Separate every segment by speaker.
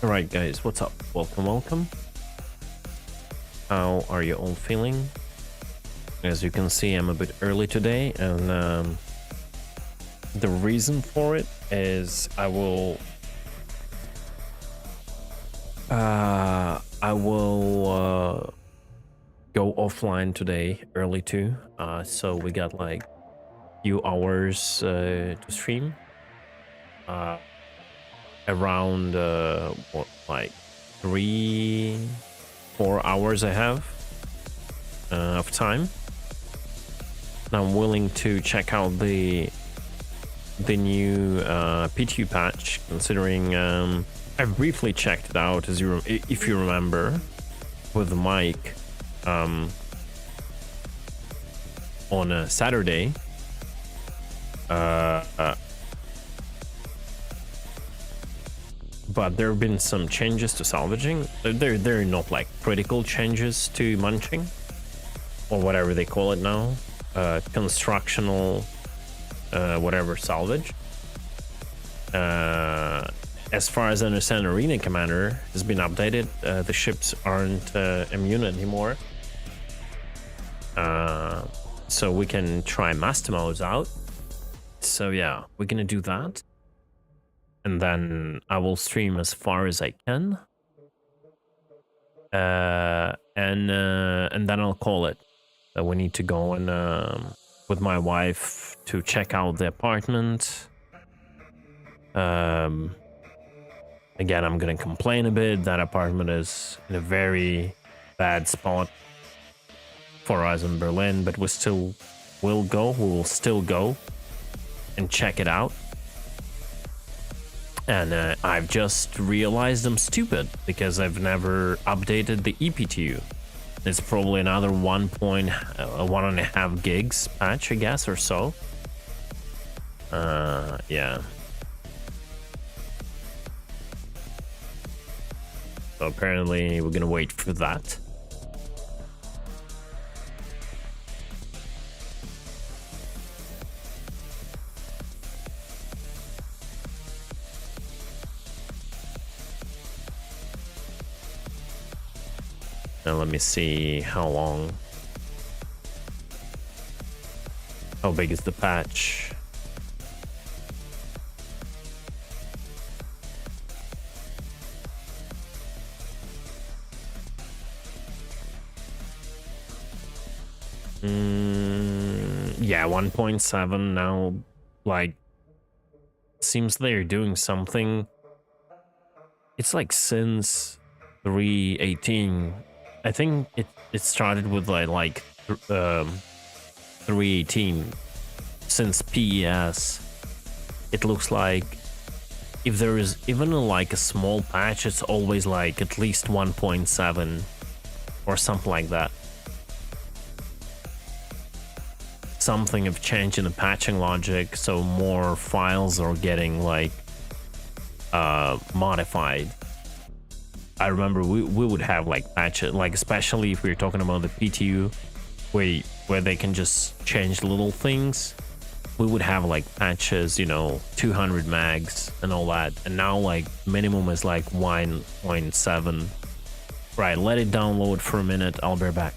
Speaker 1: Alright guys, what's up? Welcome. How are you all feeling? As you can see, I'm a bit early today, and the reason for it is I will go offline today early too. So we got like few hours to stream. Around what, like 3-4 hours I have of time. And I'm willing to check out the new PTU patch, considering I briefly checked it out, as if you remember, with Mike on a Saturday. But there have been some changes to salvaging. They're not like critical changes to munching, or whatever they call it now. Constructional, whatever salvage. As far as I understand, Arena Commander has been updated. The ships aren't immune anymore. So we can try master modes out. So yeah, we're gonna do that. And then I will stream as far as I can. And then I'll call it. We need to go and with my wife to check out the apartment. Again, I'm gonna complain a bit. That apartment is in a very bad spot for us in Berlin, but we still will go. We will still go and check it out. And I've just realized I'm stupid because I've never updated the EPTU. It's probably another 1.5 gigs patch, I guess, or so. Yeah. So apparently we're gonna wait for that. Now let me see how long. How big is the patch? Yeah, 1.7 now. Like, seems they're doing something. It's like since 3.18. I think it started with like 3.18. Since PES, it looks like if there is even like a small patch, it's always like at least 1.7 or something like that. Something have changed in the patching logic, so more files are getting like modified. I remember we would have like patches, like especially if we were talking about the PTU, where they can just change little things. We would have like patches, you know, 200 mags and all that, and now like minimum is like 1.7. Right, let it download for a minute. I'll be back.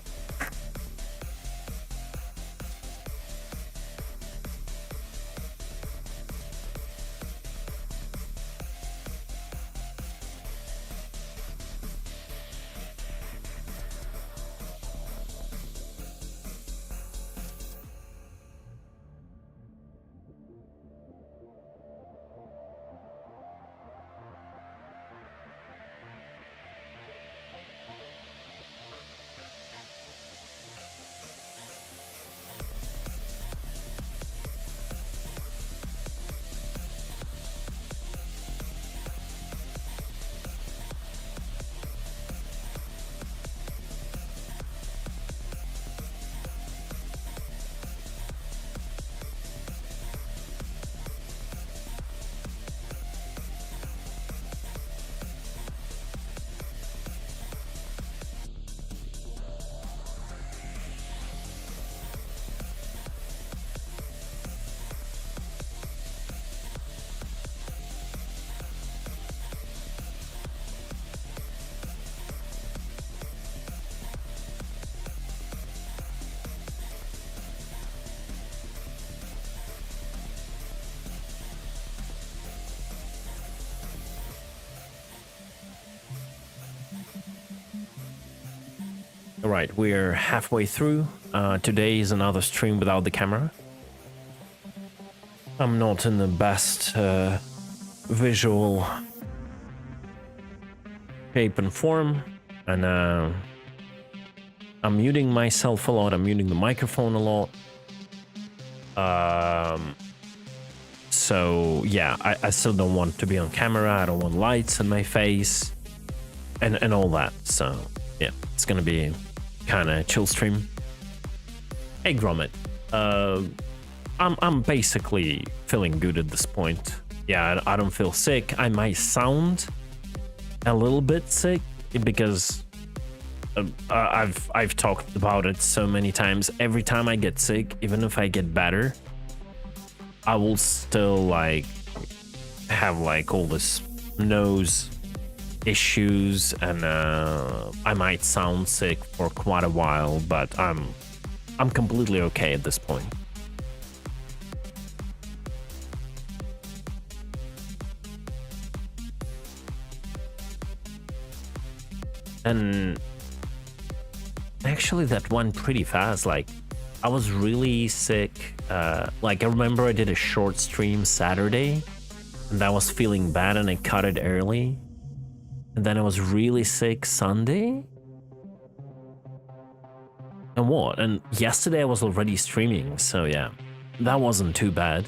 Speaker 1: All right, we're halfway through. Today is another stream without the camera. I'm not in the best visual shape and form, and I'm muting myself a lot. I'm muting the microphone a lot. So yeah, I still don't want to be on camera. I don't want lights in my face, and all that. So yeah, it's gonna be kind of chill stream. Hey Gromit, I'm basically feeling good at this point. Yeah, I don't feel sick. I might sound a little bit sick because I've talked about it so many times. Every time I get sick, even if I get better, I will still like have like all this nose issues, and I might sound sick for quite a while, but I'm completely okay at this point. And actually that went pretty fast. Like I was really sick. Like I remember I did a short stream Saturday and I was feeling bad and I cut it early. And then I was really sick Sunday. And what? And yesterday I was already streaming. So yeah, that wasn't too bad.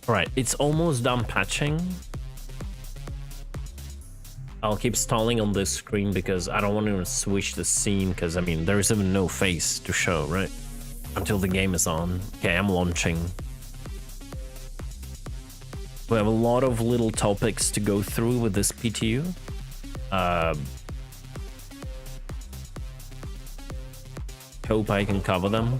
Speaker 1: Alright, it's almost done patching. I'll keep stalling on this screen because I don't want to switch the scene, because I mean there's even no face to show, right? Until the game is on. Okay, I'm launching. We have a lot of little topics to go through with this PTU. Hope I can cover them.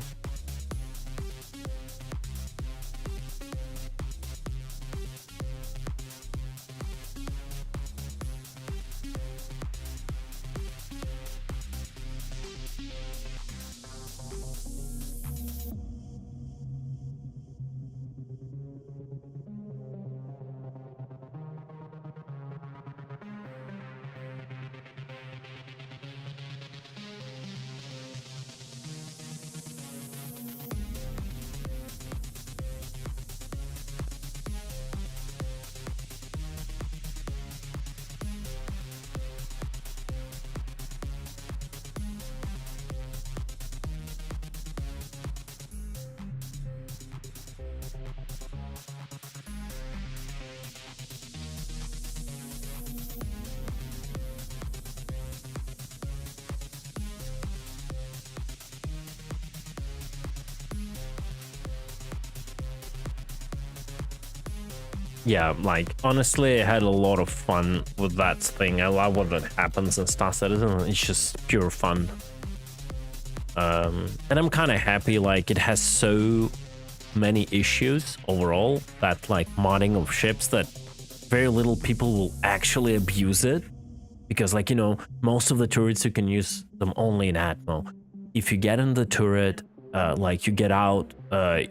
Speaker 1: Yeah, like honestly I had a lot of fun with that thing. I love what happens in Star Citizen. It's just pure fun. And I'm kind of happy, like it has so many issues overall that like modding of ships that very little people will actually abuse it, because like, you know, most of the turrets you can use them only in Atmo. If you get in the turret, like you get out,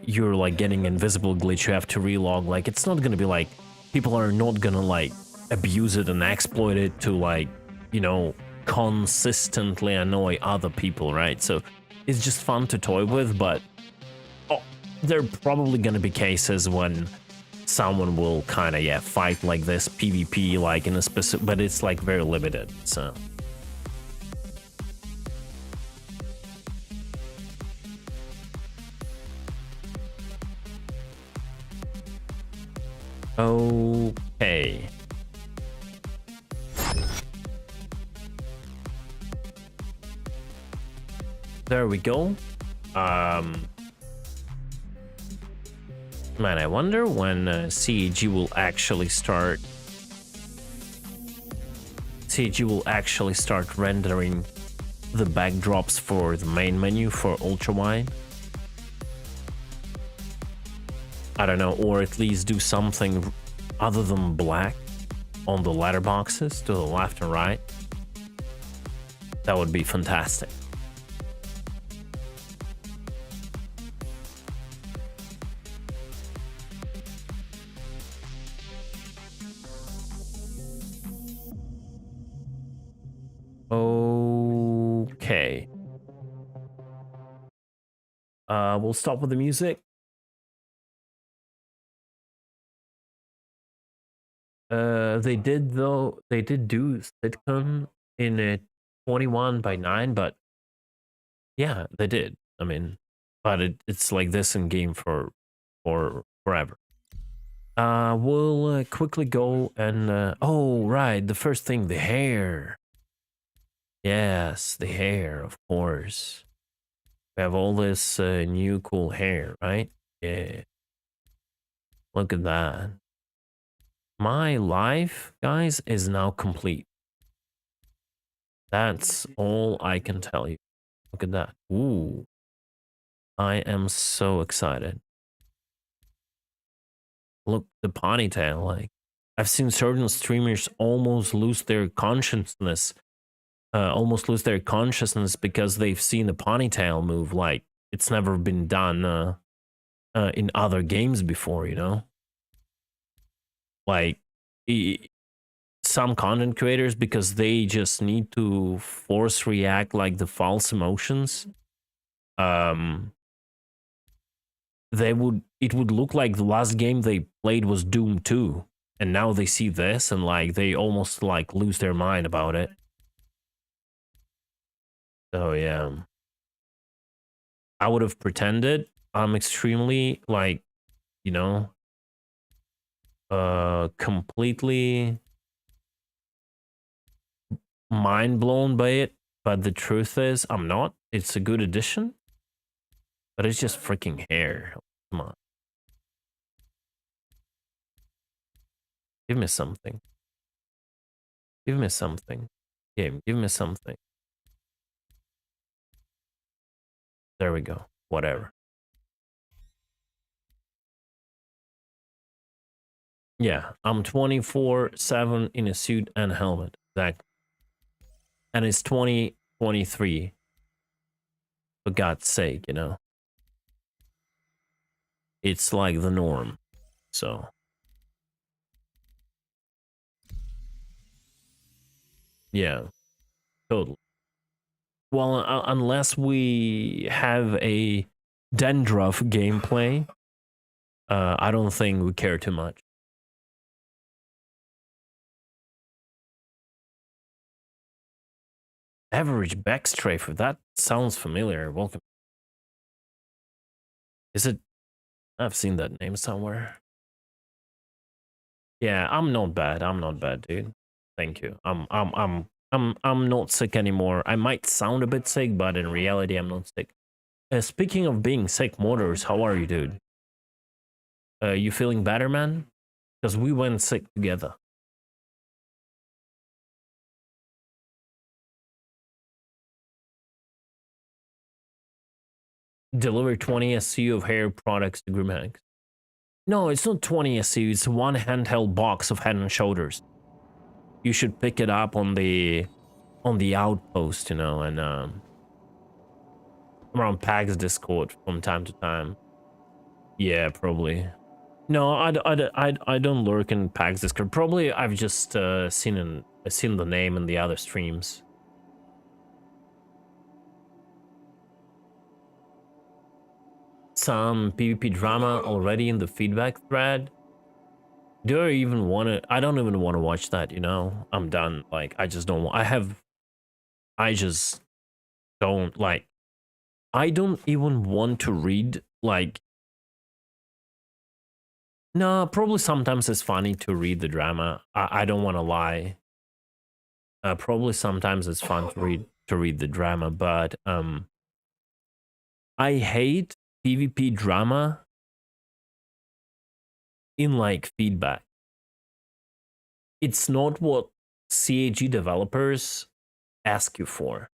Speaker 1: you're like getting invisible glitch, you have to relog. Like it's not gonna be like, people are not gonna like abuse it and exploit it to like, you know, consistently annoy other people, right? So it's just fun to toy with, but there are probably gonna be cases when someone will kind of, yeah, fight like this PvP like in a specific, but it's like very limited, so. Okay. There we go. Man, I wonder when CEG will actually start. CEG will actually start rendering the backdrops for the main menu for ultra wide. I don't know, or at least do something other than black on the letterboxes to the left and right, that would be fantastic. Okay. We'll stop with the music. They did do sitcom in a 21 by 9, but yeah, they did. I mean, but it's like this in game for forever. We'll quickly go and oh right, the first thing, the hair. Yes, the hair, of course. We have all this new cool hair, right? Yeah. Look at that. My life, guys, is now complete. That's all I can tell you. Look at that. Ooh. I am so excited. Look, the ponytail, like, I've seen certain streamers almost lose their consciousness because they've seen the ponytail move. Like, it's never been done in other games before, you know? Like, some content creators, because they just need to force react like the false emotions, it would look like the last game they played was Doom 2, and now they see this and like they almost like lose their mind about it. So yeah, I would have pretended I'm extremely, like, you know, completely mind blown by it, but the truth is I'm not. It's a good addition, but it's just freaking hair. Come on, give me something. Give me something. Game, give me something. There we go. Whatever. Yeah, I'm 24/7 in a suit and helmet. Exactly. And it's 2023. For God's sake, you know. It's like the norm. So. Yeah, totally. Well, unless we have a Dendruff gameplay, I don't think we care too much. Average backstrafer, that sounds familiar. Welcome. Is it? I've seen that name somewhere. Yeah, I'm not bad. I'm not bad, dude. Thank you. I'm not sick anymore. I might sound a bit sick, but in reality, I'm not sick. Speaking of being sick, Motors, how are you, dude? You feeling better, man? Because we went sick together. Deliver 20 SCU of hair products to Grimhex. No, it's not 20 SCU. It's one handheld box of Head and Shoulders. You should pick it up on the outpost, you know, and around PAX Discord from time to time. Yeah, probably. No, I don't lurk in PAX Discord. Probably I've just seen the name in the other streams. Some PvP drama already in the feedback thread. Do I even want to? I don't even want to watch that, you know? I'm done. Like, I just don't want. I just don't like. I don't even want to read, like. No, probably sometimes it's funny to read the drama. I don't want to lie. Probably sometimes it's fun to read the drama, but I hate PvP drama in like feedback. It's not what CAG developers ask you for.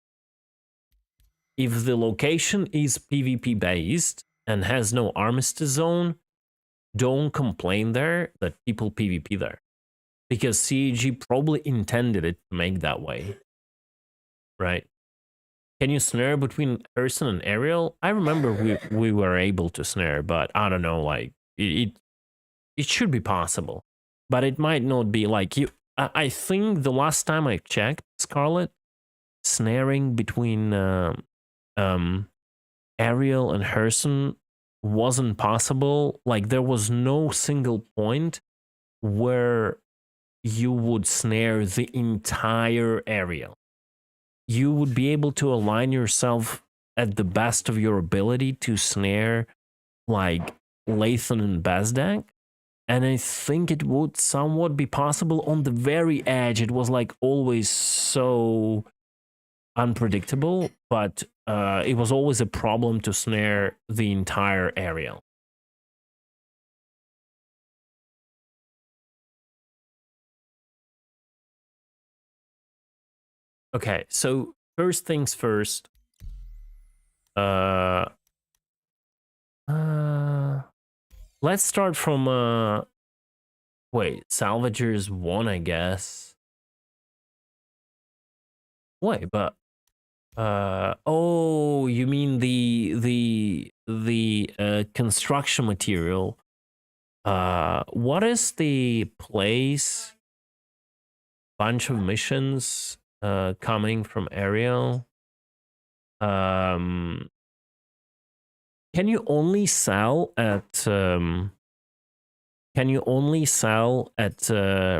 Speaker 1: If the location is PvP based and has no armistice zone, don't complain there that people PvP there, because CEG probably intended it to make that way, right? Can you snare between Urson and Ariel? I remember we were able to snare, but I don't know, like it should be possible, but it might not be. Like you, I think the last time I checked, Scarlet, snaring between Ariel and Herson wasn't possible. Like there was no single point where you would snare the entire Ariel. You would be able to align yourself at the best of your ability to snare like Lathan and Bazdak. And I think it would somewhat be possible on the very edge. It was like always so unpredictable, but it was always a problem to snare the entire Ariel. Okay, so first things first. Let's start from wait, Salvagers 1, I guess. Wait, but oh, you mean the construction material. What is the place? Bunch of missions coming from Ariel. Can you only sell at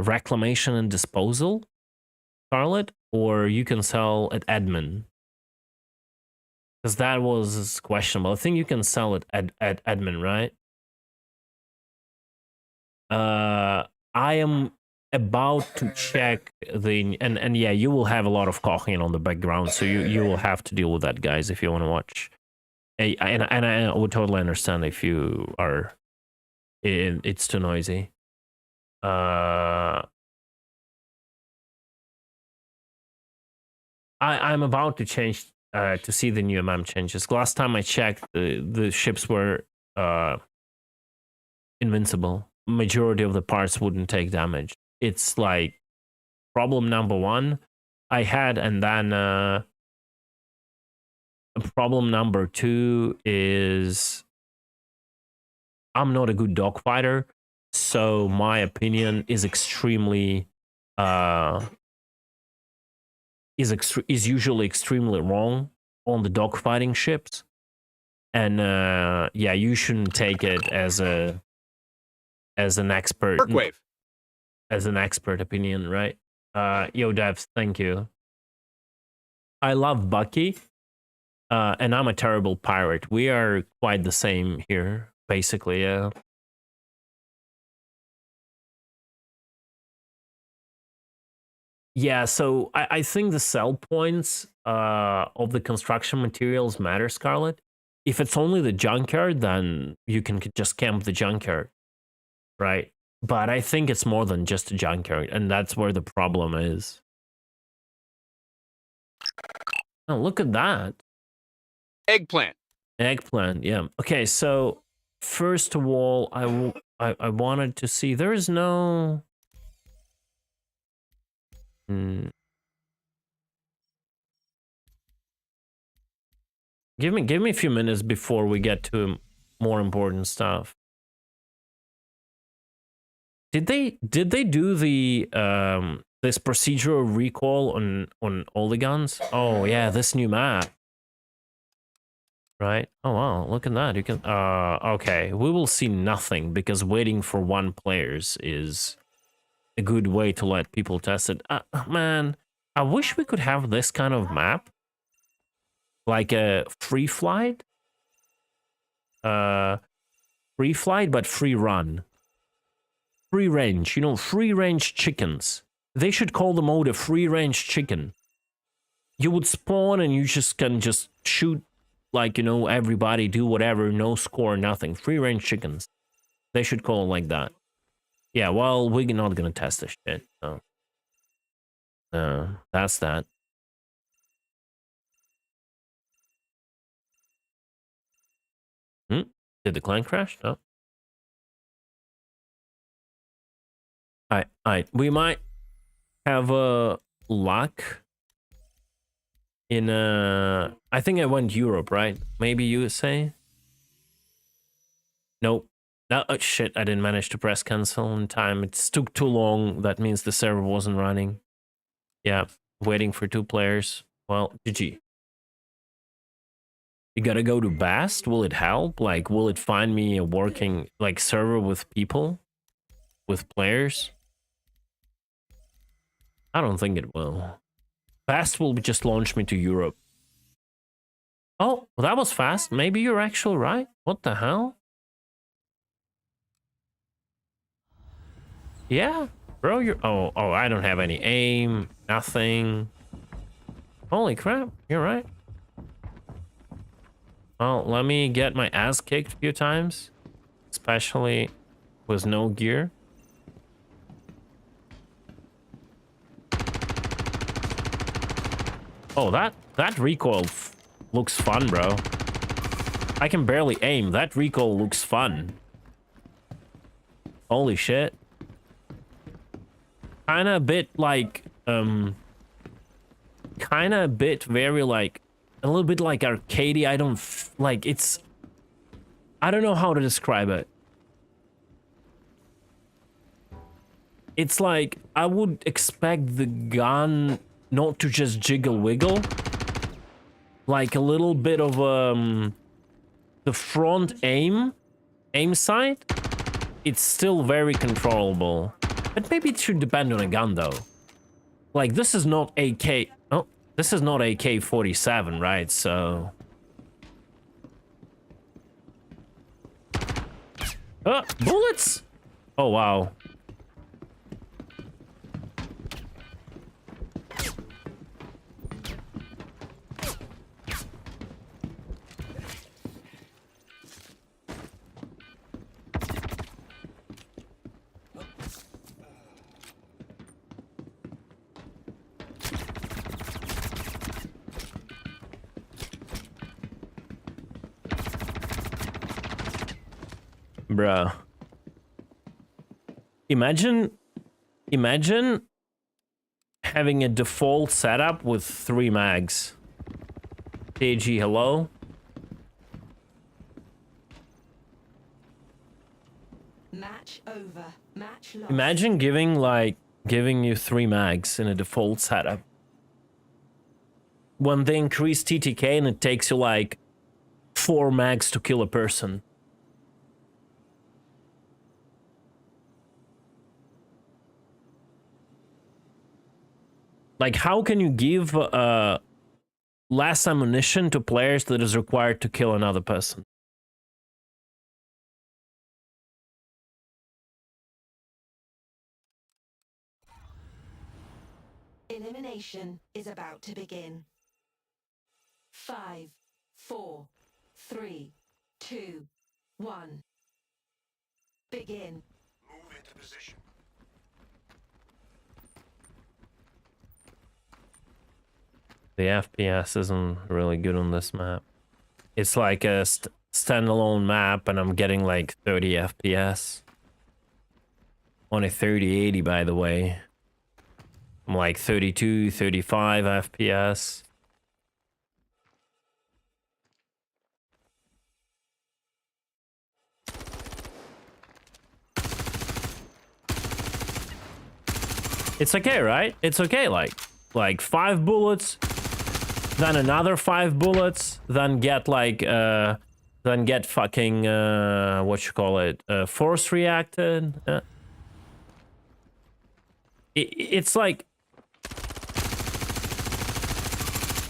Speaker 1: reclamation and disposal, Scarlet, or you can sell at admin? Because that was questionable. I think you can sell it at admin, right? I am about to check the and yeah, you will have a lot of coughing on the background, so you will have to deal with that, guys, if you want to watch. And I would totally understand if you are. It's too noisy. I'm about to change to see the new MM changes. Last time I checked, the ships were invincible. Majority of the parts wouldn't take damage. It's like problem number one I had, and then problem number two is I'm not a good dogfighter, so my opinion is extremely is usually extremely wrong on the dogfighting ships, and yeah, you shouldn't take it as an expert.
Speaker 2: Arcwave.
Speaker 1: As an expert opinion, right? Yo, devs, thank you. I love Bucky, and I'm a terrible pirate. We are quite the same here, basically. Yeah. Yeah, so I think the sell points of the construction materials matter, Scarlet. If it's only the junkyard, then you can just camp the junkyard, right? But I think it's more than just a junkyard, and that's where the problem is. Oh, look at that.
Speaker 2: Eggplant.
Speaker 1: Eggplant, yeah. Okay, so first of all, I wanted to see, there is no... Give me a few minutes before we get to more important stuff. Did they do the this procedural recall on all the guns? Oh yeah, this new map. Right? Oh wow, look at that. You can okay, we will see nothing because waiting for one players is a good way to let people test it. Man, I wish we could have this kind of map. Like a free flight. Free flight but free run. Free range, you know, free range chickens. They should call the mode a free range chicken. You would spawn and you just can just shoot, like, you know, everybody, do whatever, no score, nothing. Free range chickens. They should call it like that. Yeah, well, we're not gonna test this shit, so. That's that. Did the clan crash? No. We might have a luck in I think I went Europe, right? Maybe USA. Nope. No, oh, shit, I didn't manage to press cancel in time. It took too long. That means the server wasn't running. Yeah, waiting for 2 players. Well, GG. You gotta go to Bast? Will it help? Like, will it find me a working, like, server with people? With players? I don't think it will. Bast will just launch me to Europe. Oh, well, that was fast. Maybe you're actually right. What the hell? Yeah, bro, you're... Oh, I don't have any aim. Nothing. Holy crap, you're right. Well, let me get my ass kicked a few times. Especially with no gear. Oh, that recoil looks fun, bro. I can barely aim. That recoil looks fun. Holy shit. Kinda a bit like, kinda a bit very like, a little bit like arcadey. I don't, like, it's, I don't know how to describe it. It's like, I would expect the gun not to just jiggle wiggle. Like a little bit of, the front aim sight, it's still very controllable. But maybe it should depend on a gun, though. Like, this is not AK... Oh, this is not AK-47, right? So... bullets! Oh, wow. Bruh. Imagine having a default setup with 3 mags. KG, hello?
Speaker 3: Match over. Match lost.
Speaker 1: Imagine giving you 3 mags in a default setup. When they increase TTK and it takes you like 4 mags to kill a person. Like, how can you give less ammunition to players that is required to kill another person?
Speaker 3: Elimination is about to begin. 5, 4, 3, 2, 1. Begin.
Speaker 2: Move into position.
Speaker 1: The FPS isn't really good on this map. It's like a standalone map and I'm getting like 30 FPS. On a 3080, by the way. I'm like 32, 35 FPS. It's okay, right? It's okay, like 5 bullets, then another 5 bullets, then get like then get fucking what you call it, force reacted. It's like,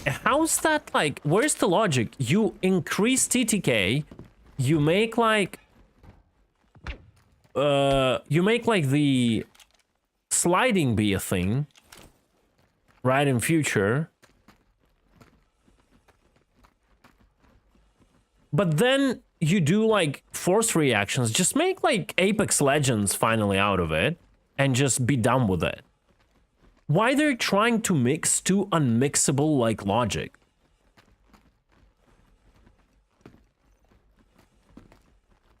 Speaker 1: how's that, like, where's the logic? You increase TTK, you make like the sliding be a thing, right, in future. But then you do like force reactions, just make like Apex Legends finally out of it and just be done with it. Why they're trying to mix 2 unmixable like logic?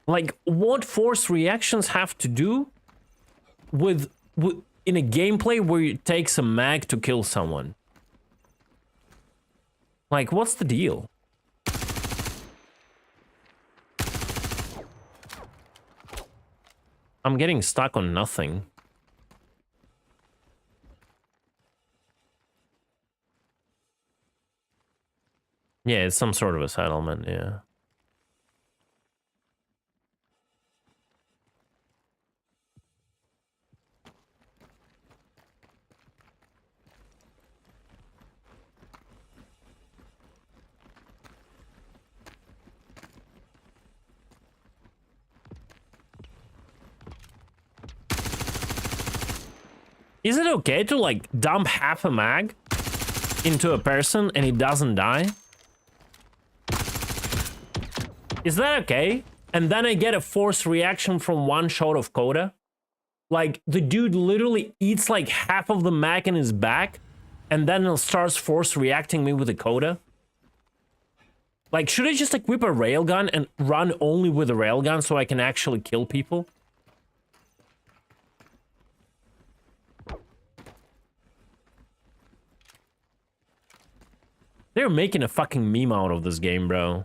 Speaker 1: Like, what force reactions have to do with in a gameplay where it takes a mag to kill someone. Like, what's the deal? I'm getting stuck on nothing. Yeah, it's some sort of a settlement, yeah. Is it okay to, like, dump half a mag into a person and it doesn't die? Is that okay? And then I get a forced reaction from one shot of Coda? Like, the dude literally eats, like, half of the mag in his back and then starts force reacting me with a Coda? Like, should I just equip a railgun and run only with a railgun so I can actually kill people? They're making a fucking meme out of this game, bro.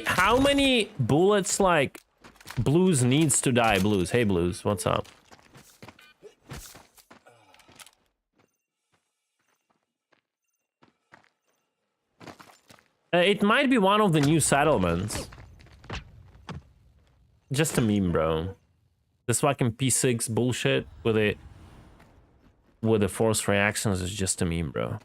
Speaker 1: How many bullets, like, Blues needs to die? Blues, hey Blues, what's up? It might be one of the new settlements. Just a meme, bro. This fucking P6 bullshit with the forced reactions is just a meme, bro.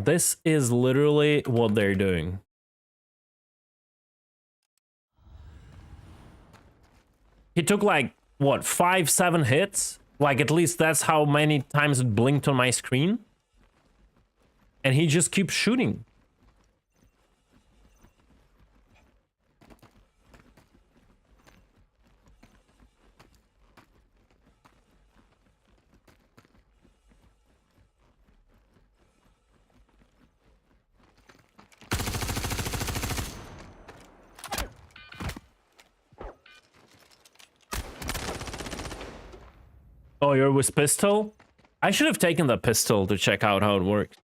Speaker 1: This is literally what they're doing. He took like, what, 5-7 hits? Like, at least that's how many times it blinked on my screen. And he just keeps shooting. Oh, you're with pistol? I should have taken the pistol to check out how it works.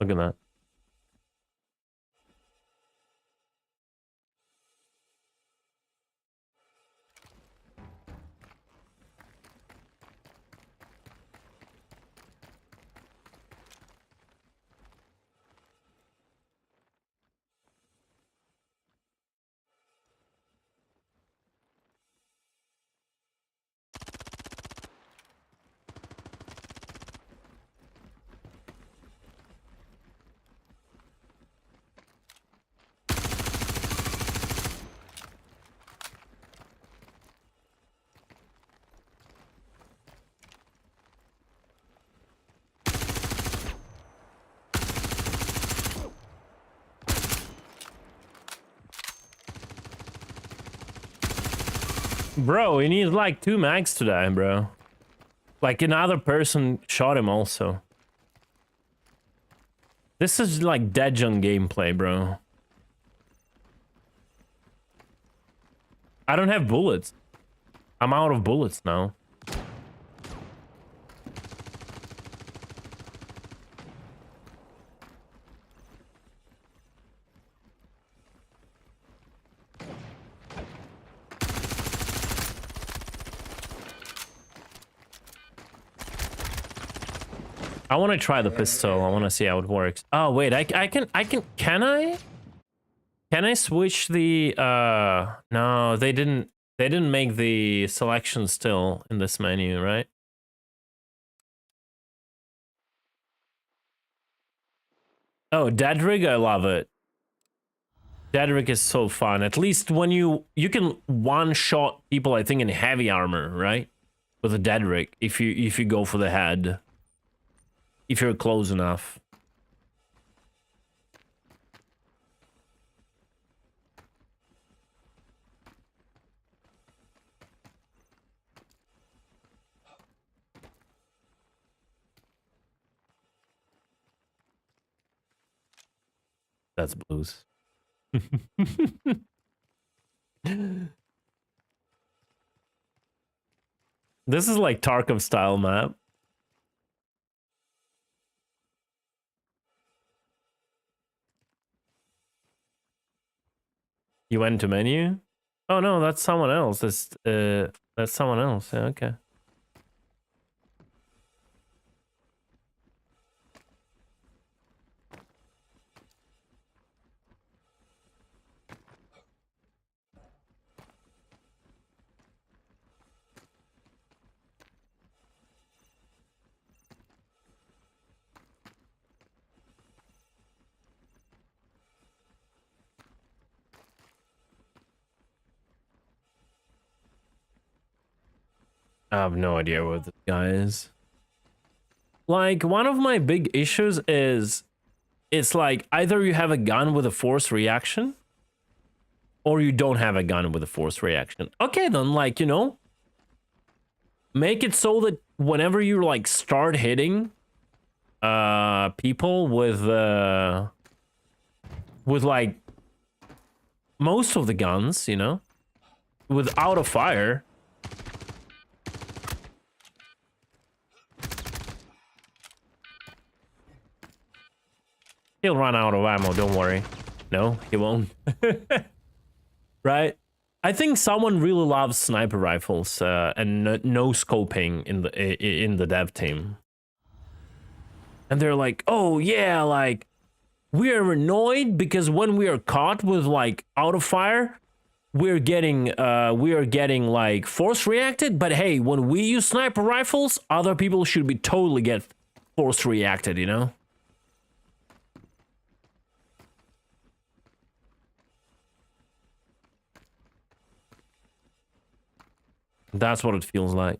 Speaker 1: Look at that. Bro, he needs like 2 mags to die, bro. Like another person shot him also. This is like dead on gameplay, bro. I don't have bullets. I'm out of bullets now. I want to try the pistol. I want to see how it works. Oh wait, can I switch the no, they didn't make the selection still in this menu, right? Oh, Dead Rig, I love it. Dead Rig is so fun. At least when you can one shot people, I think, in heavy armor, right? With a Dead Rig, if you go for the head. If you're close enough. That's blues. This is like Tarkov style map. You went to menu? Oh no, that's someone else. That's someone else. Yeah, okay. I have no idea what this guy is. Like, one of my big issues is it's like either you have a gun with a force reaction or you don't have a gun with a force reaction. Okay, then, like, you know, make it so that whenever you like start hitting people with like most of the guns, you know, without a fire, he'll run out of ammo, don't worry. No, he won't. Right? I think someone really loves sniper rifles and no scoping in the dev team. And they're like, oh yeah, like, we are annoyed because when we are caught with like out of fire, we are getting like force reacted, but hey, when we use sniper rifles, other people should be totally get force reacted, you know? That's what it feels like.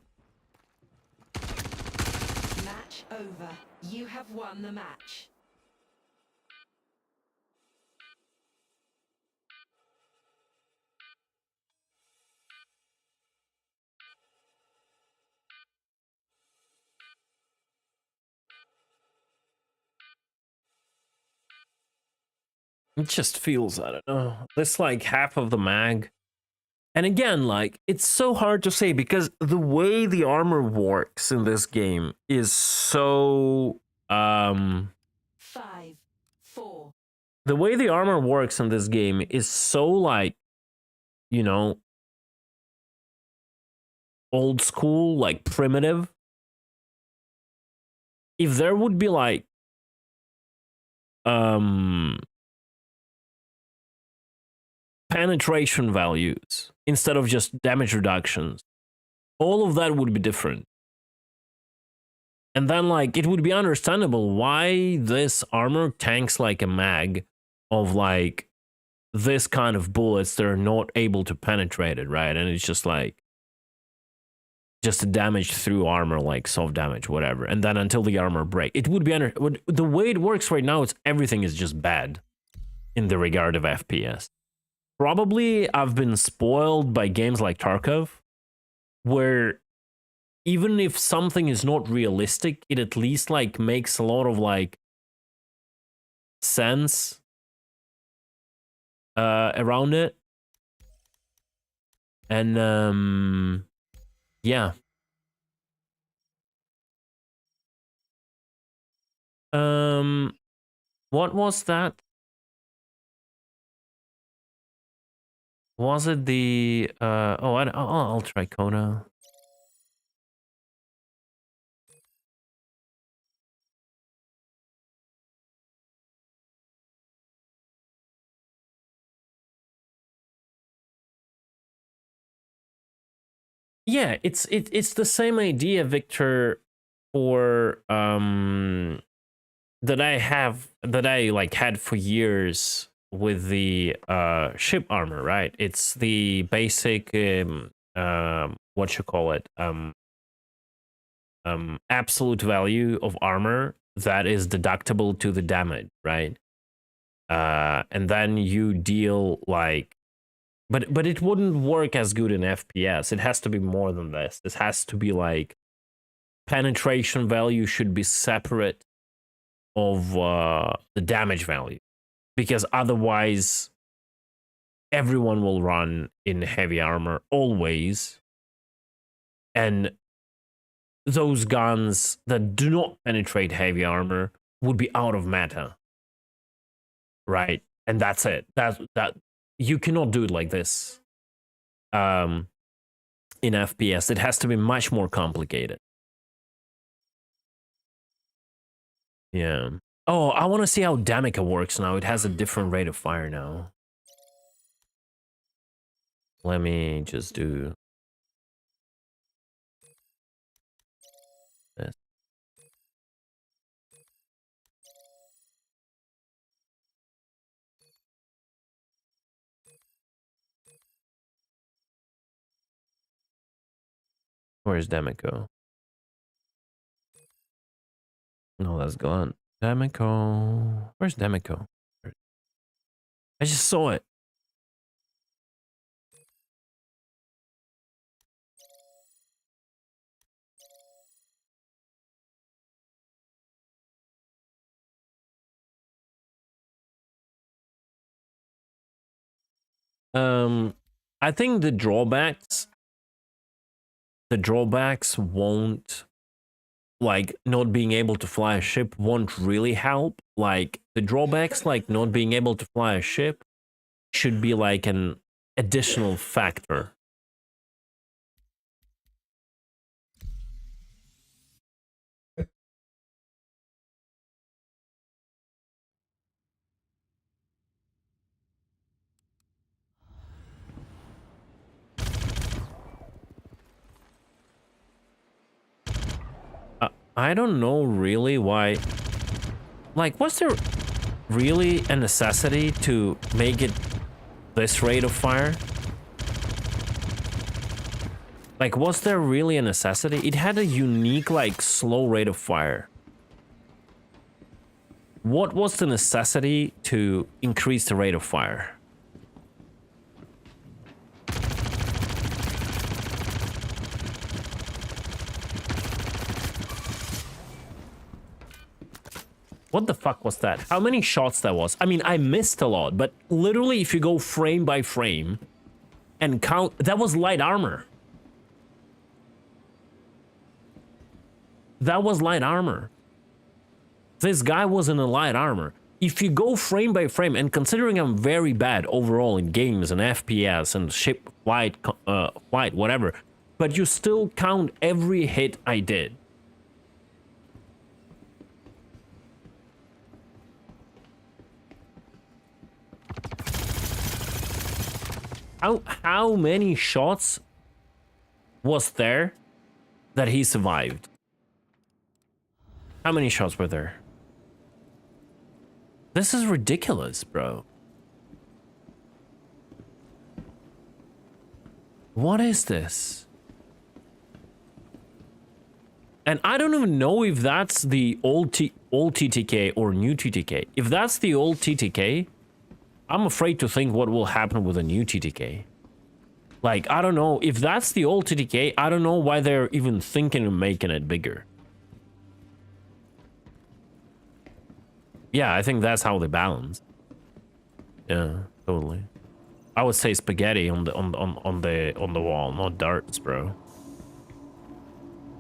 Speaker 3: Match over. You have won the match.
Speaker 1: It just feels, I don't know, this like half of the mag. And again, like, it's so hard to say because the way the armor works in this game is so
Speaker 3: 5, 4.
Speaker 1: the way the armor works in this game is so, like, you know, old school, like primitive. If there would be like penetration values instead of just damage reductions, all of that would be different. And then, like, it would be understandable why this armor tanks like a mag of like this kind of bullets that are not able to penetrate it, right? And it's just like just a damage through armor, like soft damage, whatever. And then until the armor break, it would be the way it works right now. It's everything is just bad in the regard of FPS. Probably I've been spoiled by games like Tarkov, where even if something is not realistic, it at least like makes a lot of like sense around it. And yeah. What was that? Was it the I'll try Kona. Yeah, it's the same idea, Victor, for that I had for years with the ship armor, right? It's the basic what you call it, absolute value of armor that is deductible to the damage, right? And then you deal like, but it wouldn't work as good in FPS. It has to be more than this. This has to be like penetration value should be separate of the damage value, because otherwise everyone will run in heavy armor always, and those guns that do not penetrate heavy armor would be out of meta, right? And that's it. That you cannot do it like this in FPS. It has to be much more complicated. Yeah. Oh, I want to see how Damica works now. It has a different rate of fire now. Let me just do this. Where's Damico? No, that's gone. Damico. Where's Damico? I just saw it. I think the drawbacks won't, like, not being able to fly a ship won't really help. Like, the drawbacks, like not being able to fly a ship, should be like an additional factor. I don't know really why. Like, was there really a necessity to make it this rate of fire? Like, was there really a necessity? It had a unique, like, slow rate of fire. What was the necessity to increase the rate of fire? What the fuck was that? How many shots that was? I mean, I missed a lot, but literally if you go frame by frame and count, that was light armor. That was light armor. This guy was in a light armor. If you go frame by frame, and considering I'm very bad overall in games and FPS and ship flight, whatever, but you still count every hit I did. How many shots was there that he survived? How many shots were there? This is ridiculous, bro. What is this? And I don't even know if that's the old TTK or new TTK. If that's the old TTK, I'm afraid to think what will happen with a new TTK. Like, I don't know. If that's the old TTK, I don't know why they're even thinking of making it bigger. Yeah, I think that's how they balance. Yeah, totally. I would say spaghetti on the wall, not darts, bro.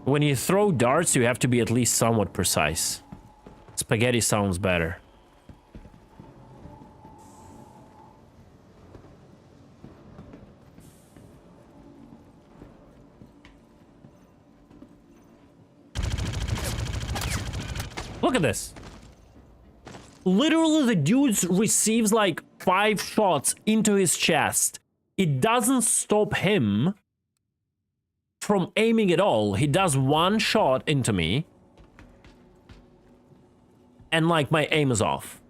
Speaker 1: When you throw darts, you have to be at least somewhat precise. Spaghetti sounds better. Look at this. Literally, the dude receives like 5 shots into his chest. It doesn't stop him from aiming at all. He does 1 shot into me. And like my aim is off.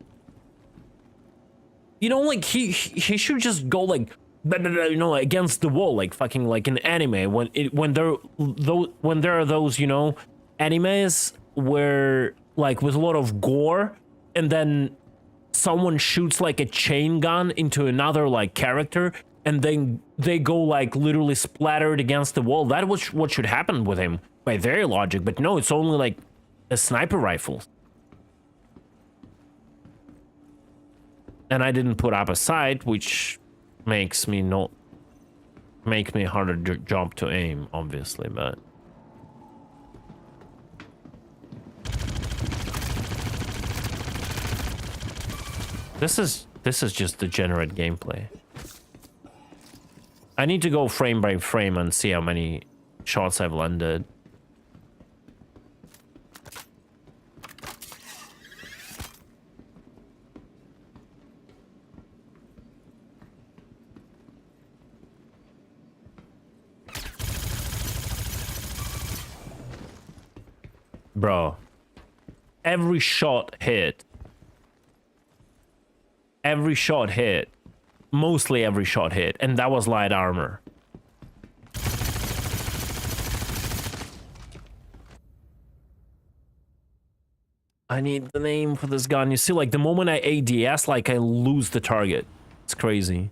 Speaker 1: You know, like he should just go like, you know, against the wall, like fucking like an anime. When there are those, you know, animes where like with a lot of gore, and then someone shoots like a chain gun into another like character, and then they go like literally splattered against the wall. That was what should happen with him by their logic, but no, it's only like a sniper rifle. And I didn't put up a sight, which makes me harder job to aim, obviously, but this is just degenerate gameplay. I need to go frame by frame and see how many shots I've landed. Bro, every shot hit. Every shot hit. Mostly every shot hit. And that was light armor. I need the name for this gun. You see, like, the moment I ADS, like, I lose the target. It's crazy.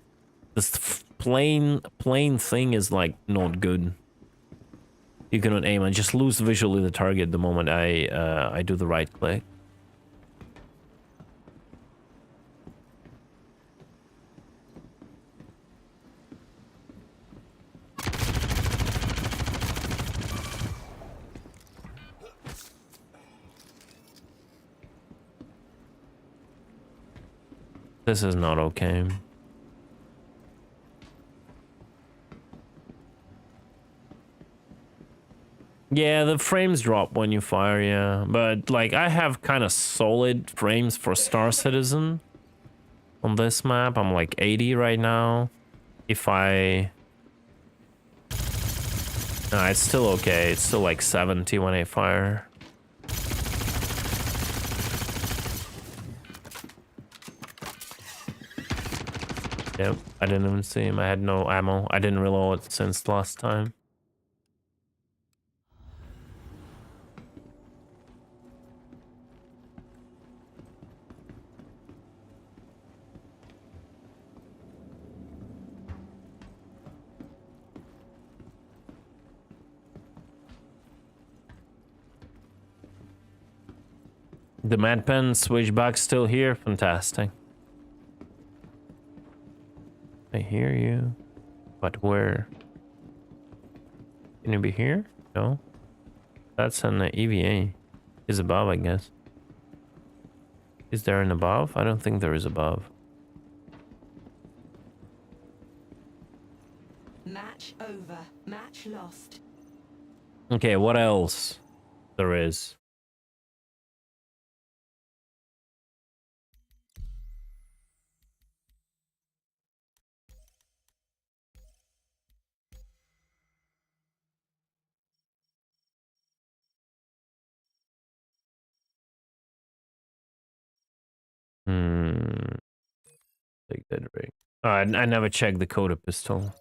Speaker 1: This plain thing is, like, not good. You cannot aim. I just lose visually the target the moment I do the right click. This is not okay. Yeah, the frames drop when you fire, yeah. But, like, I have kind of solid frames for Star Citizen on this map. I'm, like, 80 right now. If I... Nah, it's still okay. It's still, like, 70 when I fire. Yep, I didn't even see him. I had no ammo. I didn't reload since last time. The Madpen switchback still here? Fantastic. I hear you. But where? Can you be here? No. That's an EVA. Is above, I guess. Is there an above? I don't think there is above.
Speaker 3: Match over. Match lost.
Speaker 1: Okay, what else there is? Take that ring. I never checked the Coda pistol.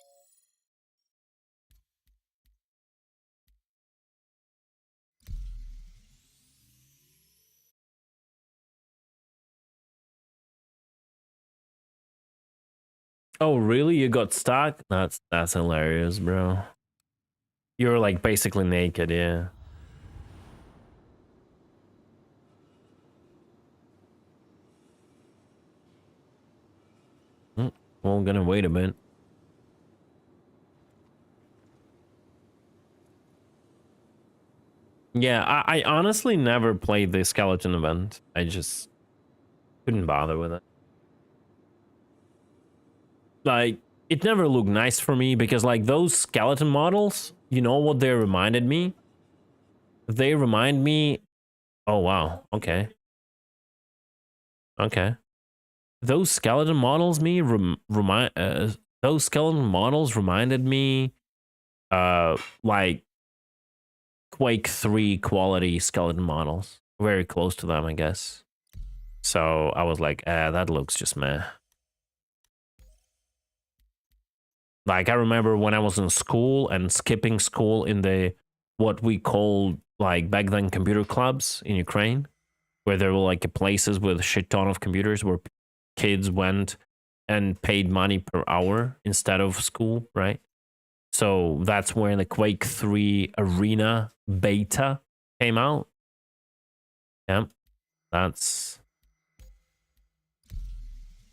Speaker 1: Oh, really? You got stuck? That's hilarious, bro. You're like basically naked, yeah. well, gonna wait a bit. Yeah, I honestly never played the skeleton event. I just couldn't bother with it. Like, it never looked nice for me because, like, those skeleton models, you know what they reminded me? They remind me... Oh, wow. Okay. Okay. Those skeleton models those skeleton models reminded me, like, Quake 3 quality skeleton models. Very close to them, I guess. So I was like, that looks just meh. Like, I remember when I was in school and skipping school in the, what we called, like, back then computer clubs in Ukraine, where there were, like, places with a shit ton of computers where kids went and paid money per hour instead of school, right? So that's where the Quake 3 Arena beta came out. Yep, that's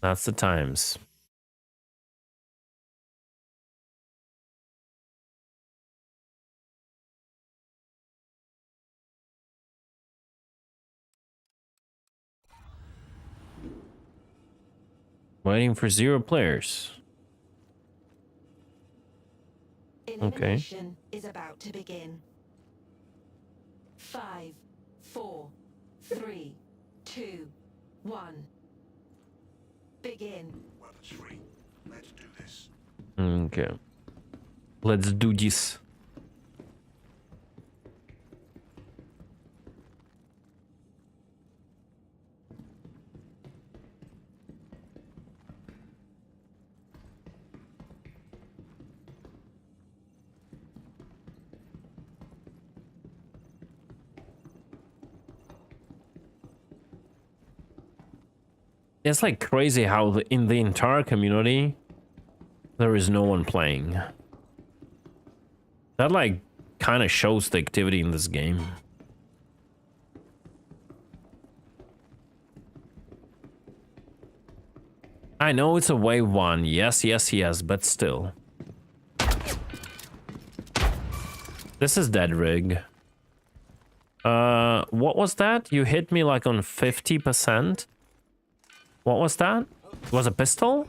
Speaker 1: the times. Waiting for 0 players.
Speaker 3: Elimination is about to begin. 5, 4, 3, 2, 1. Begin.
Speaker 4: Weapons free. Let's do this.
Speaker 1: Okay. Let's do this. It's like crazy how in the entire community there is no one playing. That like kind of shows the activity in this game. I know it's a wave 1. Yes, but still. This is dead rig. What was that? You hit me like on 50%? What was that? It was a pistol?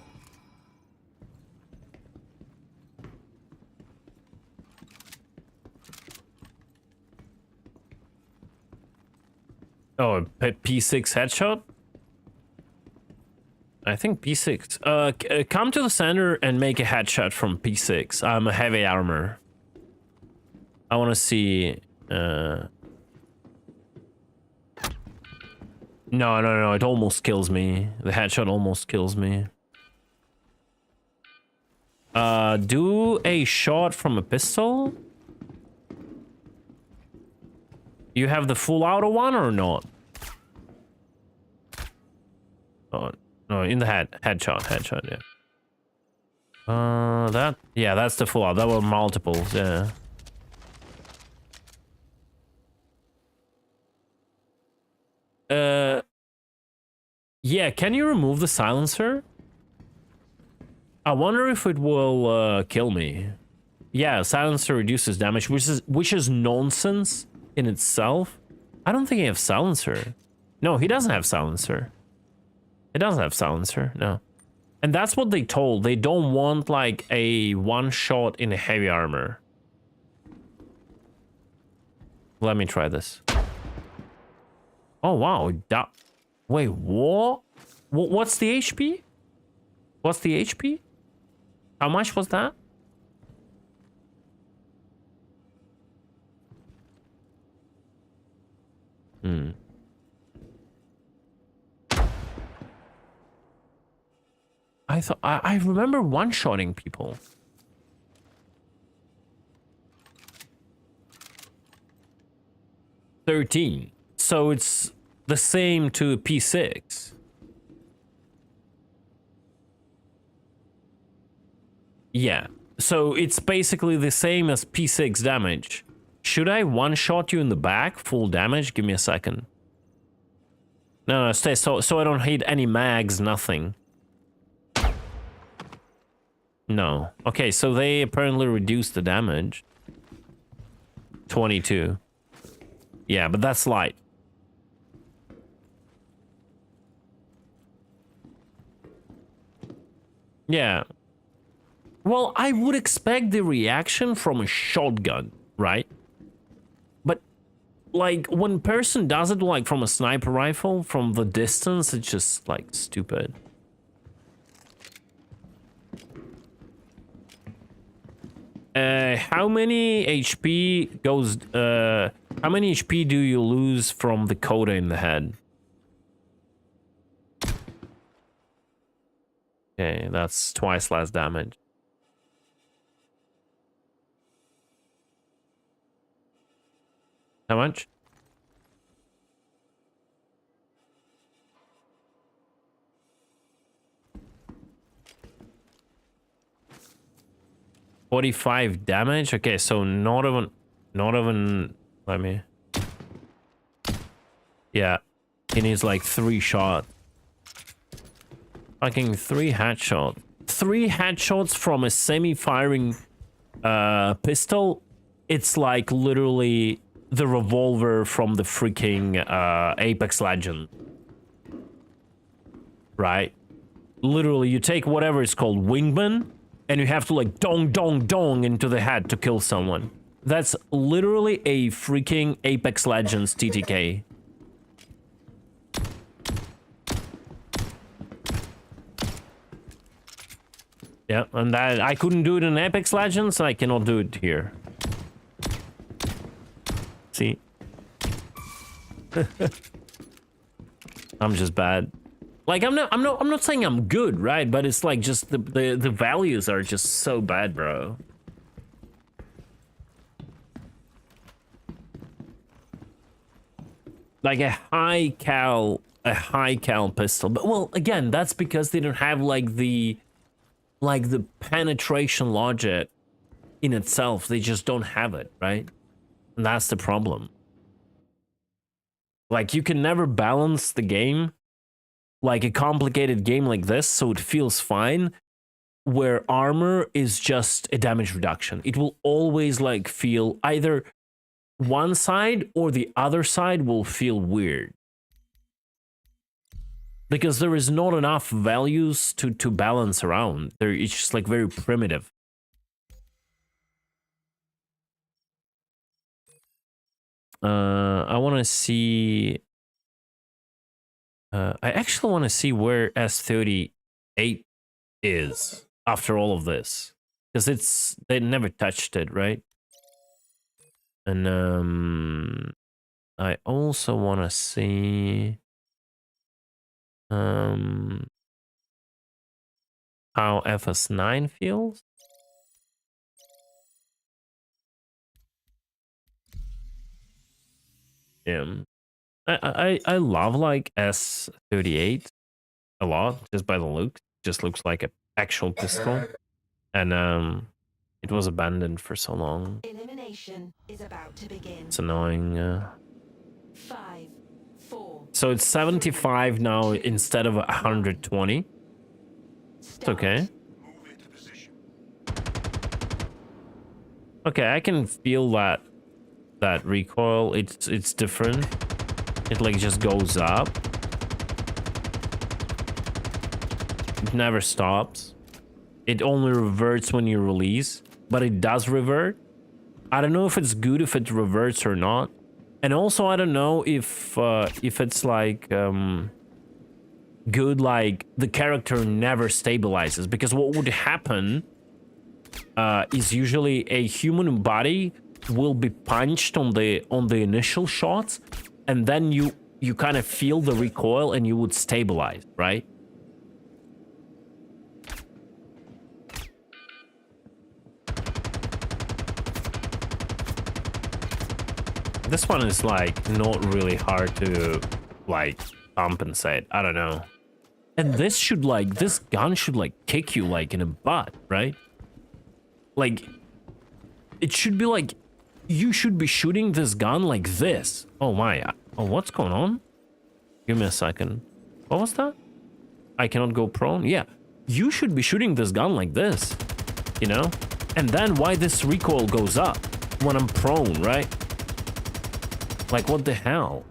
Speaker 1: Oh, a P6 headshot? I think P6. Come to the center and make a headshot from P6. I'm a heavy armor. I want to see... No, it almost kills me. The headshot almost kills me. Do a shot from a pistol? You have the full auto one or not? Oh, no, in the headshot, yeah. Yeah, that's the full auto. That were multiples, yeah. Yeah, can you remove the silencer? I wonder if it will kill me. Yeah, silencer reduces damage, which is nonsense in itself. I don't think he has silencer. No, he doesn't have silencer. It doesn't have silencer, no. And that's what they told. They don't want like a one shot in a heavy armor. Let me try this. Oh wow, wait, what? What's the HP? What's the HP? How much was that? I remember one-shotting people. $13. So it's the same to P6. Yeah. So it's basically the same as P6 damage. Should I one-shot you in the back? Full damage? Give me a second. No, stay so I don't hit any mags, nothing. No. Okay, so they apparently reduced the damage. 22. Yeah, but that's light. Yeah. Well, I would expect the reaction from a shotgun, right? But like when person does it like from a sniper rifle from the distance, it's just like stupid. How many HP goes how many HP do you lose from the coda in the head? Okay, that's twice less damage. How much? $45 damage? Okay, so not even let me. Yeah. He needs like 3 shots. Fucking 3 headshots. 3 headshots from a semi-firing pistol. It's like literally the revolver from the freaking Apex Legend. Right? Literally, you take whatever is called wingman, and you have to like dong dong dong into the head to kill someone. That's literally a freaking Apex Legends TTK. Yeah, and that I couldn't do it in Apex Legends, I cannot do it here. See? I'm just bad. Like I'm not saying I'm good, right? But it's like just the values are just so bad, bro. Like a high cal pistol. But well, again, that's because they don't have like the penetration logic in itself. They just don't have it, right? And that's the problem. Like you can never balance the game like a complicated game like this so it feels fine, where armor is just a damage reduction. It will always like feel either one side or the other side will feel weird. Because there is not enough values to balance around. It's just like very primitive. I want to see... I actually want to see where S38 is after all of this. Because they never touched it, right? And I also want to see... how FS9 feels. Yeah. I love like S38 a lot just by the look. Just looks like an actual pistol. And it was abandoned for so long.
Speaker 3: Elimination is about to begin.
Speaker 1: It's annoying.
Speaker 3: 5, 4.
Speaker 1: So it's 75 now instead of 120. It's okay.
Speaker 4: Move into position.
Speaker 1: Okay, I can feel that recoil. It's different. It like just goes up. It never stops. It only reverts when you release, but it does revert. I don't know if it's good if it reverts or not. And also I don't know if it's like good, like the character never stabilizes, because what would happen is usually a human body will be punched on the initial shots, and then you kind of feel the recoil and you would stabilize, right? This one is like not really hard to like compensate. I don't know. And this gun should like kick you like in a butt, right? Like it should be like you should be shooting this gun like this. Oh my. Oh, what's going on? Give me a second. What was that? I cannot go prone? Yeah. You should be shooting this gun like this. you know? And then why this recoil goes up when I'm prone, right? Like, what the hell?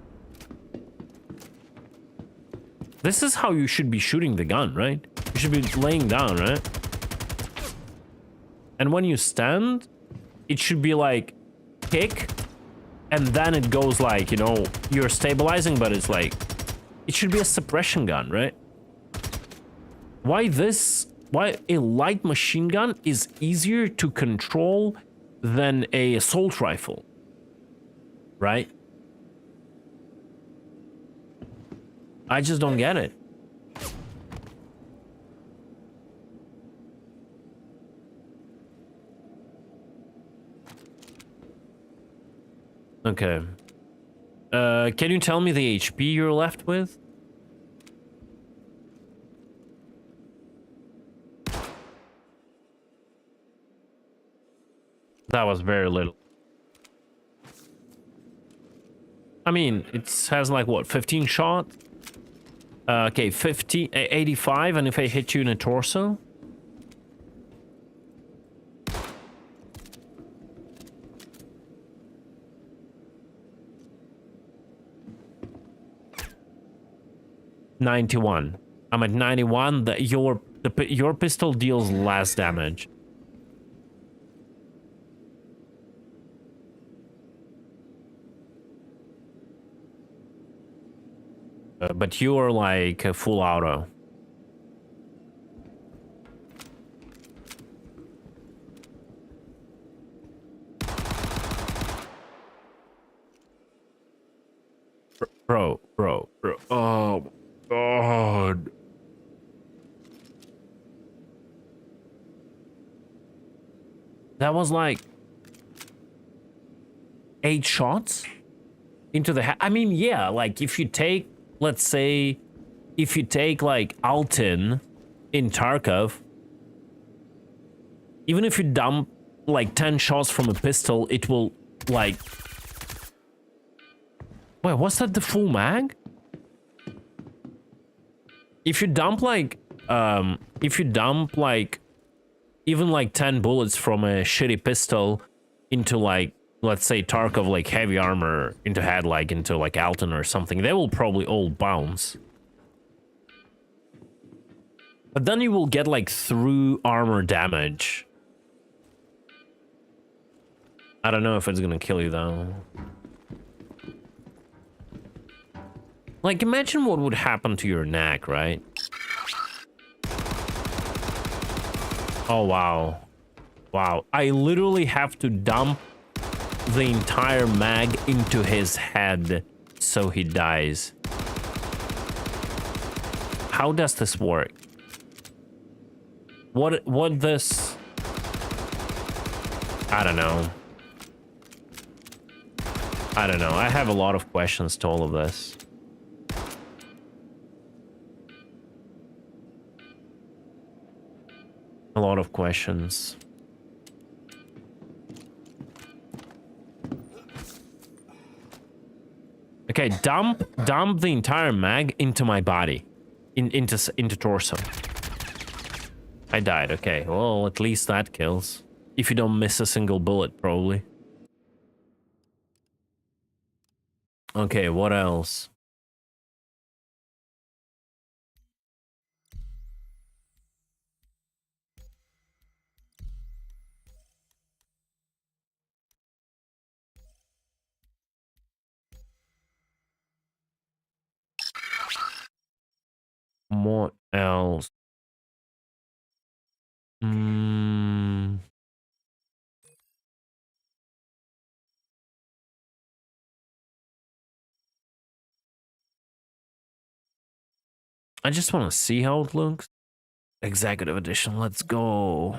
Speaker 1: This is how you should be shooting the gun, right? You should be laying down, right? And when you stand, it should be like kick, and then it goes like, you know, you're stabilizing, but it's like, it should be a suppression gun, right? Why a light machine gun is easier to control than a assault rifle, right? I just don't get it. Okay. Can you tell me the HP you're left with? That was very little. I mean, it has like what, 15 shots? Okay, 85, and if I hit you in the torso? $91. I'm at 91. Your pistol deals less damage. But you are like a full auto. Bro. Oh, God. That was like 8 shots into the head. I mean, yeah, like if you take, let's say, if you take like Altin in Tarkov, even if you dump like 10 shots from a pistol, it will like... Wait, was that the full mag? If you dump like, even like 10 bullets from a shitty pistol into like, let's say Tarkov, like heavy armor into head, like into like Alton or something, they will probably all bounce. But then you will get like through armor damage. I don't know if it's gonna kill you though. Like, imagine what would happen to your neck, right? Oh, wow. Wow. I literally have to dump the entire mag into his head so he dies. How does this work? What this... I don't know. I don't know. I have a lot of questions to all of this. A lot of questions. Okay, dump the entire mag into my body, into torso. I died. Okay, well, at least that kills. If you don't miss a single bullet, probably. Okay, what else? What else? I just want to see how it looks. Executive edition, let's go.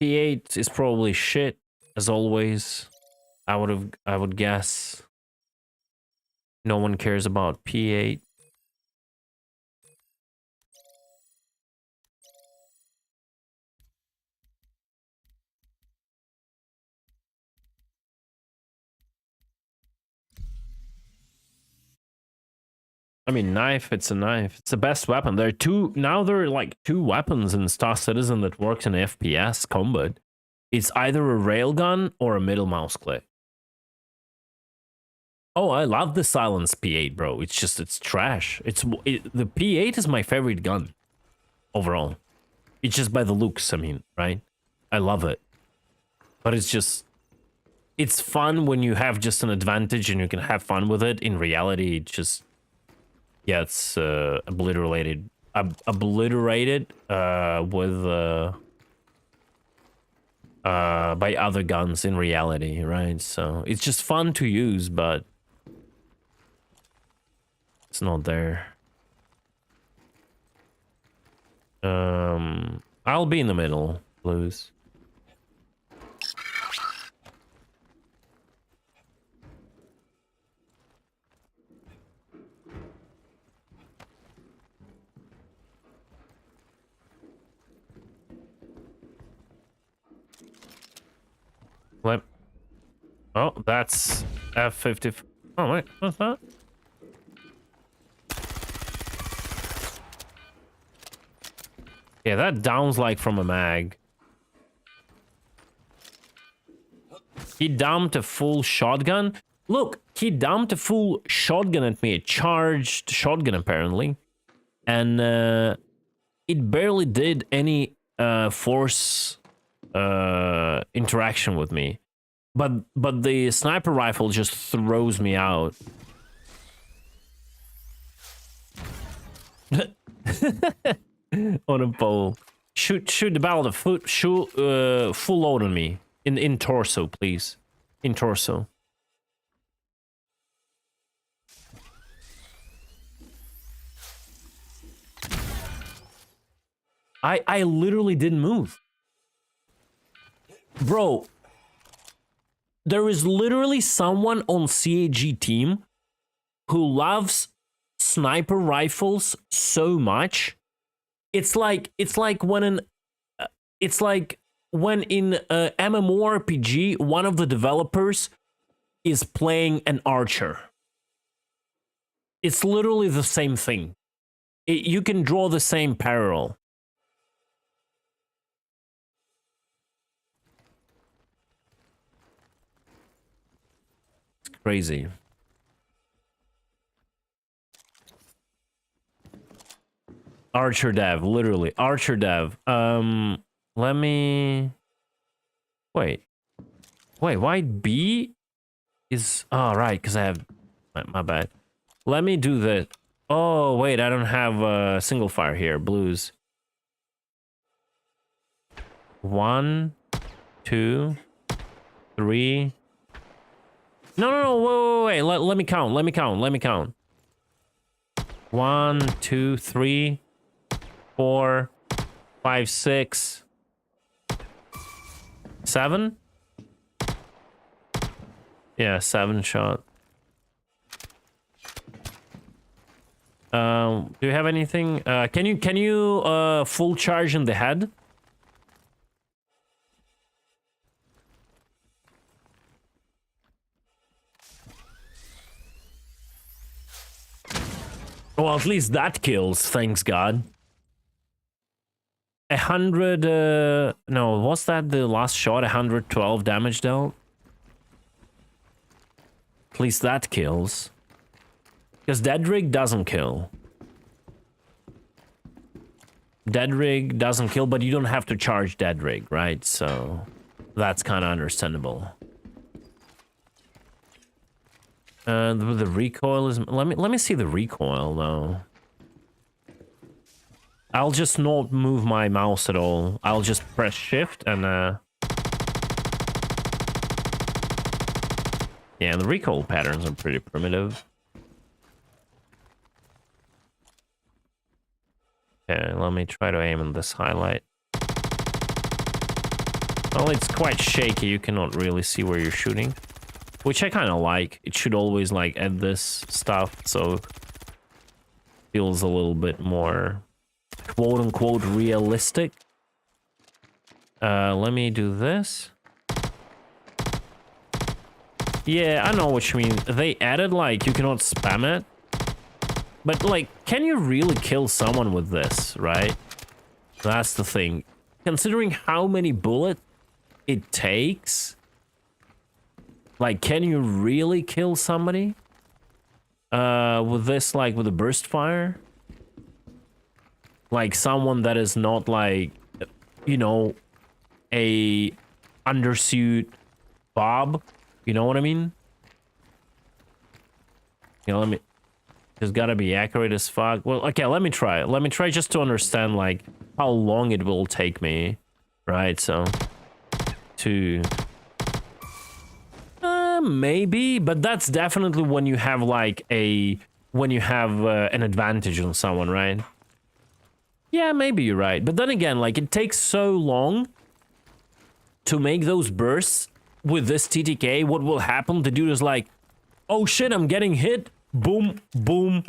Speaker 1: P8 is probably shit, as always. I would guess. No one cares about P8. I mean, knife, it's a knife. It's the best weapon. There are like two weapons in Star Citizen that works in FPS combat. It's either a railgun or a middle mouse click. Oh, I love the Silence P8, bro. It's trash. The P8 is my favorite gun overall. It's just by the looks, I mean, right? I love it. But it's fun when you have just an advantage and you can have fun with it. In reality, it just, yeah, it's obliterated with by other guns in reality, right? So it's just fun to use, but it's not there. I'll be in the middle, Blues. What? Oh, that's F50. Oh, wait, what's that? Yeah, that downs like from a mag. He dumped a full shotgun. Look, he dumped a full shotgun at me, a charged shotgun apparently. And it barely did any force interaction with me. But the sniper rifle just throws me out. On a pole. Shoot the barrel of foot. Shoot full load on me. In torso, please. In torso. I literally didn't move. Bro, there is literally someone on CAG team who loves sniper rifles so much. It's like when in MMORPG one of the developers is playing an archer. It's literally the same thing. You can draw the same parallel. It's crazy. Archer dev, literally. Archer dev. Let me... Wait, why B is... Oh, right, because I have... My bad. Let me do that. Oh, wait, I don't have single fire here. Blues. 1, 2, 3... No, wait. Let me count. 1, 2, 3... 4, 5, 6, 7. Yeah, 7 shot. Do you have anything? Can you full charge in the head? Well, at least that kills, thanks God. 100, no, was that the last shot? 112 damage dealt? At least that kills. Because Dead Rig doesn't kill. Dead Rig doesn't kill, but you don't have to charge Dead Rig, right? So that's kind of understandable. The recoil is... Let me see the recoil, though. I'll just not move my mouse at all. I'll just press shift and yeah, the recoil patterns are pretty primitive. Okay, let me try to aim on this highlight. Well, it's quite shaky. You cannot really see where you're shooting, which I kind of like. It should always like add this stuff, so it feels a little bit more quote-unquote realistic. Let me do this. Yeah, I know what you mean. They added, like, you cannot spam it. But like, can you really kill someone with this, right? That's the thing. Considering how many bullets it takes, like, can you really kill somebody with this, like, with a burst fire? Like someone that is not like, you know, a undersuit Bob, you know what I mean? You know, let me, it's gotta be accurate as fuck. Well, okay, let me try. Let me try just to understand, like, how long it will take me, right? So, to... maybe, but that's definitely when you have, like, when you have an advantage on someone, right? Yeah, maybe you're right. But then again, like, it takes so long to make those bursts with this TTK. What will happen? The dude is like, oh shit, I'm getting hit. Boom, boom,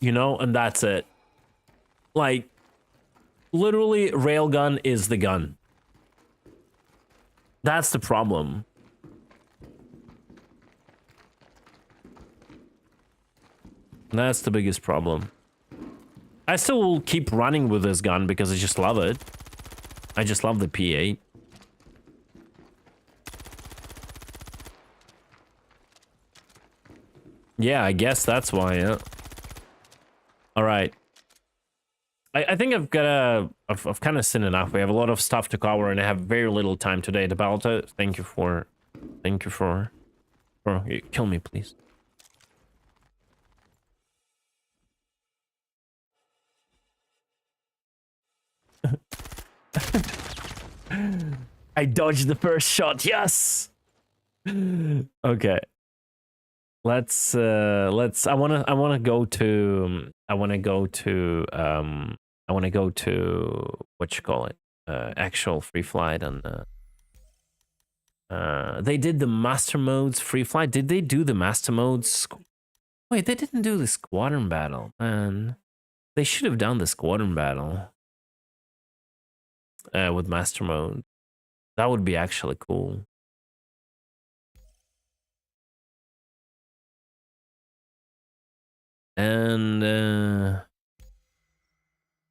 Speaker 1: you know, and that's it. Like, literally, railgun is the gun. That's the problem. That's the biggest problem. I still will keep running with this gun because I just love it. I just love the P8. Yeah, I guess that's why, yeah. Alright. I think I've kind of seen enough. We have a lot of stuff to cover and I have very little time today. The Balta, thank you for kill me, please. I dodged the first shot, yes! Okay. Let's I wanna go to what you call it, actual free flight. And they did the master modes free flight. Did they do the master modes? Wait, they didn't do the squadron battle, man. They should have done the squadron battle with master mode. That would be actually cool. And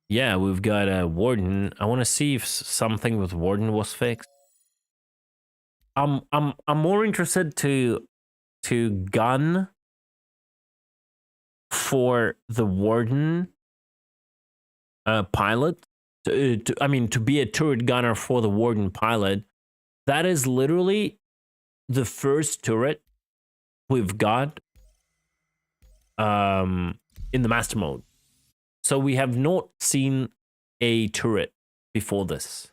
Speaker 1: yeah, we've got a Warden. I want to see if something with Warden was fixed. I'm more interested to gun for the Warden pilot. I mean, to be a turret gunner for the Warden pilot. That is literally the first turret we've got in the master mode. So we have not seen a turret before this.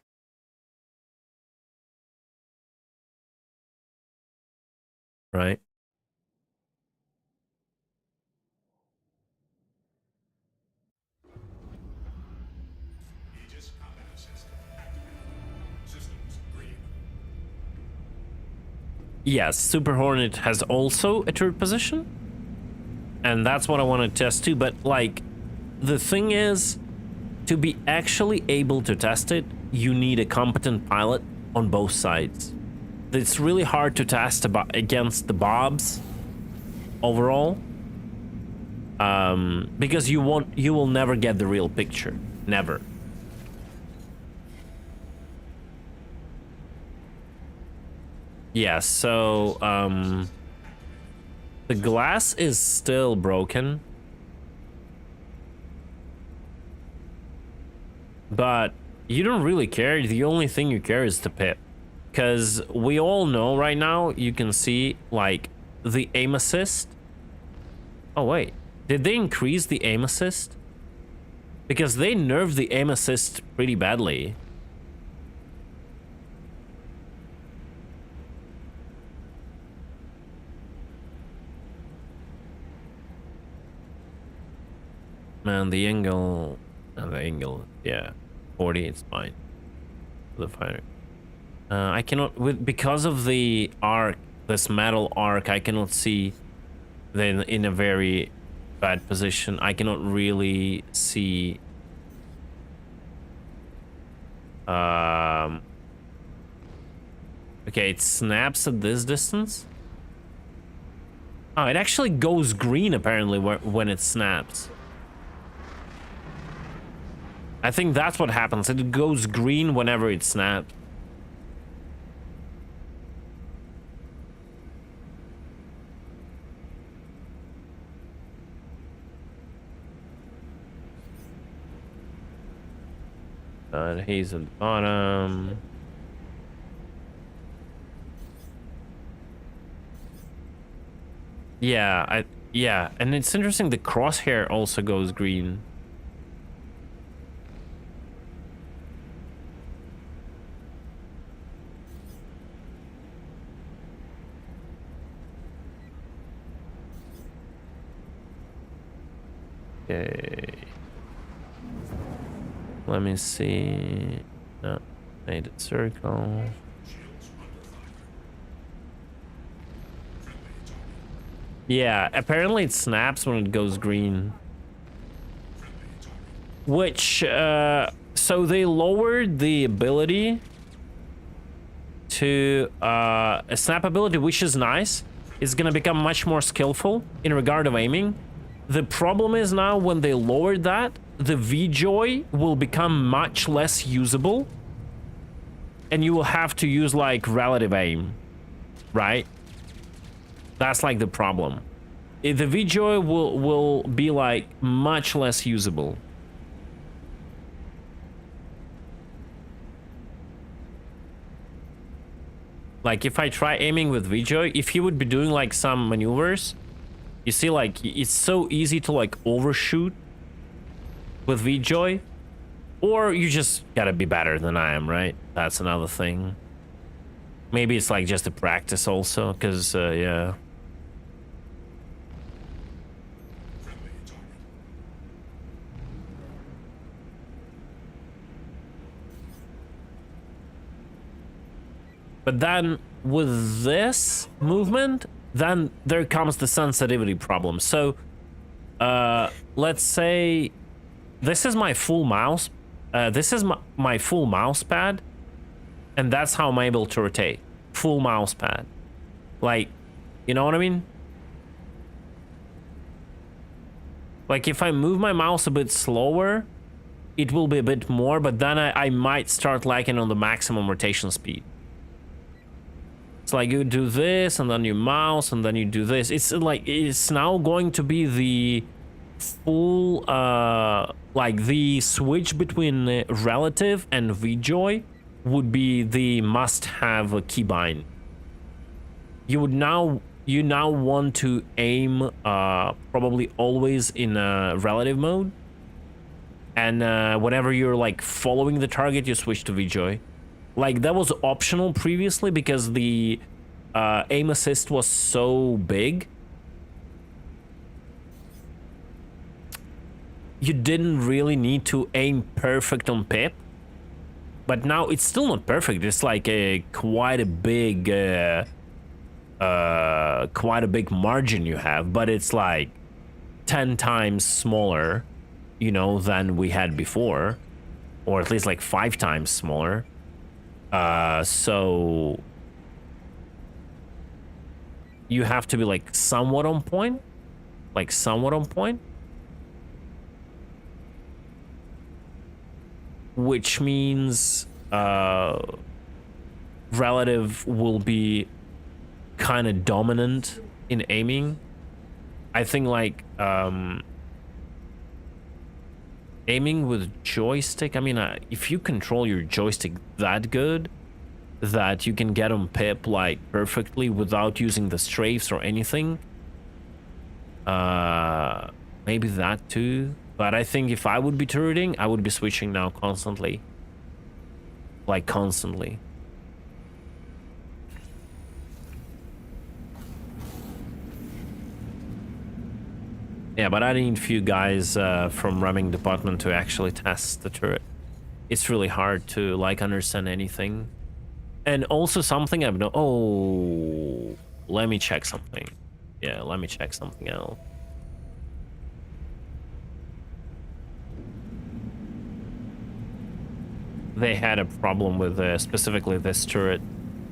Speaker 1: Right?
Speaker 4: Aegis combat assist activated. Systems green.
Speaker 1: Yes, Super Hornet has also a turret position. And that's what I want to test too. But like, the thing is, to be actually able to test it, you need a competent pilot on both sides. It's really hard to test against the Bobs overall. Because you will never get the real picture. Never. Yeah, so the glass is still broken. But you don't really care. The only thing you care is the pip. Because we all know right now, you can see, like, the aim assist. Oh, wait. Did they increase the aim assist? Because they nerfed the aim assist pretty badly. Man, the angle... yeah. 40, it's fine. For the fighter. I cannot... because of the arc, this metal arc, I cannot see then in a very bad position. I cannot really see... okay, it snaps at this distance. Oh, it actually goes green apparently when it snaps. I think that's what happens. It goes green whenever it snaps. He's at the bottom. Yeah, yeah, and it's interesting. The crosshair also goes green. Okay. Let me see. No, made it circle. Yeah, apparently it snaps when it goes green. Which, so they lowered the ability to, a snap ability, which is nice. It's gonna become much more skillful in regard of aiming. The problem is now when they lowered that, the VJoy will become much less usable. And you will have to use like relative aim, right? That's like the problem. The VJoy will be like much less usable. Like if I try aiming with VJoy, if he would be doing like some maneuvers, you see like it's so easy to like overshoot with VJoy, or you just gotta be better than I am, right? That's another thing. Maybe it's like just a practice also, because yeah. But then with this movement, then there comes the sensitivity problem. So let's say this is my full mouse. This is my full mouse pad, and that's how I'm able to rotate. Full mouse pad. Like, you know what I mean? Like if I move my mouse a bit slower, it will be a bit more, but then I might start lagging on the maximum rotation speed. It's like you do this, and then you mouse, and then you do this. It's like, it's now going to be the full, like the switch between relative and VJoy would be the must-have keybind. You now want to aim probably always in relative mode, and whenever you're like following the target, you switch to VJoy. Like that was optional previously because the aim assist was so big. You didn't really need to aim perfect on Pip, but now it's still not perfect. It's like quite a big margin you have, but it's like 10 times smaller, you know, than we had before, or at least like 5 times smaller. So you have to be like somewhat on point, which means relative will be kind of dominant in aiming. I think like aiming with joystick, I mean, if you control your joystick that good that you can get on Pip like perfectly without using the strafes or anything, maybe that too. But I think if I would be turreting, I would be switching now constantly, like constantly. Yeah, but I need a few guys from ramming department to actually test the turret. It's really hard to like understand anything. And also something I've no. Oh, let me check something. Yeah, let me check something else. They had a problem with specifically this turret,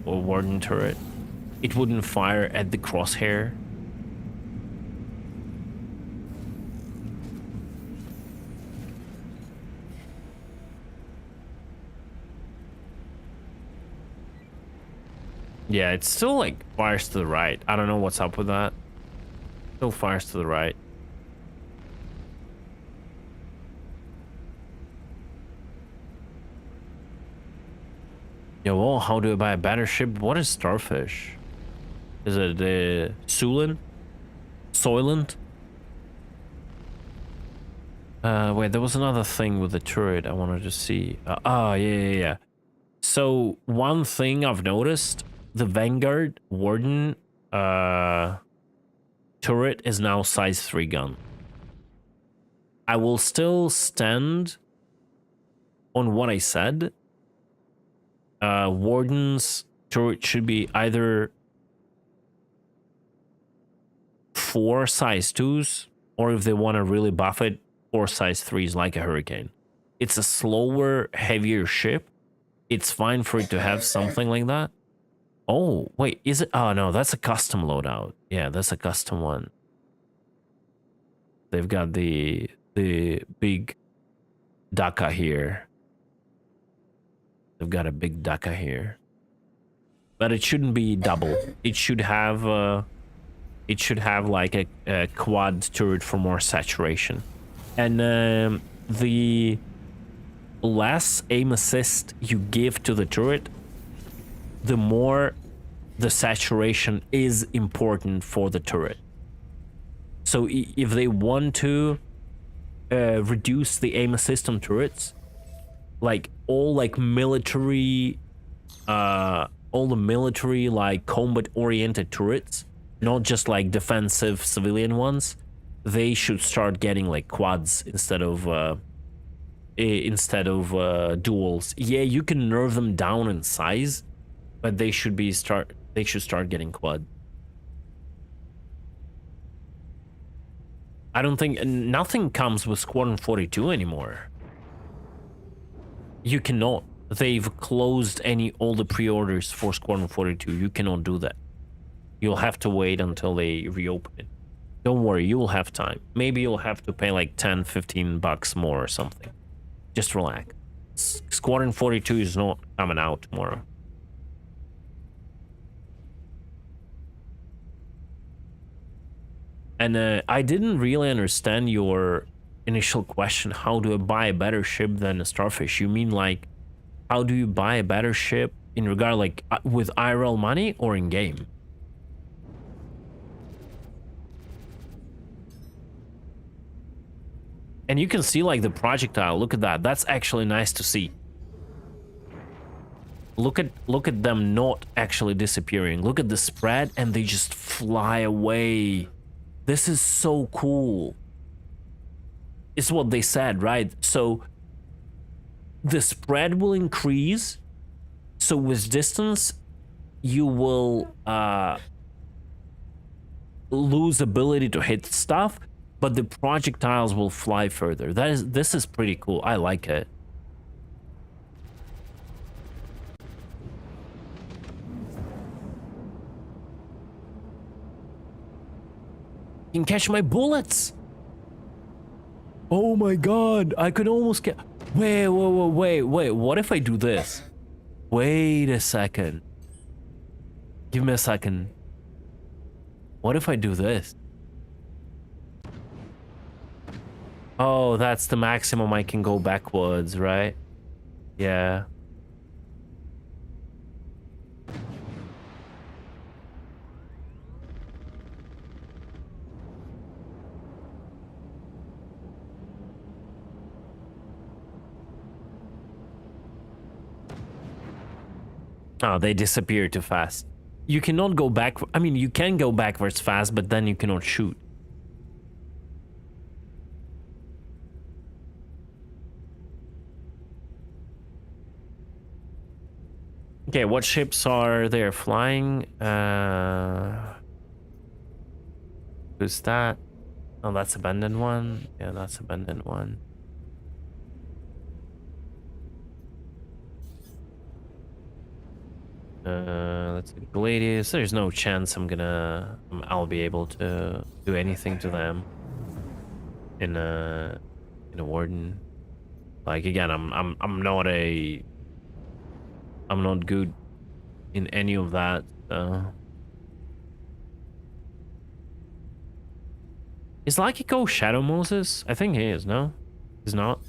Speaker 1: or Warden turret. It wouldn't fire at the crosshair. Yeah, it still like fires to the right. I don't know what's up with that. Still fires to the right. Yo, well, how do I buy a better ship? What is Starfish? Is it the Sulan? Soylent? Wait, there was another thing with the turret I wanted to see. Yeah. So, one thing I've noticed, the Vanguard Warden turret is now size 3 gun. I will still stand on what I said. Warden's turret should be either 4 size 2s, or if they want to really buff it, 4 size 3s like a Hurricane. It's a slower, heavier ship. It's fine for it to have something like that. Oh, wait, is it? Oh, no, that's a custom loadout. Yeah, that's a custom one. They've got the big Daka here. They've got a big Daka here. But it shouldn't be double. It should have like a quad turret for more saturation. And the less aim assist you give to the turret, the more the saturation is important for the turret. So if they want to reduce the aim assist on turrets, like all like military, all the military like combat oriented turrets, not just like defensive civilian ones, they should start getting like quads instead of duals. Yeah, you can nerf them down in size, but they should start getting quad. I don't think nothing comes with Squadron 42 anymore. You cannot. They've closed all the pre-orders for Squadron 42. You cannot do that. You'll have to wait until they reopen it. Don't worry, you will have time. Maybe you'll have to pay like 10-15 bucks more or something. Just relax. Squadron 42 is not coming out tomorrow. And I didn't really understand your initial question. How do I buy a better ship than a Starfish? You mean like, how do you buy a better ship in regard like with IRL money or in game? And you can see like the projectile. Look at that. That's actually nice to see. Look at them not actually disappearing. Look at the spread and they just fly away. This is so cool. It's what they said, right? So the spread will increase. So with distance, you will lose ability to hit stuff, but the projectiles will fly further. This is pretty cool. I like it. You can catch my bullets. Oh my god, I could almost get... Wait. What if I do this? Wait a second. Give me a second. What if I do this? Oh, that's the maximum I can go backwards, right? Yeah. Oh, they disappear too fast. You cannot go back. I mean, you can go backwards fast, but then you cannot shoot. Okay, what ships are there flying? Who's that? Oh, that's abandoned one. Yeah, that's abandoned one. Let's see, Gladius. There's no chance I'll be able to do anything to them in a Warden. Like again, I'm not good in any of that. Is Lakiko Shadow Moses? I think he is, no? He's not.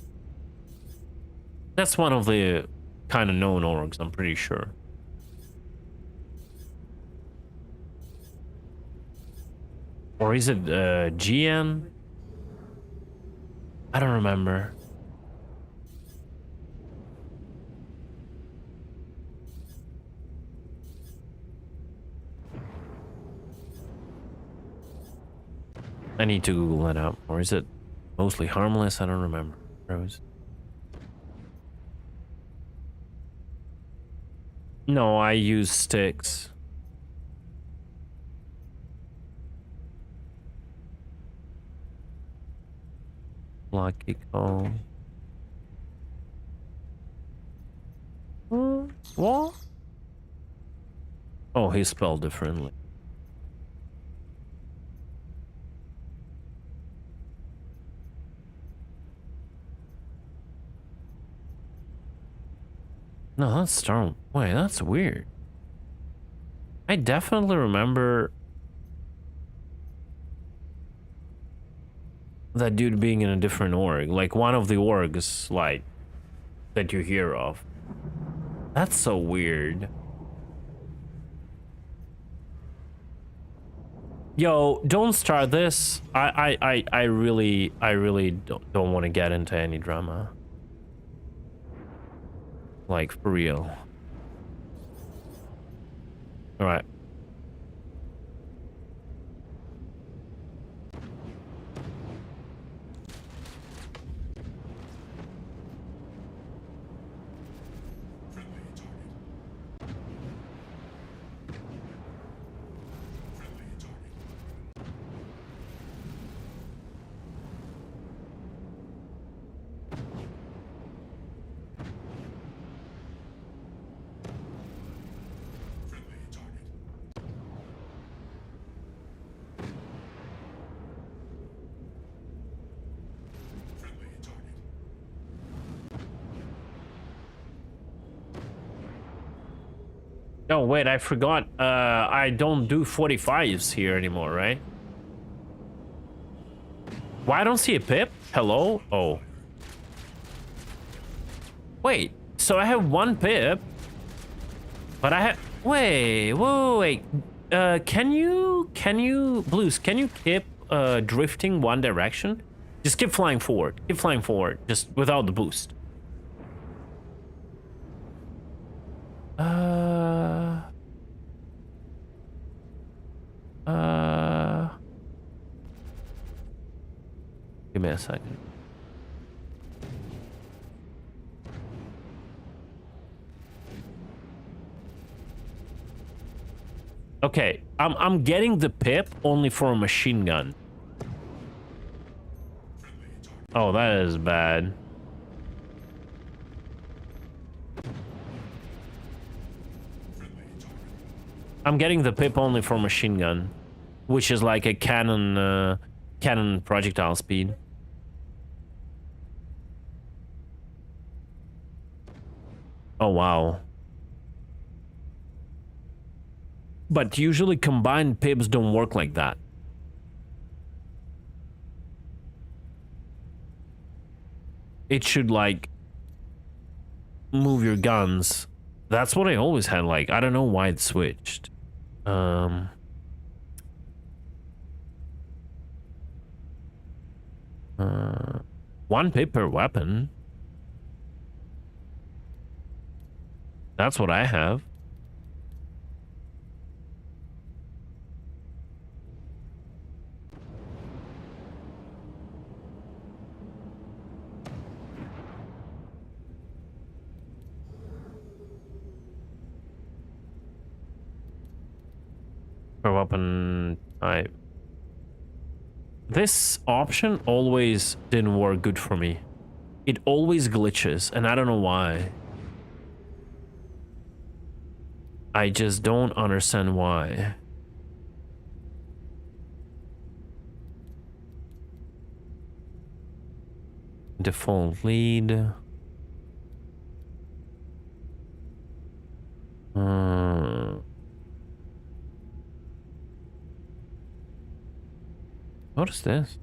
Speaker 1: That's one of the kind of known orgs, I'm pretty sure. Or is it GN? I don't remember. I need to Google that out. Or is it mostly harmless? I don't remember. Rose. No, I use sticks. Lucky call. What? Oh, he's spelled differently. No, that's Storm. Wait, that's weird. I definitely remember that dude being in a different org, like one of the orgs, like that you hear of. That's so weird. Yo, don't start this. I really don't want to get into any drama. Like, for real. All right. Oh, wait, I forgot. I don't do 45s here anymore, right? Why I don't see a pip? Hello? Oh. Wait, so I have one pip, but I have... Wait, wait. Can you, Blues, can you keep drifting one direction? Just keep flying forward. Keep flying forward, just without the boost. Give me a second. Okay, I'm getting the pip only for a machine gun. Oh, that is bad. I'm getting the pip only for machine gun, which is like a cannon projectile speed. Oh, wow. But usually combined pips don't work like that. It should, like, move your guns. That's what I always had, like, I don't know why it switched. One pip per weapon. That's what I have. Per weapon type. This option always didn't work good for me. It always glitches, and I don't know why. I just don't understand why. Default lead. What is this?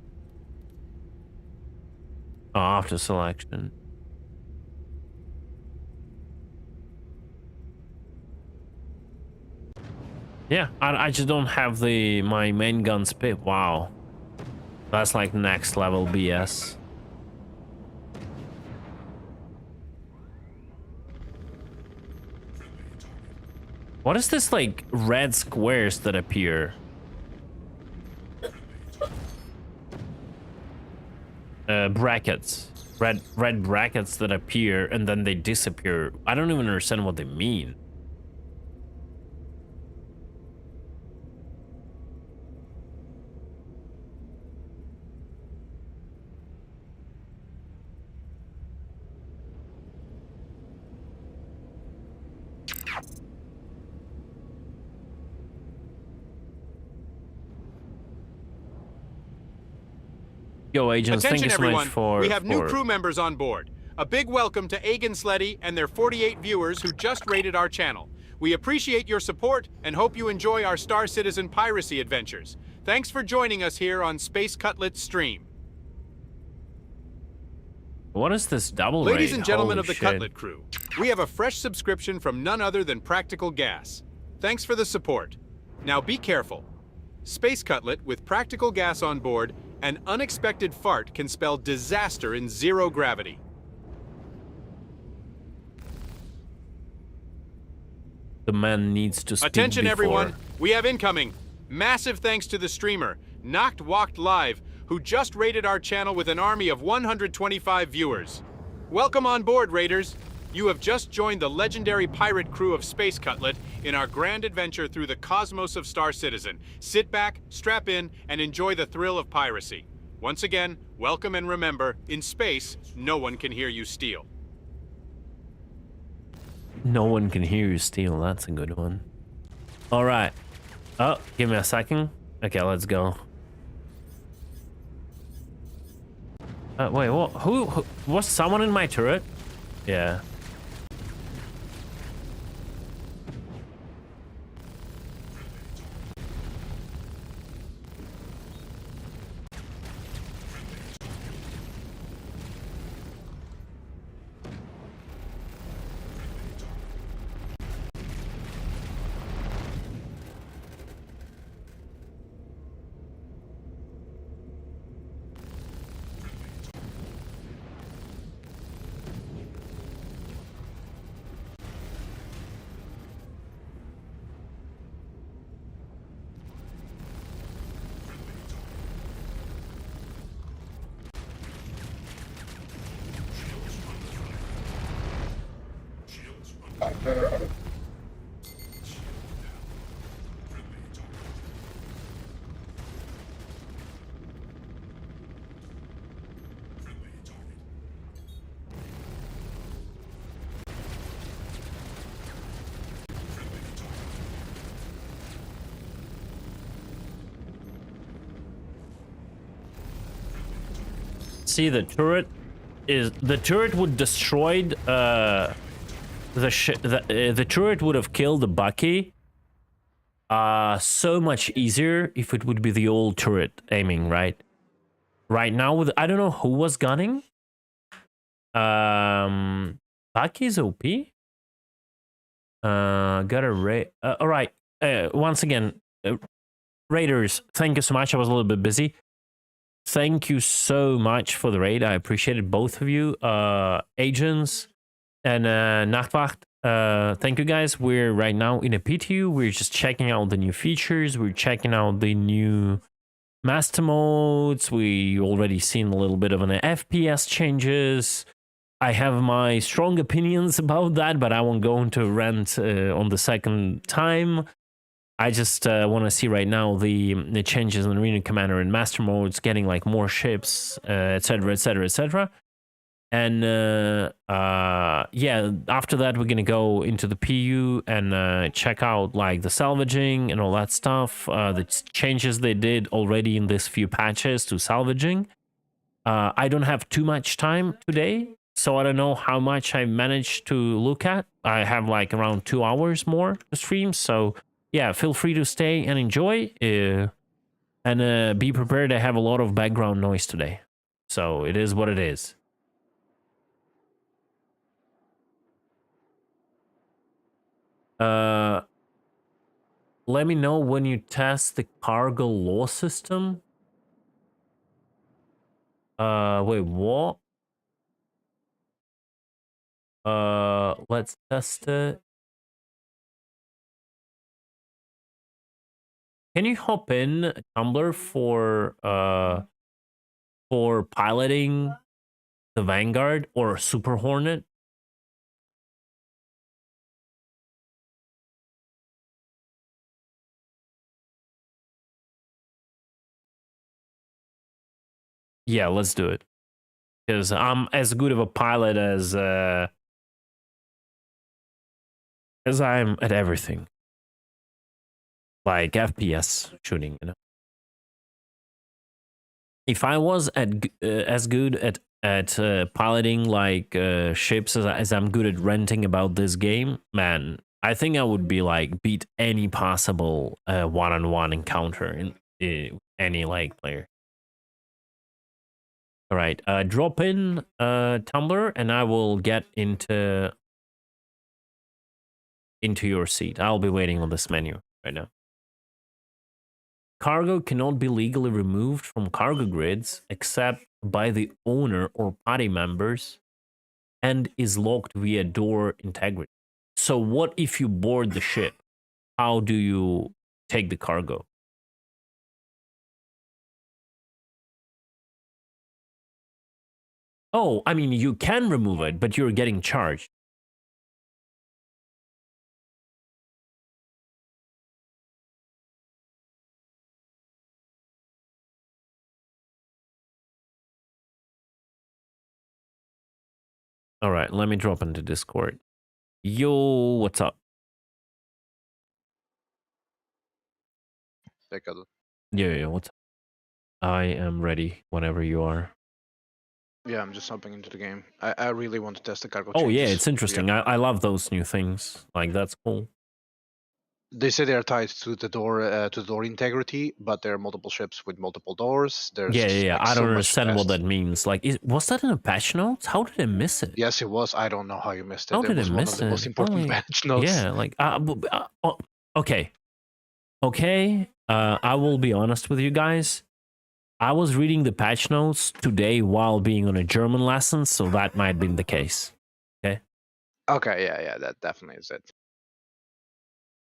Speaker 1: Oh, after selection. Yeah, I just don't have my main gun spit. Wow. That's like next level BS. What is this like red squares that appear? Brackets. Red brackets that appear and then they disappear. I don't even understand what they mean. Yo, agents,
Speaker 2: Attention
Speaker 1: thank you so
Speaker 2: everyone,
Speaker 1: much for...
Speaker 2: we have new crew members on board. A big welcome to Agan Sleddy and their 48 viewers who just rated our channel. We appreciate your support and hope you enjoy our Star Citizen piracy adventures. Thanks for joining us here on Space Cutlet's stream.
Speaker 1: What is this double
Speaker 2: Ladies
Speaker 1: rate?
Speaker 2: and gentlemen
Speaker 1: Holy
Speaker 2: of the
Speaker 1: shit.
Speaker 2: Cutlet crew, we have a fresh subscription from none other than Practical Gas. Thanks for the support. Now be careful. Space Cutlet with Practical Gas on board, an unexpected fart can spell disaster in zero gravity.
Speaker 1: The man needs to speak
Speaker 2: Attention
Speaker 1: before.
Speaker 2: everyone, we have incoming. Massive thanks to the streamer, Knocked Walked Live, who just rated our channel with an army of 125 viewers. Welcome on board, Raiders. You have just joined the legendary pirate crew of Space Cutlet in our grand adventure through the cosmos of Star Citizen. Sit back, strap in, and enjoy the thrill of piracy. Once again, welcome and remember, in space, no one can hear you steal.
Speaker 1: No one can hear you steal. That's a good one. All right. Oh, give me a second. Okay, let's go. Wait, what? Who? Was someone in my turret? Yeah. See, the turret would destroyed the turret would have killed the Bucky so much easier if it would be the old turret aiming, right now with I don't know who was gunning. Bucky's OP. Got a raid. All right, once again, Raiders, thank you so much. I was a little bit busy. Thank you so much for the raid. I appreciated both of you, agents and Nachtwacht. Thank you guys. We're right now in a PTU. We're just checking out the new features. We're checking out the new master modes. We already seen a little bit of an FPS changes. I have my strong opinions about that, but I won't go into rant on the second time. I just want to see right now the changes in Arena Commander and Master modes, getting like more ships, etc, etc, etc. And yeah, after that we're gonna go into the PU and check out like the salvaging and all that stuff. The changes they did already in this few patches to salvaging. I don't have too much time today, so I don't know how much I managed to look at. I have like around 2 hours more to stream, so yeah, feel free to stay and enjoy. And be prepared to have a lot of background noise today. So it is what it is. Let me know when you test the cargo law system. Wait, what? Let's test it. Can you hop in Tumblr for piloting the Vanguard or Super Hornet? Yeah, let's do it. Because I'm as good of a pilot as I'm at everything. Like FPS shooting, you know. If I was as good at piloting like ships as I'm good at renting about this game, man, I think I would be like beat any possible one-on-one encounter in any like player. All right, drop in Tumblr, and I will get into your seat. I'll be waiting on this menu right now. Cargo cannot be legally removed from cargo grids except by the owner or party members and is locked via door integrity. So what if you board the ship? How do you take the cargo? Oh, I mean, you can remove it, but you're getting charged. All right, let me drop into Discord. Yo, what's up? Yeah, what's up? I am ready whenever you are.
Speaker 5: Yeah, I'm just hopping into the game. I really want to test the cargo
Speaker 1: Oh, yeah,
Speaker 5: changes.
Speaker 1: it's interesting. I love those new things. Like, that's cool.
Speaker 5: They say they are tied to the door integrity, but there are multiple ships with multiple doors. There's
Speaker 1: Yeah.
Speaker 5: like,
Speaker 1: I
Speaker 5: so
Speaker 1: don't
Speaker 5: much
Speaker 1: understand what
Speaker 5: test.
Speaker 1: that means. Like, was that in the patch notes? How did I miss it?
Speaker 5: Yes, it was. I don't know how you missed it.
Speaker 1: How
Speaker 5: It
Speaker 1: did I
Speaker 5: was one
Speaker 1: miss
Speaker 5: of the most
Speaker 1: it?
Speaker 5: important
Speaker 1: Only-
Speaker 5: patch notes.
Speaker 1: Yeah, like, okay. Okay, I will be honest with you guys. I was reading the patch notes today while being on a German lesson, so that might be the case.
Speaker 5: Okay, yeah, that definitely is it.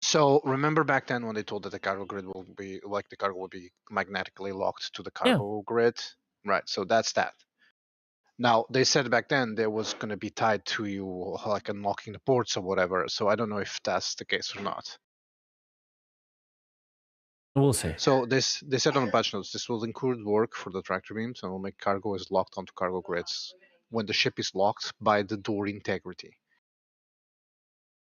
Speaker 5: So remember back then when they told that the cargo grid will be like the cargo will be magnetically locked to the cargo grid, right? So that's that. Now they said back then there was going to be tied to you like unlocking the ports or whatever. So I don't know if that's the case or not.
Speaker 1: We'll see.
Speaker 5: So they said on the patch notes this will include work for the tractor beams and will make cargo is locked onto cargo grids when the ship is locked by the door integrity.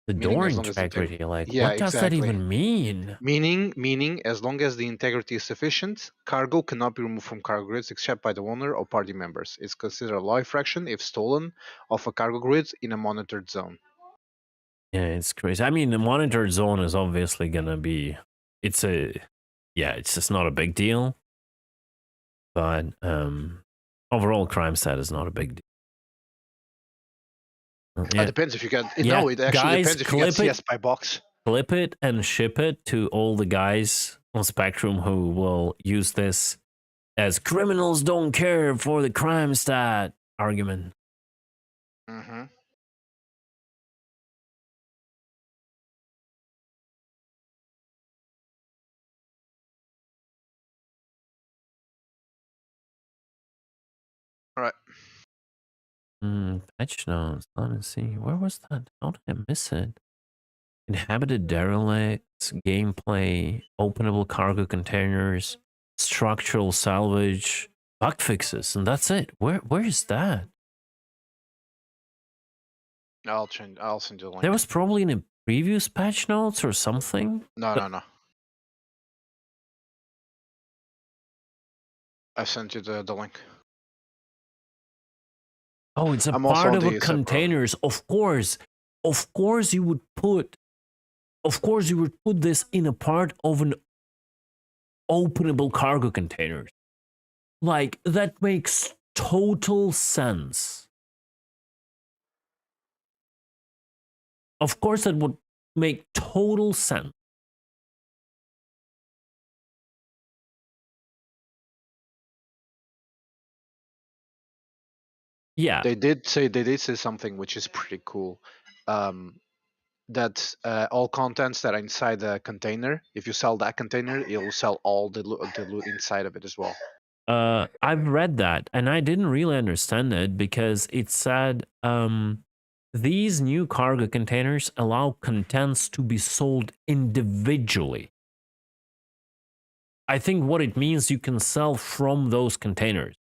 Speaker 1: The
Speaker 5: Meaning
Speaker 1: door
Speaker 5: as long as the
Speaker 1: integrity, like,
Speaker 5: Yeah,
Speaker 1: what does that
Speaker 5: exactly.
Speaker 1: even mean?
Speaker 5: Meaning as long as the integrity is sufficient, cargo cannot be removed from cargo grids except by the owner or party members. It's considered a law infraction if stolen off a cargo grid in a monitored zone.
Speaker 1: Yeah, it's crazy. I mean, the monitored zone is obviously gonna be. It's just not a big deal. But overall crime stat is not a big deal.
Speaker 5: It depends if you get.
Speaker 1: Yeah,
Speaker 5: No, it actually
Speaker 1: guys,
Speaker 5: depends if you get
Speaker 1: clip it.
Speaker 5: CS by box.
Speaker 1: Clip it and ship it to all the guys on Spectrum who will use this as criminals don't care for the crime stat argument.
Speaker 5: Mm-hmm. All right.
Speaker 1: Patch notes. Let me see. Where was that? How did I miss it? Inhabited derelicts, gameplay, openable cargo containers, structural salvage, bug fixes, and that's it. Where is that?
Speaker 5: I'll send you the link.
Speaker 1: There was probably in a previous patch notes or something.
Speaker 5: No. I sent you the link.
Speaker 1: Oh, it's a
Speaker 5: I'm also
Speaker 1: part
Speaker 5: on
Speaker 1: of
Speaker 5: the
Speaker 1: a
Speaker 5: subreddit.
Speaker 1: containers. Of course, you would put this in a part of an openable cargo containers. Like, that makes total sense. Of course, that would make total sense. Yeah.
Speaker 5: They did say something which is pretty cool. That all contents that are inside the container, if you sell that container, it'll sell all the loot inside of it as well.
Speaker 1: I've read that, and I didn't really understand it because it said these new cargo containers allow contents to be sold individually. I think what it means, you can sell from those containers.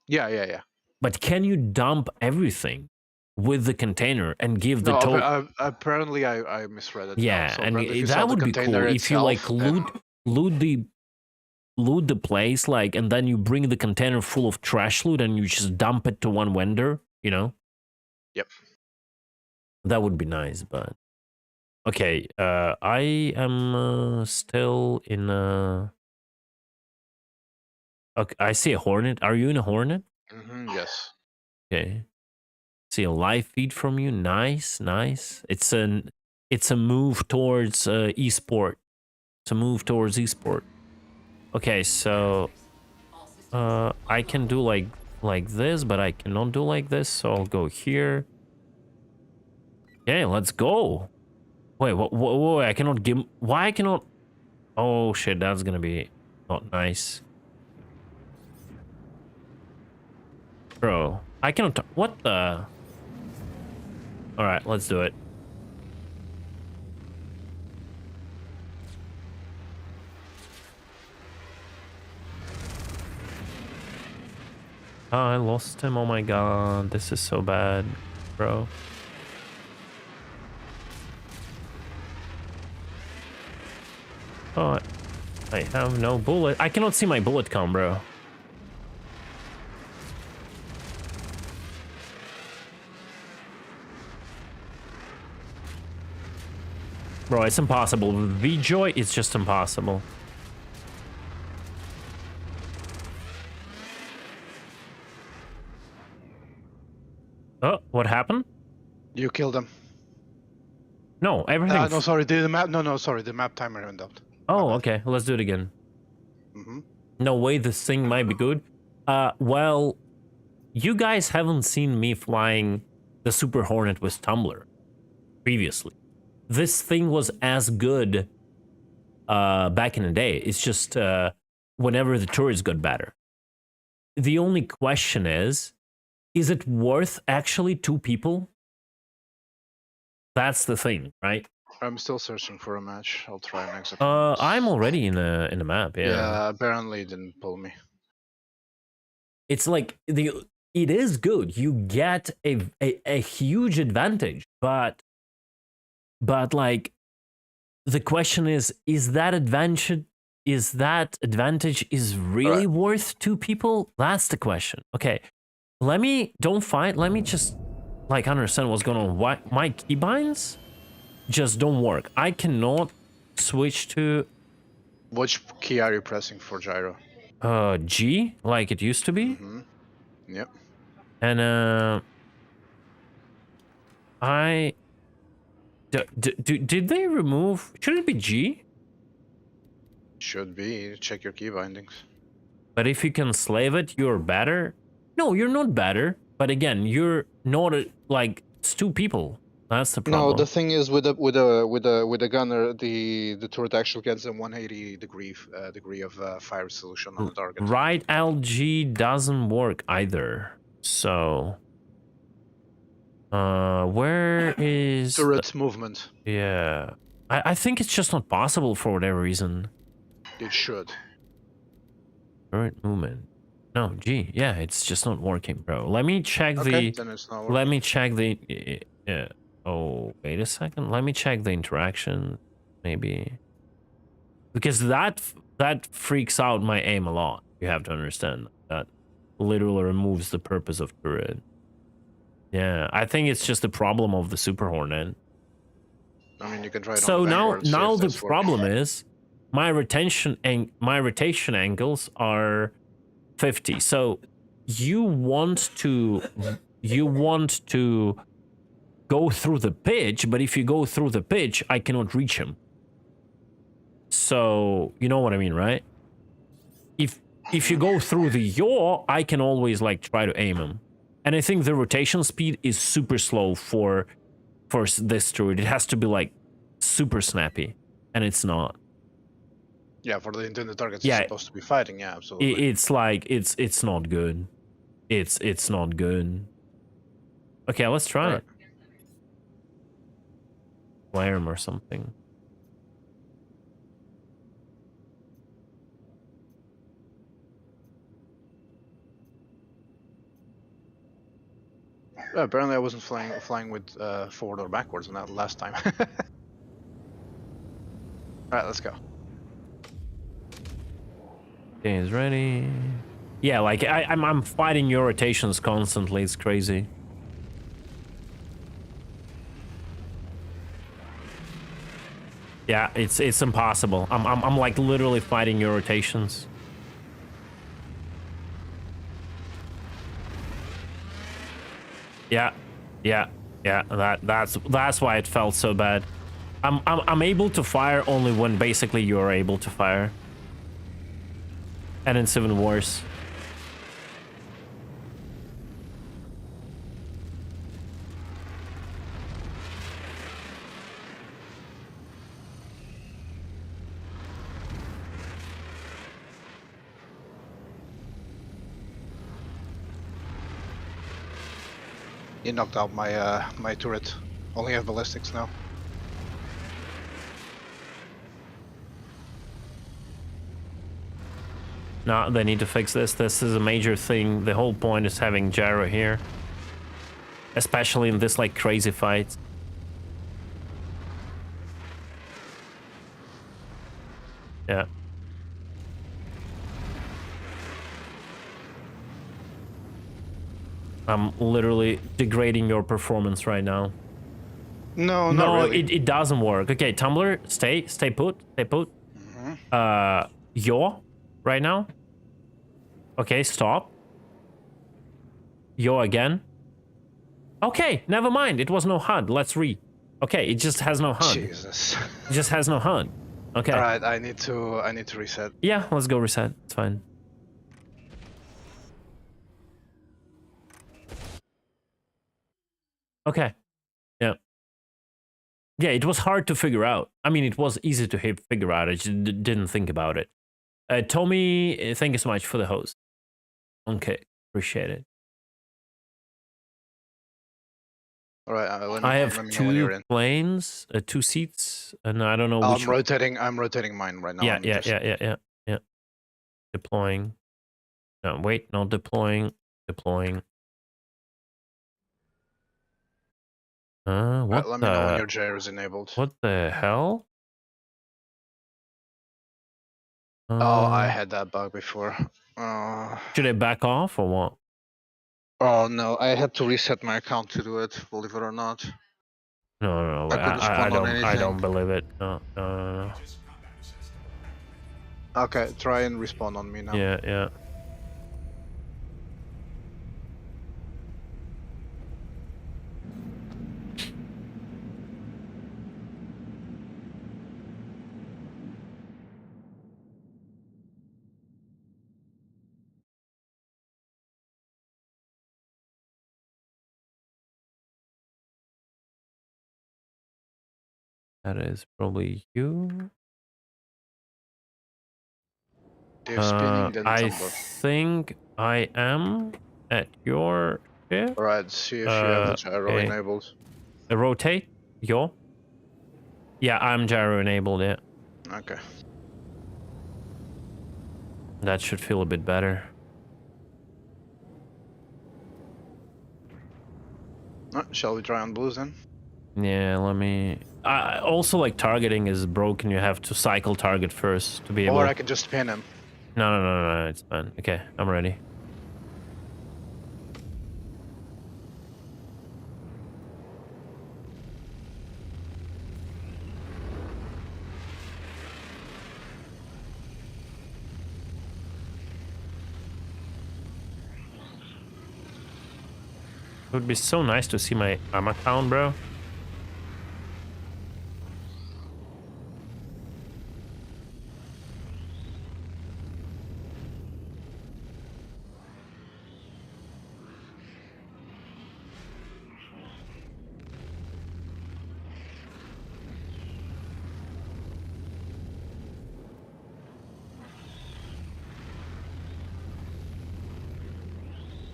Speaker 5: Yeah.
Speaker 1: But can you dump everything with the container and give the
Speaker 5: No,
Speaker 1: total?
Speaker 5: apparently I misread it.
Speaker 1: Yeah,
Speaker 5: So
Speaker 1: and
Speaker 5: apparently if you
Speaker 1: that
Speaker 5: sell the
Speaker 1: would be cool
Speaker 5: container
Speaker 1: if you like
Speaker 5: itself,
Speaker 1: loot the place, like, and then you bring the container full of trash loot and you just dump it to one vendor, you know?
Speaker 5: Yep.
Speaker 1: That would be nice, but okay. I am still in okay, I see a Hornet. Are you in a Hornet?
Speaker 5: Yes.
Speaker 1: Okay. See a live feed from you. Nice. It's a move towards esport. It's a move towards esport. Okay, so I can do like this, but I cannot do like this, so I'll go here. Okay, let's go. Wait, what I cannot give. Why I cannot? Oh shit, that's gonna be not nice. Bro, I cannot. What the? Alright, let's do it. Oh, I lost him. Oh my god, this is so bad, bro. Oh, I have no bullet. I cannot see my bullet count, bro. Bro, it's impossible. V-Joy, it's just impossible. Oh, what happened?
Speaker 5: You killed them.
Speaker 1: No, everything.
Speaker 5: No, sorry. The map. No, sorry. The map timer went out.
Speaker 1: Oh, okay. Let's do it again. No way this thing might be good. Well, you guys haven't seen me flying the Super Hornet with Tumbler previously. This thing was as good back in the day. It's just whenever the turrets got better. The only question is it worth actually 2 people? That's the thing, right?
Speaker 5: I'm still searching for a match. I'll try next.
Speaker 1: I'm already in the map. Yeah.
Speaker 5: Yeah. Apparently, it didn't pull me.
Speaker 1: It's like it is good. You get a huge advantage, but like the question is that advantage is really worth 2 people? That's the question. Okay, don't fight. Let me just like understand what's going on. Why my keybinds just don't work? I cannot switch to.
Speaker 5: Which key are you pressing for gyro?
Speaker 1: G, like it used to be.
Speaker 5: Yep.
Speaker 1: And did they remove? Should it be G?
Speaker 5: Should be. Check your key bindings.
Speaker 1: But if you can slave it, you're better. No, you're not better. But again, you're not like it's 2 people. That's the problem.
Speaker 5: No, the thing is with a gunner, the turret actually gets a 180 degree of fire resolution on the target.
Speaker 1: Right, LG doesn't work either. So, where is
Speaker 5: turret movement?
Speaker 1: Yeah, I think it's just not possible for whatever reason.
Speaker 5: It should.
Speaker 1: Turret movement. No, G. Yeah, it's just not working, bro. Let me check
Speaker 5: then it's not working.
Speaker 1: Let me check the. Yeah. Oh, wait a second. Let me check the interaction, maybe, because that freaks out my aim a lot. You have to understand that literally removes the purpose of turret. Yeah, I think it's just the problem of the Super Hornet.
Speaker 5: I mean, you can try it.
Speaker 1: So
Speaker 5: on
Speaker 1: now
Speaker 5: Vanguard, see if
Speaker 1: the
Speaker 5: this
Speaker 1: problem
Speaker 5: works.
Speaker 1: is, my rotation angles are 50. So you want to go through the pitch, but if you go through the pitch, I cannot reach him. So you know what I mean, right? If you go through the yaw, I can always like try to aim him. And I think the rotation speed is super slow for this druid. It has to be like super snappy, and it's not.
Speaker 5: Yeah, for the intended targets
Speaker 1: Yeah,
Speaker 5: it's supposed to be fighting. Yeah, absolutely.
Speaker 1: It's like it's not good. It's not good. Okay, let's try it. Flare him or something.
Speaker 5: Yeah, apparently I wasn't flying with forward or backwards on that last time. Alright, let's go.
Speaker 1: Okay, he's ready. Yeah, like I'm fighting your rotations constantly. It's crazy. Yeah, it's impossible. I'm like literally fighting your rotations. Yeah, yeah, yeah. That's why it felt so bad. I'm able to fire only when basically you're able to fire, and it's even worse.
Speaker 5: You knocked out my my turret. Only have ballistics now.
Speaker 1: No, they need to fix this. This is a major thing. The whole point is having gyro here, especially in this like crazy fight. Yeah. I'm literally degrading your performance right now.
Speaker 5: No,
Speaker 1: No,
Speaker 5: not really.
Speaker 1: it doesn't work. Okay, Tumblr, stay put. Yaw right now. Okay, stop. Yaw again. Okay, never mind. It was no HUD. Let's read. Okay, it just has no HUD.
Speaker 5: Jesus.
Speaker 1: It just has no HUD. Okay.
Speaker 5: Alright, I need to reset.
Speaker 1: Yeah, let's go reset. It's fine. Okay. Yeah. Yeah, it was hard to figure out. I mean, it was easy to figure out. I just didn't think about it. Tommy, thank you so much for the host. Okay, appreciate it.
Speaker 5: Alright,
Speaker 1: I have 2 planes, 2 seats, and I don't know which.
Speaker 5: I'm rotating mine right now.
Speaker 1: Yeah. Deploying. No, wait, not deploying. Deploying. What
Speaker 5: let me know when your gyro is enabled.
Speaker 1: What the hell?
Speaker 5: Oh, I had that bug before.
Speaker 1: Should I back off or what?
Speaker 5: Oh no, I had to reset my account to do it, believe it or not.
Speaker 1: No, I don't believe it. No.
Speaker 5: Okay, try and respawn on me now.
Speaker 1: Yeah. That is probably you. I think I am at your ship.
Speaker 5: Alright, see if you have the gyro enabled.
Speaker 1: Rotate, yo. Yeah, I'm gyro enabled, yeah.
Speaker 5: Okay.
Speaker 1: That should feel a bit better.
Speaker 5: Shall we try on blues then?
Speaker 1: Yeah, let me... also, like, targeting is broken. You have to cycle target first to be able...
Speaker 5: Or I can just pin him.
Speaker 1: No, it's fine. Okay, I'm ready. It would be so nice to see my ammo count, bro.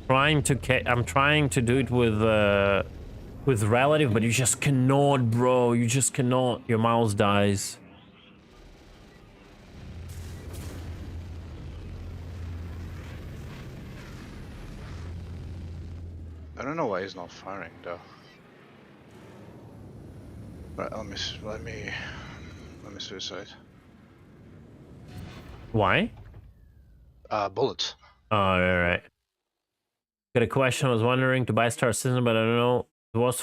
Speaker 1: I'm trying to do it with relative, but you just cannot, bro. You just cannot. Your mouse dies.
Speaker 5: I don't know why he's not firing though. Right, let me suicide.
Speaker 1: Why?
Speaker 5: Bullets.
Speaker 1: Oh, right. Got a question. I was wondering to buy Star Citizen, but I don't know. It was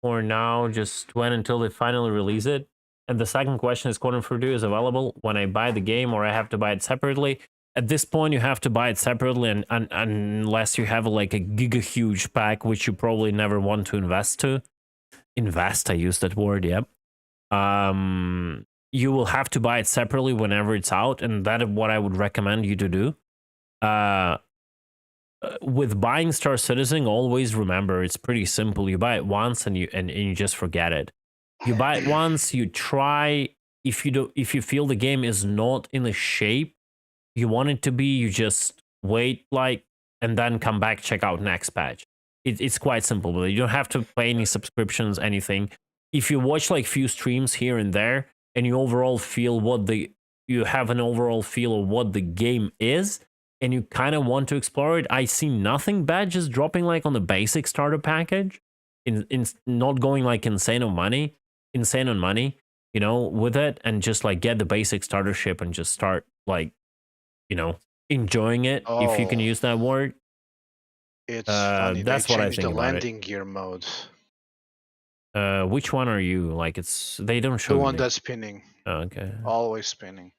Speaker 1: for now. Just wait until they finally release it. And the second question is, Quantum Fruit is available when I buy the game, or I have to buy it separately. At this point, you have to buy it separately, and unless you have like a giga huge pack, which you probably never want to invest to. Invest, I use that word, yep. You will have to buy it separately whenever it's out, and that is what I would recommend you to do. With buying Star Citizen, always remember it's pretty simple. You buy it once and you just forget it. You buy it once, you try. If you feel the game is not in the shape you want it to be, you just wait and then come back, check out next patch. It's quite simple, but you don't have to pay any subscriptions, anything. If you watch like few streams here and there and you overall feel you have an overall feel of what the game is, and you kind of want to explore it, I see nothing bad just dropping like on the basic starter package, in not going like insane on money, you know, with it, and just like get the basic starter ship and just start like, you know, enjoying it, if you can use that word.
Speaker 5: It's funny.
Speaker 1: That's
Speaker 5: they
Speaker 1: what I
Speaker 5: changed
Speaker 1: think
Speaker 5: the
Speaker 1: about
Speaker 5: landing gear mode.
Speaker 1: Which one are you? Like they don't show
Speaker 5: The
Speaker 1: me.
Speaker 5: one that's spinning.
Speaker 1: Oh, okay.
Speaker 5: Always spinning.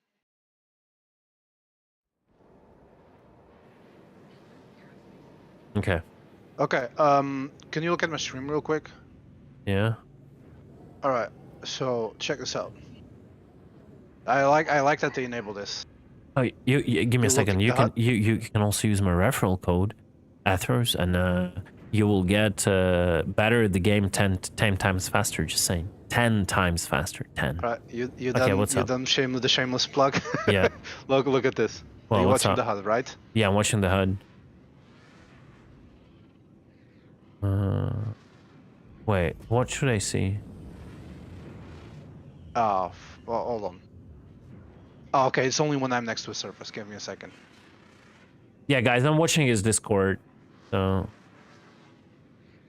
Speaker 1: Okay.
Speaker 5: Okay. Can you look at my stream real quick?
Speaker 1: Yeah.
Speaker 5: All right. So check this out. I like that they enable this.
Speaker 1: Oh, you give me a
Speaker 5: You look
Speaker 1: second.
Speaker 5: at
Speaker 1: You
Speaker 5: that.
Speaker 1: can you can also use my referral code, Athros, and you will get better at the game 10 times faster. Just saying, 10 times faster. 10.
Speaker 5: All right. You
Speaker 1: Okay,
Speaker 5: done
Speaker 1: what's
Speaker 5: you
Speaker 1: up?
Speaker 5: done the shameless plug?
Speaker 1: Yeah.
Speaker 5: Look at this.
Speaker 1: Well,
Speaker 5: You're
Speaker 1: what's
Speaker 5: watching
Speaker 1: up?
Speaker 5: the HUD, right?
Speaker 1: Yeah, I'm watching the HUD. Wait, what should I see?
Speaker 5: Oh, well, hold on. Oh, okay. It's only when I'm next to a surface. Give me a second.
Speaker 1: Yeah, guys, I'm watching his Discord. So,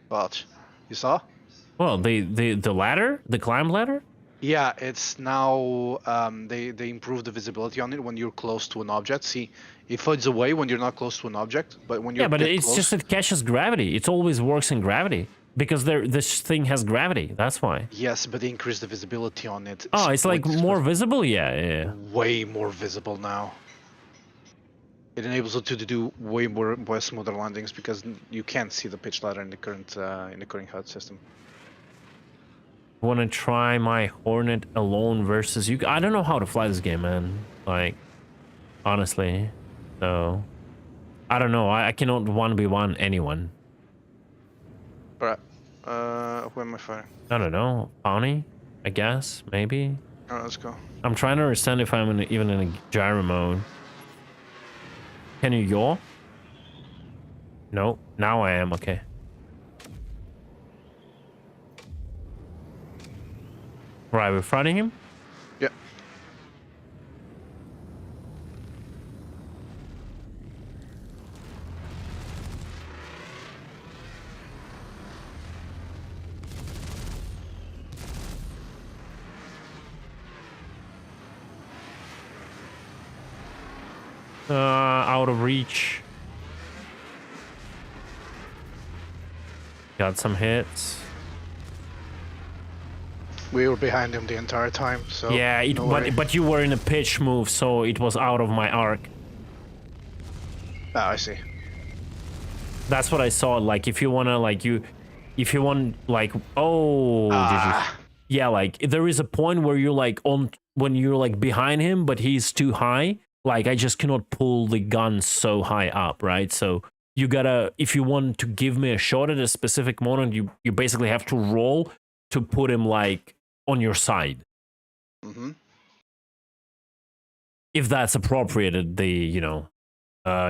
Speaker 5: Watch. You saw?
Speaker 1: well, the ladder, the climb ladder.
Speaker 5: Yeah, it's now they improved the visibility on it when you're close to an object. See, it fades away when you're not close to an object, but when you're
Speaker 1: Yeah, but it's
Speaker 5: close,
Speaker 1: just it catches gravity. It always works in gravity because this thing has gravity. That's why.
Speaker 5: yes, but they increased the visibility on it.
Speaker 1: Oh, it's like
Speaker 5: with-
Speaker 1: more visible. Yeah.
Speaker 5: way more visible now. It enables you to do way more smoother landings because you can't see the pitch ladder in the current HUD system.
Speaker 1: Want to try my Hornet alone versus you? I don't know how to fly this game, man. Like, honestly, so I don't know. I cannot 1v1 anyone.
Speaker 5: Right. Who am I firing?
Speaker 1: I don't know. Bounty, I guess, maybe.
Speaker 5: Alright, let's go.
Speaker 1: I'm trying to understand if I'm even in a gyro mode. Can you yaw? No, now I am. Okay. Right, we're fighting him.
Speaker 5: Yeah.
Speaker 1: Out of reach. Got some hits.
Speaker 5: We were behind him the entire time, so
Speaker 1: Yeah,
Speaker 5: no worry.
Speaker 1: but you were in a pitch move, so it was out of my arc.
Speaker 5: Ah, I see.
Speaker 1: That's what I saw. Like, if you wanna, like, if you want, like, oh, yeah, like, there is a point where you're like when you're like behind him, but he's too high. Like, I just cannot pull the gun so high up, right? So you gotta, if you want to give me a shot at a specific moment, you basically have to roll to put him like on your side.
Speaker 5: Mm-hmm.
Speaker 1: If that's appropriate at the, you know,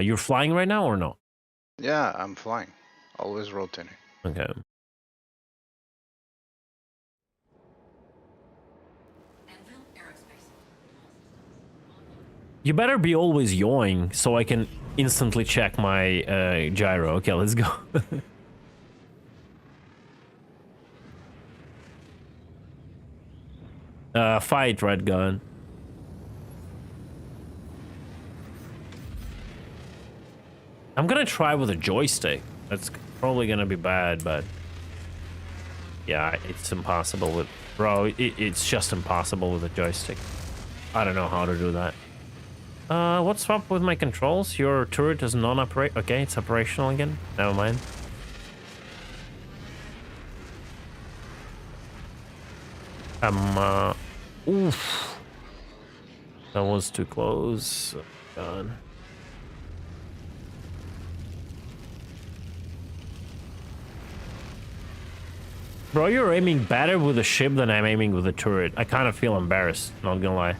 Speaker 1: you're flying right now or no?
Speaker 5: Yeah, I'm flying. Always rotating.
Speaker 1: Okay. You better be always yawing so I can instantly check my gyro. Okay, let's go. Fight, Red Gun. I'm gonna try with a joystick. That's probably gonna be bad, but yeah, it's impossible with, bro. It's just impossible with a joystick. I don't know how to do that. What's up with my controls? Your turret is non-operate. Okay, it's operational again. Never mind. Oof. That was too close. Oh, God. Bro, you're aiming better with a ship than I'm aiming with a turret. I kind of feel embarrassed, not gonna lie.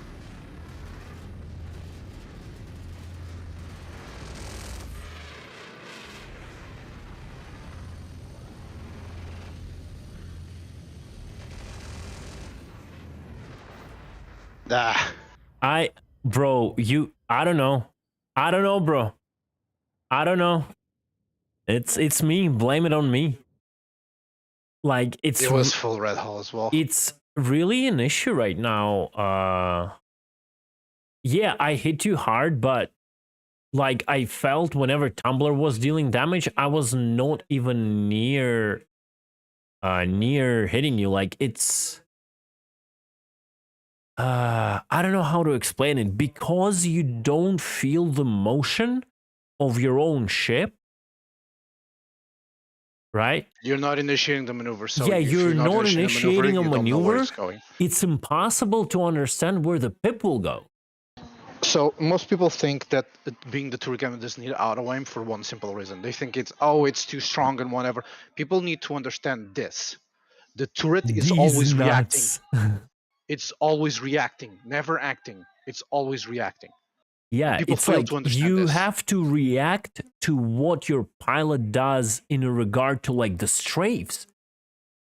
Speaker 1: Bro, I don't know. I don't know, bro. I don't know. It's me. Blame it on me. Like,
Speaker 5: it was full red hole as well.
Speaker 1: It's really an issue right now. Yeah, I hit you hard, but like, I felt whenever Tumbler was dealing damage, I was not even near hitting you. Like, it's I don't know how to explain it, because you don't feel the motion of your own ship, right?
Speaker 5: You're not initiating the maneuver, so
Speaker 1: yeah, you're not initiating a maneuver.
Speaker 5: It's
Speaker 1: impossible to understand where the pip will go.
Speaker 5: So most people think that being the turret gun doesn't need auto aim for one simple reason. They think it's too strong and whatever. People need to understand this. The turret is always reacting. It's always reacting, never acting. It's always reacting.
Speaker 1: Yeah, it's like you have to react to what your pilot does in regard to like the strafes.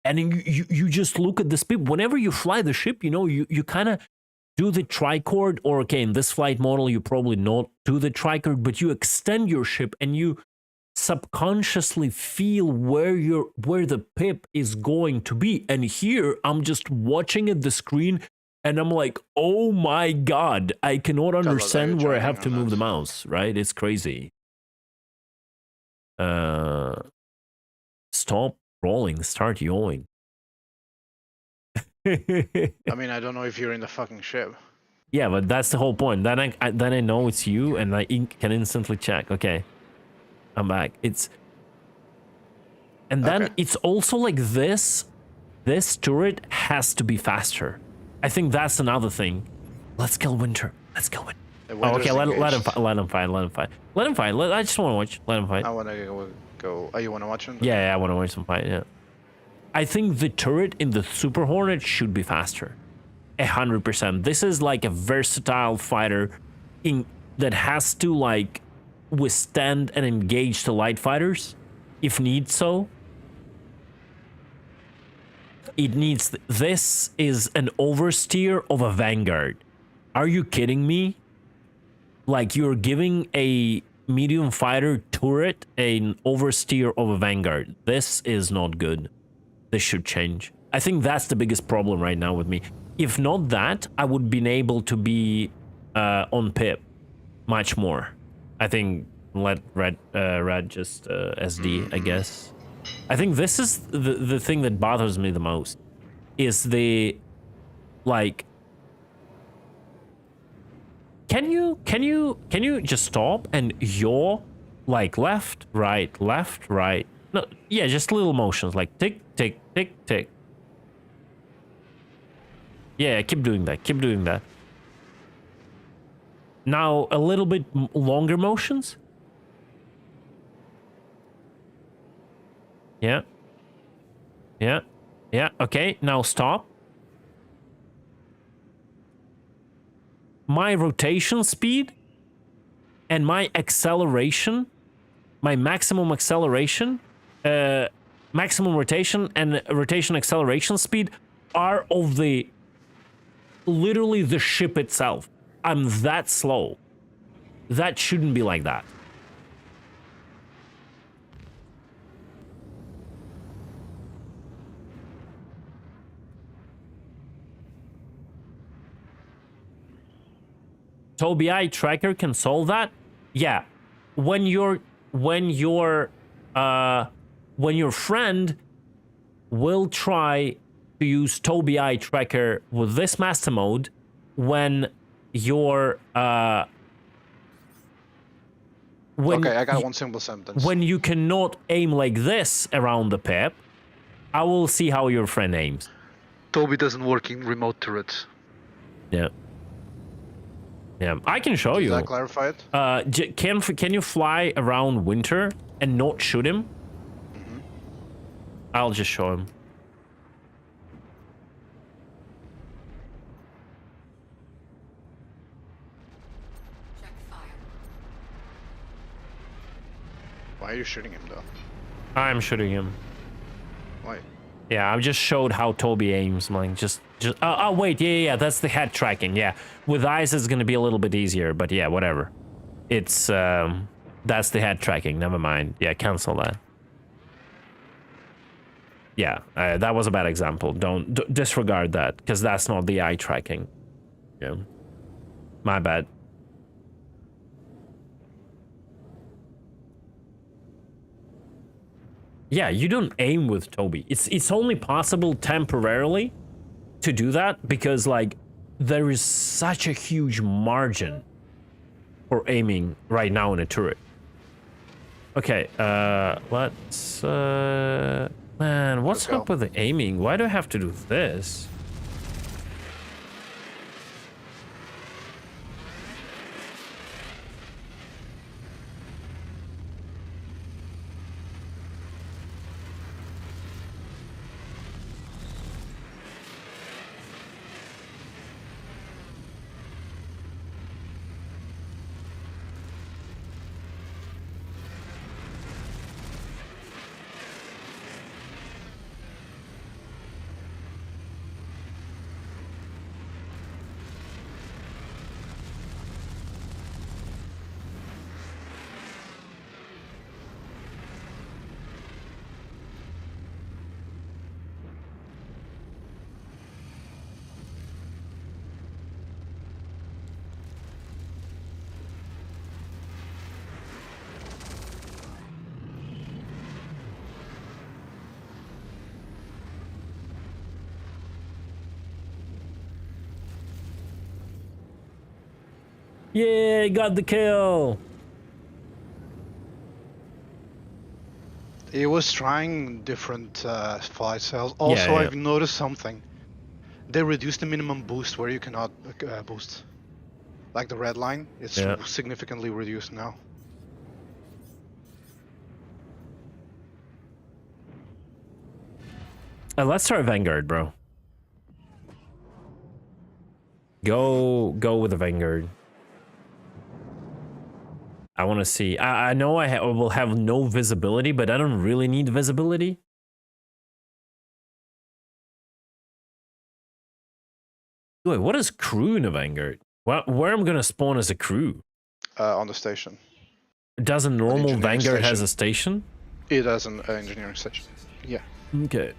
Speaker 1: And you just look at the speed. Whenever you fly the ship, you know, you kind of do the trichord, or okay, in this flight model, you probably not do the trichord, but you extend your ship and you subconsciously feel where the pip is going to be. And here I'm just watching at the screen and I'm like, oh my God, I cannot understand where I have to move the mouse, right? It's crazy. Stop rolling, start yawing.
Speaker 5: I mean, I don't know if you're in the fucking ship.
Speaker 1: Yeah, but that's the whole point. Then I know it's you and I can instantly check. Okay. I'm back. It's also like this turret has to be faster. I think that's another thing. Let's kill Winter. Let's kill Winter. Oh, okay, let him fight. Let him fight. I just want to watch. Let him fight.
Speaker 5: I want to go. Oh, you want to watch him?
Speaker 1: Yeah, I want to watch him fight. Yeah. I think the turret in the Super Hornet should be faster. 100%. This is like a versatile fighter that has to like withstand and engage the light fighters if need so. It needs this is an oversteer of a Vanguard. Are you kidding me? Like, you're giving a medium fighter turret an oversteer of a Vanguard. This is not good. This should change. I think that's the biggest problem right now with me. If not that, I would been able to be on pip much more. I think let Red just SD, I guess. I think this is the thing that bothers me the most, is the, like, can you just stop and yaw like left, right. No, yeah, just little motions like tick, tick, tick, tick. Yeah, keep doing that. Keep doing that. Now a little bit longer motions. Yeah. Yeah. Yeah. Okay. Now stop. My rotation speed and my acceleration, my maximum acceleration, maximum rotation and rotation acceleration speed are of the literally the ship itself. I'm that slow. That shouldn't be like that. Tobii Eye Tracker can solve that. Yeah, when your friend will try to use Tobii Eye Tracker with this master mode when your
Speaker 5: Okay, I got one simple sentence.
Speaker 1: when you cannot aim like this around the pip, I will see how your friend aims.
Speaker 5: Tobii doesn't work in remote turrets.
Speaker 1: Yeah. Yeah, I can show you.
Speaker 5: Does that clarify it?
Speaker 1: Can you fly around Winter and not shoot him?
Speaker 5: Mm-hmm.
Speaker 1: I'll just show him.
Speaker 3: Check fire.
Speaker 5: Why are you shooting him though?
Speaker 1: I'm shooting him.
Speaker 5: Why?
Speaker 1: Yeah, I just showed how Tobii aims. Like just. Oh wait, yeah. That's the head tracking. Yeah, with eyes it's gonna be a little bit easier, but yeah, whatever. It's that's the head tracking. Never mind. Yeah, cancel that. Yeah, that was a bad example. Don't disregard that because that's not the eye tracking. Yeah, my bad. Yeah, you don't aim with Tobii. It's only possible temporarily to do that because like there is such a huge margin for aiming right now in a turret. Okay, let's man, what's up with the aiming? Why do I have to do this? Yeah, got the kill.
Speaker 5: He was trying different flight styles. Also,
Speaker 1: yeah.
Speaker 5: I've noticed something. They reduced the minimum boost where you cannot boost. Like the red line, it's significantly reduced now.
Speaker 1: Let's start Vanguard, bro. Go with the Vanguard. I want to see. I know I will have no visibility, but I don't really need visibility. Wait, what is crew in a Vanguard? Where am I gonna spawn as a crew?
Speaker 5: On the station.
Speaker 1: Doesn't normal Vanguard has a station?
Speaker 5: It has an engineering station. Yeah.
Speaker 1: Okay.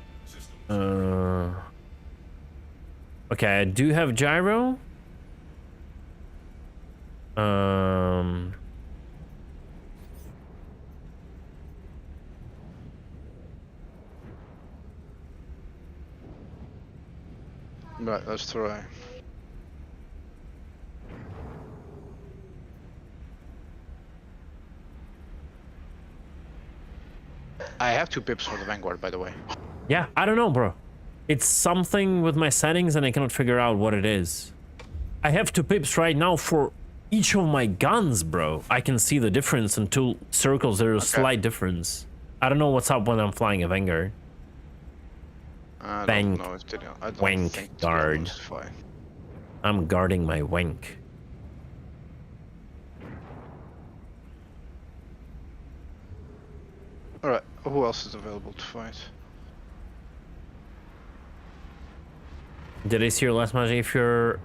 Speaker 1: Okay, I do have gyro.
Speaker 5: Right, let's try. I have 2 pips for the Vanguard, by the way.
Speaker 1: Yeah, I don't know, bro. It's something with my settings and I cannot figure out what it is. I have 2 pips right now for each of my guns, bro. I can see the difference in 2 circles. There's a slight difference. I don't know what's up when I'm flying a Vanguard.
Speaker 5: I
Speaker 1: Bank.
Speaker 5: don't know if they don't. I don't
Speaker 1: Wank
Speaker 5: think to be
Speaker 1: guard.
Speaker 5: honest, fine.
Speaker 1: I'm guarding my wank.
Speaker 5: Alright, who else is available to fight?
Speaker 1: Did I see your last match? If you're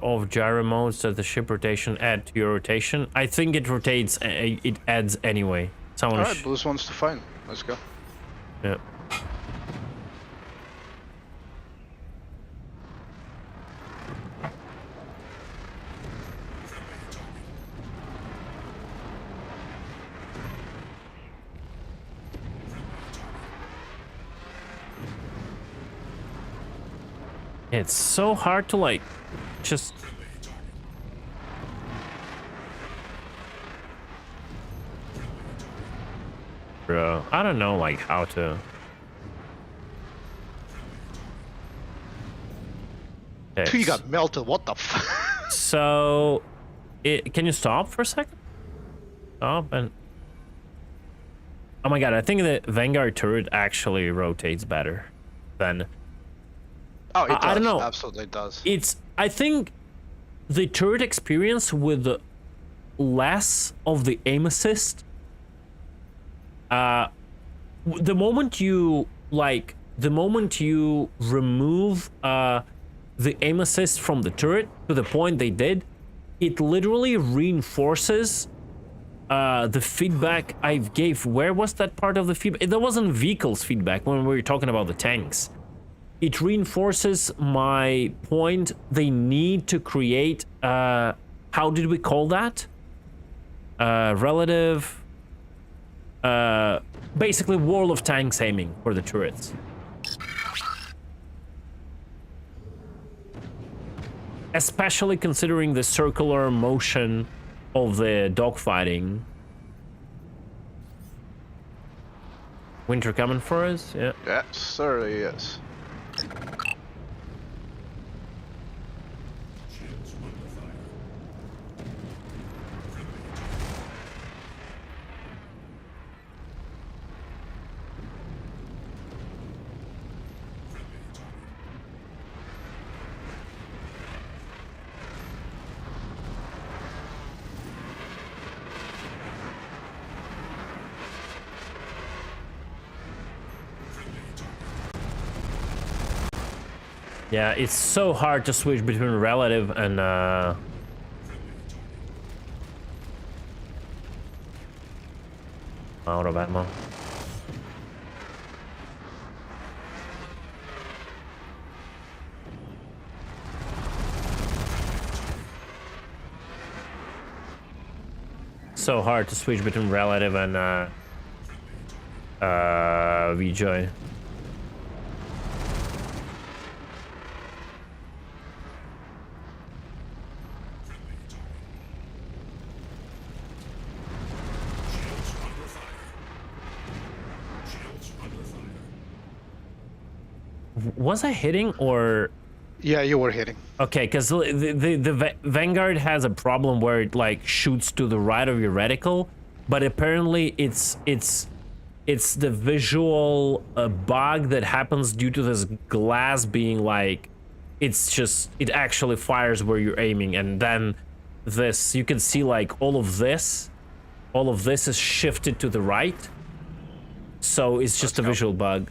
Speaker 1: off gyro modes, does the ship rotation add to your rotation? I think it rotates. It adds anyway. Someone.
Speaker 5: Alright, Blues wants to fight. Let's go.
Speaker 1: Yeah. It's so hard to like just bro, I don't know like how to okay.
Speaker 5: You got melted, what the f
Speaker 1: So can you stop for a second? Stop and oh my god, I think the Vanguard turret actually rotates better than
Speaker 5: Oh, it does.
Speaker 1: I don't know.
Speaker 5: Absolutely does.
Speaker 1: I think the turret experience with less of the aim assist. The moment you remove the aim assist from the turret to the point they did, it literally reinforces the feedback I gave. Where was that part of the feedback? That wasn't vehicles feedback when we were talking about the tanks. It reinforces my point. They need to create, how did we call that? Relative, basically wall of tanks aiming for the turrets. Especially considering the circular motion of the dogfighting. Winter coming for us? Yeah.
Speaker 5: Yeah, sir, yes.
Speaker 1: Yeah, it's so hard to switch between relative and out of ammo. So hard to switch between relative and VJoy. Was I hitting or?
Speaker 5: Yeah, you were hitting.
Speaker 1: Okay, because the Vanguard has a problem where it like shoots to the right of your reticle, but apparently it's the visual bug that happens due to this glass being like, it actually fires where you're aiming, and then this you can see like all of this is shifted to the right, so it's just a visual bug.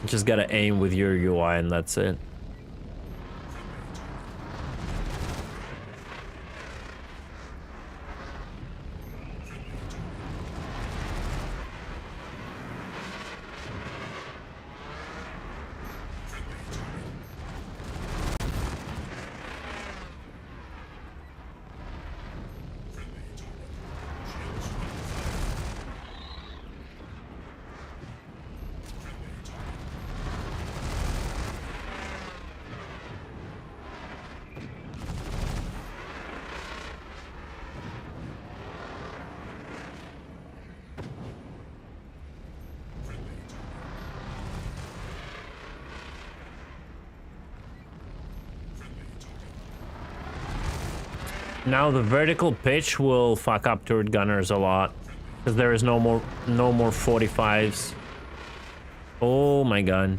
Speaker 1: Just gotta aim with your UI and that's it. Now the vertical pitch will fuck up turret gunners a lot because there is no more 45s. Oh my god.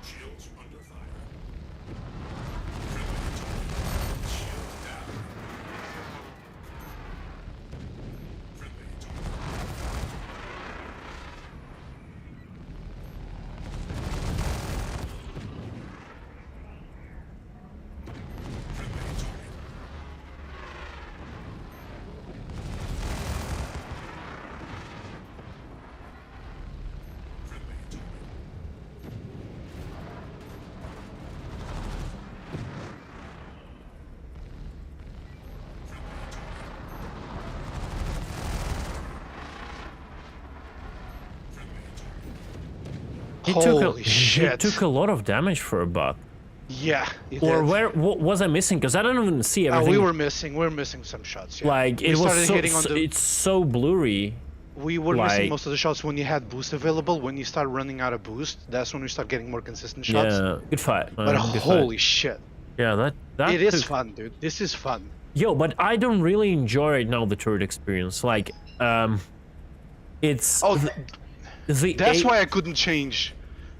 Speaker 4: Shields under fire.
Speaker 5: Holy shit.
Speaker 1: He took a lot of damage for a buck.
Speaker 5: Yeah. he
Speaker 1: Or
Speaker 5: did.
Speaker 1: where was I missing? Because I don't even see everything.
Speaker 5: We were missing some shots. Yeah.
Speaker 1: like
Speaker 5: We
Speaker 1: it was
Speaker 5: started
Speaker 1: so,
Speaker 5: hitting on the-
Speaker 1: it's so blurry.
Speaker 5: We were
Speaker 1: like-
Speaker 5: missing most of the shots when you had boost available. When you start running out of boost, that's when we start getting more consistent shots.
Speaker 1: Yeah, good fight. Man.
Speaker 5: But
Speaker 1: good
Speaker 5: holy shit.
Speaker 1: fight. Yeah, that
Speaker 5: It is
Speaker 1: took-
Speaker 5: fun, dude. This is fun.
Speaker 1: Yo, but I don't really enjoy right now the turret experience. Like, it's
Speaker 5: Oh,
Speaker 1: the
Speaker 5: that's
Speaker 1: A-
Speaker 5: why I couldn't change.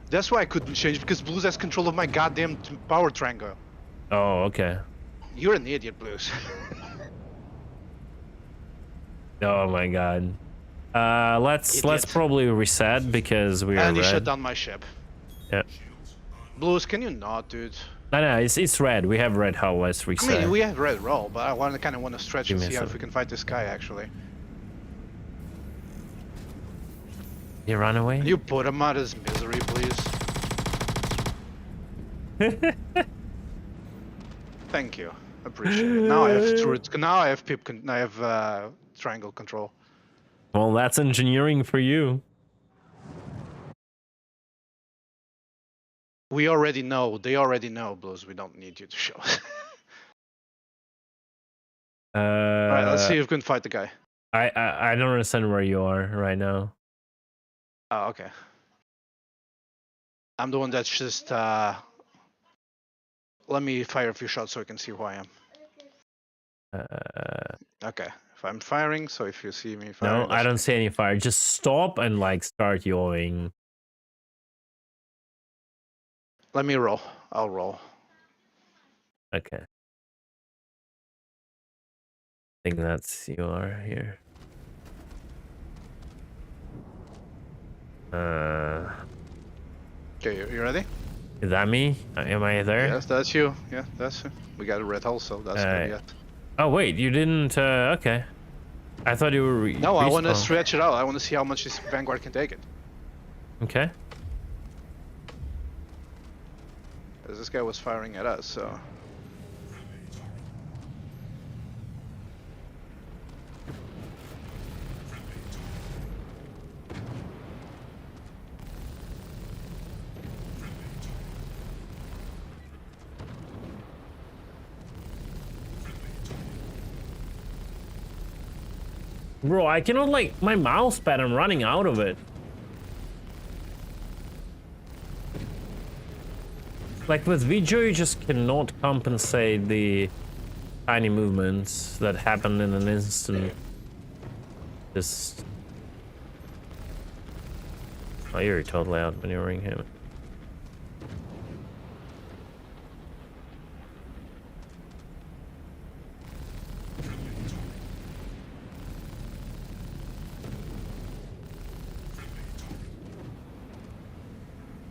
Speaker 5: That's why I couldn't change, because Blues has control of my goddamn power triangle.
Speaker 1: Oh, okay.
Speaker 5: You're an idiot, Blues.
Speaker 1: Oh my god. Let's
Speaker 5: Idiot.
Speaker 1: probably reset because we are
Speaker 5: And you
Speaker 1: red.
Speaker 5: shut down my ship.
Speaker 1: Yeah.
Speaker 5: Blues, can you not, dude?
Speaker 1: No, it's red. We have red hull. Let's
Speaker 5: I
Speaker 1: reset.
Speaker 5: mean, we have red roll, but I kind of want to stretch
Speaker 1: Give
Speaker 5: and
Speaker 1: me a
Speaker 5: see how if
Speaker 1: second.
Speaker 5: we can fight this guy, actually.
Speaker 1: You run away?
Speaker 5: You put him out of his misery, please. Thank you. Appreciate it. Now I have turret. Now I have pip. I have triangle control.
Speaker 1: Well, that's engineering for you.
Speaker 5: We already know. They already know, Blues. We don't need you to show us. All right, let's see if we can fight the guy.
Speaker 1: I don't understand where you are right now.
Speaker 5: Oh, okay. I'm the one that's just. Let me fire a few shots so I can see who I am. Okay. If I'm firing, so if you see me firing.
Speaker 1: No, I don't see any fire. Just stop and like start yawing.
Speaker 5: Let me roll. I'll roll.
Speaker 1: Okay. I think that's you are here.
Speaker 5: Okay, you ready?
Speaker 1: Is that me? Am I there?
Speaker 5: Yes, that's you. Yeah, that's you. We got a red hull, so that's good. Yeah.
Speaker 1: Oh wait, you didn't. Okay. I thought you were.
Speaker 5: No, I want to
Speaker 1: respawn.
Speaker 5: stretch it out. I want to see how much this Vanguard can take it.
Speaker 1: Okay.
Speaker 5: As this guy was firing at us, so.
Speaker 1: Bro, I cannot like my mouse pad. I'm running out of it. Like with Vijay, you just cannot compensate the tiny movements that happen in an instant. Just. Oh, you're totally outmaneuvering him.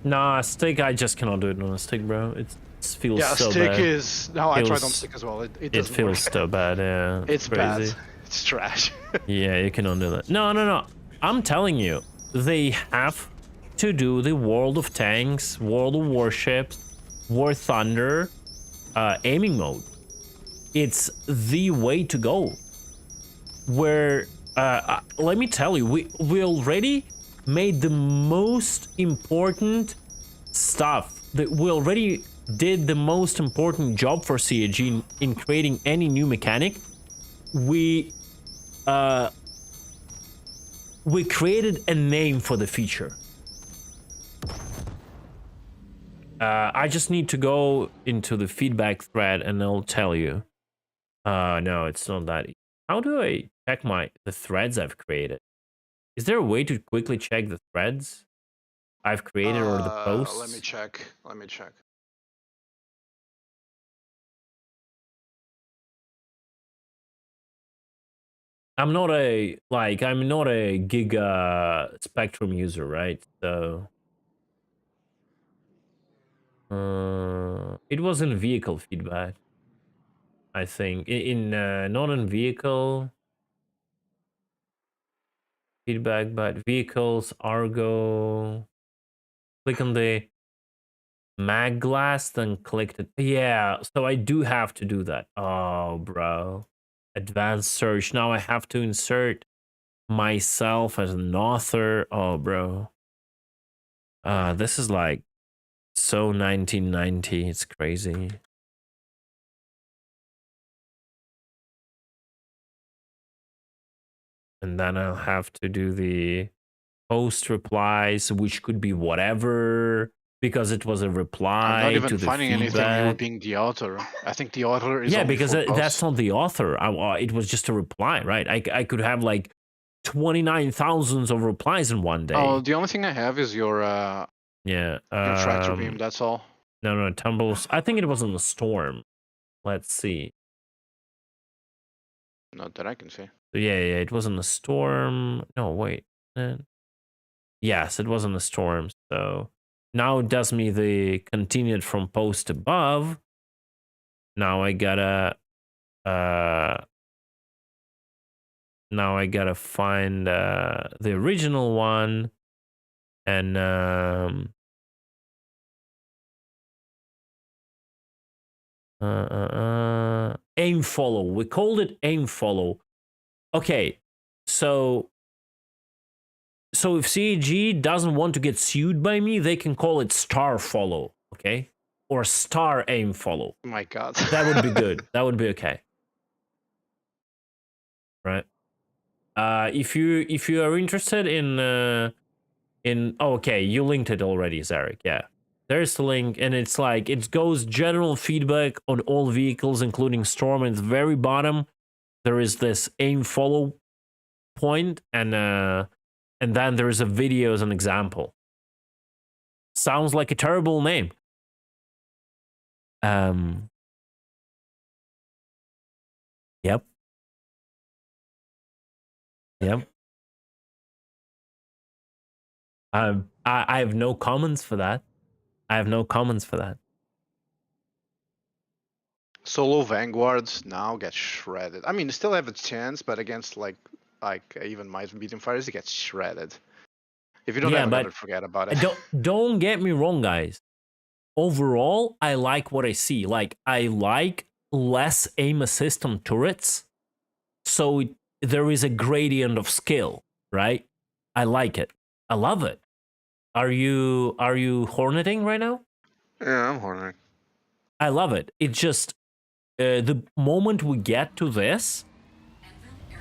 Speaker 1: Nah, stick, I just cannot do it on a stick, bro. It feels
Speaker 5: Yeah,
Speaker 1: so
Speaker 5: stick
Speaker 1: bad.
Speaker 5: is. No, I tried on
Speaker 1: Feels-
Speaker 5: stick as well. It
Speaker 1: It
Speaker 5: doesn't
Speaker 1: feels
Speaker 5: work.
Speaker 1: so bad, yeah.
Speaker 5: It's
Speaker 1: crazy.
Speaker 5: bad. It's trash.
Speaker 1: Yeah, you cannot do that. No. I'm telling you, they have to do the World of Tanks, World of Warships, War Thunder aiming mode. It's the way to go. where let me tell you, we already made the most important stuff. That we already did the most important job for CAG in creating any new mechanic. We created a name for the feature. I just need to go into the feedback thread and I'll tell you. No, it's not that easy. How do I check the threads I've created? Is there a way to quickly check the threads I've created or the posts?
Speaker 5: Let me check. Let me check.
Speaker 1: I'm not a Giga Spectrum user, right? So it was in vehicle feedback, I think. In not in vehicle feedback, but vehicles, Argo. Click on the mag glass, then click it. Yeah, so I do have to do that. Oh, bro. Advanced search. Now I have to insert myself as an author. Oh, bro. This is like so 1990. It's crazy. And then I'll have to do the post replies, which could be whatever, because it was a reply.
Speaker 5: I'm not even
Speaker 1: to the
Speaker 5: finding
Speaker 1: feedback.
Speaker 5: anything you being the author. I think the author is
Speaker 1: yeah,
Speaker 5: only
Speaker 1: because
Speaker 5: for
Speaker 1: that's
Speaker 5: posts.
Speaker 1: not the author. It was just a reply, right? I could have like 29,000 of replies in one day.
Speaker 5: Oh, the only thing I have is your
Speaker 1: yeah.
Speaker 5: tractor beam. That's all.
Speaker 1: No, tumbles. I think it was in the storm. Let's see.
Speaker 5: Not that I can see.
Speaker 1: Yeah, it was in the storm. No, wait. Yes, it was in the storm. So now it does me the continued from post above. Now I gotta find the original one and aim follow. We called it aim follow. Okay, so if CAG doesn't want to get sued by me, they can call it star follow, okay? Or star aim follow.
Speaker 5: Oh my God.
Speaker 1: That would be good. That would be okay. Right? If you are interested in okay, you linked it already, Zarek. Yeah. There's the link, and it's like it goes general feedback on all vehicles, including Storm, and at the very bottom there is this aim follow point, and then there is a video as an example. Sounds like a terrible name. Yep. I have no comments for that.
Speaker 5: Solo Vanguards now get shredded. I mean, they still have a chance, but against like even my medium fighters, it gets shredded. If you don't have another, forget about it.
Speaker 1: Don't get me wrong, guys. Overall, I like what I see. Like, I like less aim assist on turrets, so there is a gradient of skill, right? I like it. I love it. Are you horneting right now?
Speaker 5: Yeah, I'm horneting.
Speaker 1: I love it. It just the moment we get to this,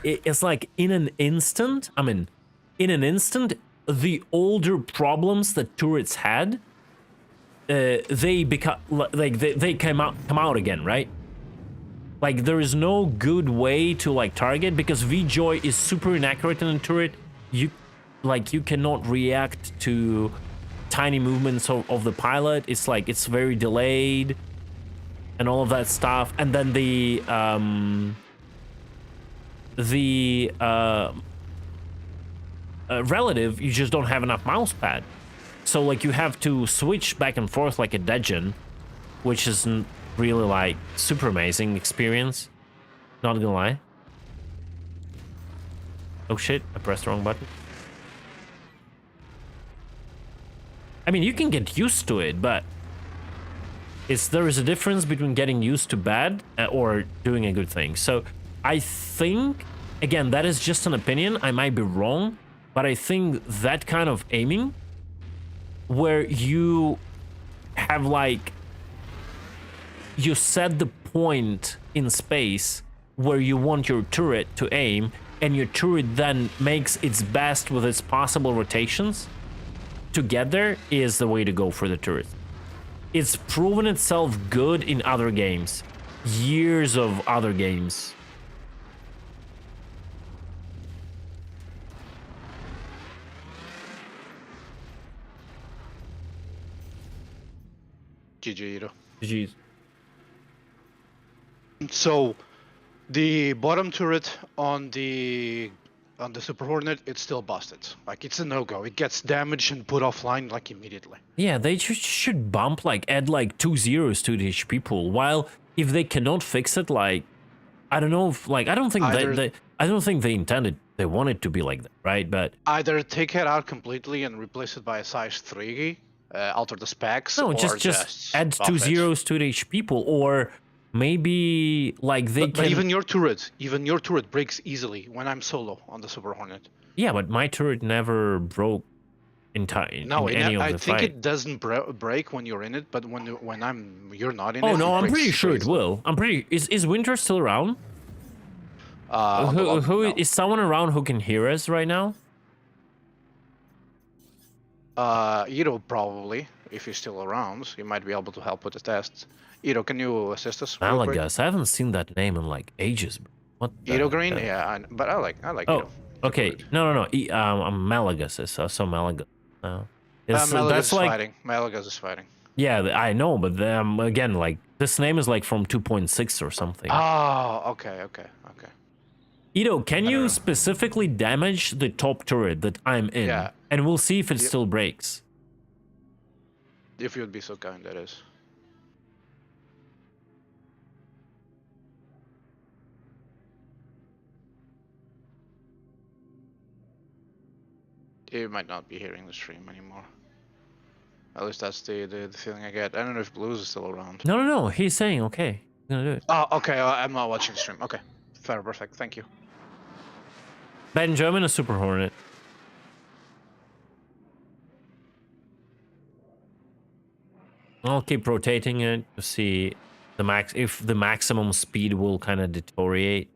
Speaker 1: it's like in an instant. I mean, in an instant, the older problems that turrets had, they become like they come out again, right? Like, there is no good way to like target, because VJoy is super inaccurate in a turret. You cannot react to tiny movements of the pilot. It's like it's very delayed and all of that stuff. And then the relative, you just don't have enough mouse pad. So like you have to switch back and forth like a Dejin, which isn't really like super amazing experience. Not gonna lie. Oh shit, I pressed the wrong button. I mean, you can get used to it, but there is a difference between getting used to bad or doing a good thing. So I think again, that is just an opinion. I might be wrong, but I think that kind of aiming, where you have like, you set the point in space where you want your turret to aim, and your turret then makes its best with its possible rotations together, is the way to go for the turret. It's proven itself good in other games. Years of other games.
Speaker 5: GG, Ito.
Speaker 1: Jeez.
Speaker 5: So, the bottom turret on the Super Hornet, it's still busted. Like, it's a no-go. It gets damaged and put offline like immediately.
Speaker 1: Yeah, they should bump, like, add like 2 zeros to the HP pool. While if they cannot fix it, like, I don't know if, like, I don't think they intended, they want it to be like that, right? But
Speaker 5: Either take it out completely and replace it by a size 3, alter the specs,
Speaker 1: no,
Speaker 5: or
Speaker 1: just add
Speaker 5: buff
Speaker 1: 2
Speaker 5: it.
Speaker 1: zeros to the HP pool, or maybe like they
Speaker 5: But
Speaker 1: can.
Speaker 5: even your turret breaks easily when I'm solo on the Super Hornet.
Speaker 1: Yeah, but my turret never broke in
Speaker 5: No,
Speaker 1: any of
Speaker 5: I
Speaker 1: the
Speaker 5: think
Speaker 1: fight.
Speaker 5: it doesn't break when you're in it, but when you're not in it.
Speaker 1: Oh no,
Speaker 5: it
Speaker 1: I'm pretty
Speaker 5: breaks
Speaker 1: sure it
Speaker 5: easily.
Speaker 1: will. I'm pretty. Is Winter still around?
Speaker 5: On the log,
Speaker 1: Who
Speaker 5: no.
Speaker 1: is someone around who can hear us right now?
Speaker 5: Ito probably, if he's still around, he might be able to help with the tests. Ito, can you assist us? real quick?
Speaker 1: Malagas. I haven't seen that name in like ages. Bro. What? the
Speaker 5: Ito Green,
Speaker 1: heck?
Speaker 5: yeah, but I like
Speaker 1: Oh,
Speaker 5: Ito.
Speaker 1: okay. No. I'm Malagas. I saw Malagas.
Speaker 5: Malagas
Speaker 1: That's
Speaker 5: is
Speaker 1: like,
Speaker 5: fighting. Malagas is fighting.
Speaker 1: yeah, I know, but again, like this name is like from 2.6 or something.
Speaker 5: Oh, okay.
Speaker 1: Ito, can
Speaker 5: don't
Speaker 1: you
Speaker 5: know.
Speaker 1: specifically damage the top turret that I'm in?
Speaker 5: Yeah.
Speaker 1: And we'll see if it still breaks.
Speaker 5: If you'd be so kind, that is. You might not be hearing the stream anymore. At least that's the feeling I get. I don't know if Blues is still around.
Speaker 1: No. He's saying okay. He's gonna do it.
Speaker 5: Oh, okay. I'm not watching the stream. Okay. Fair, perfect. Thank you.
Speaker 1: Benjamin, a Super Hornet. I'll keep rotating it to see if the maximum speed will kind of deteriorate.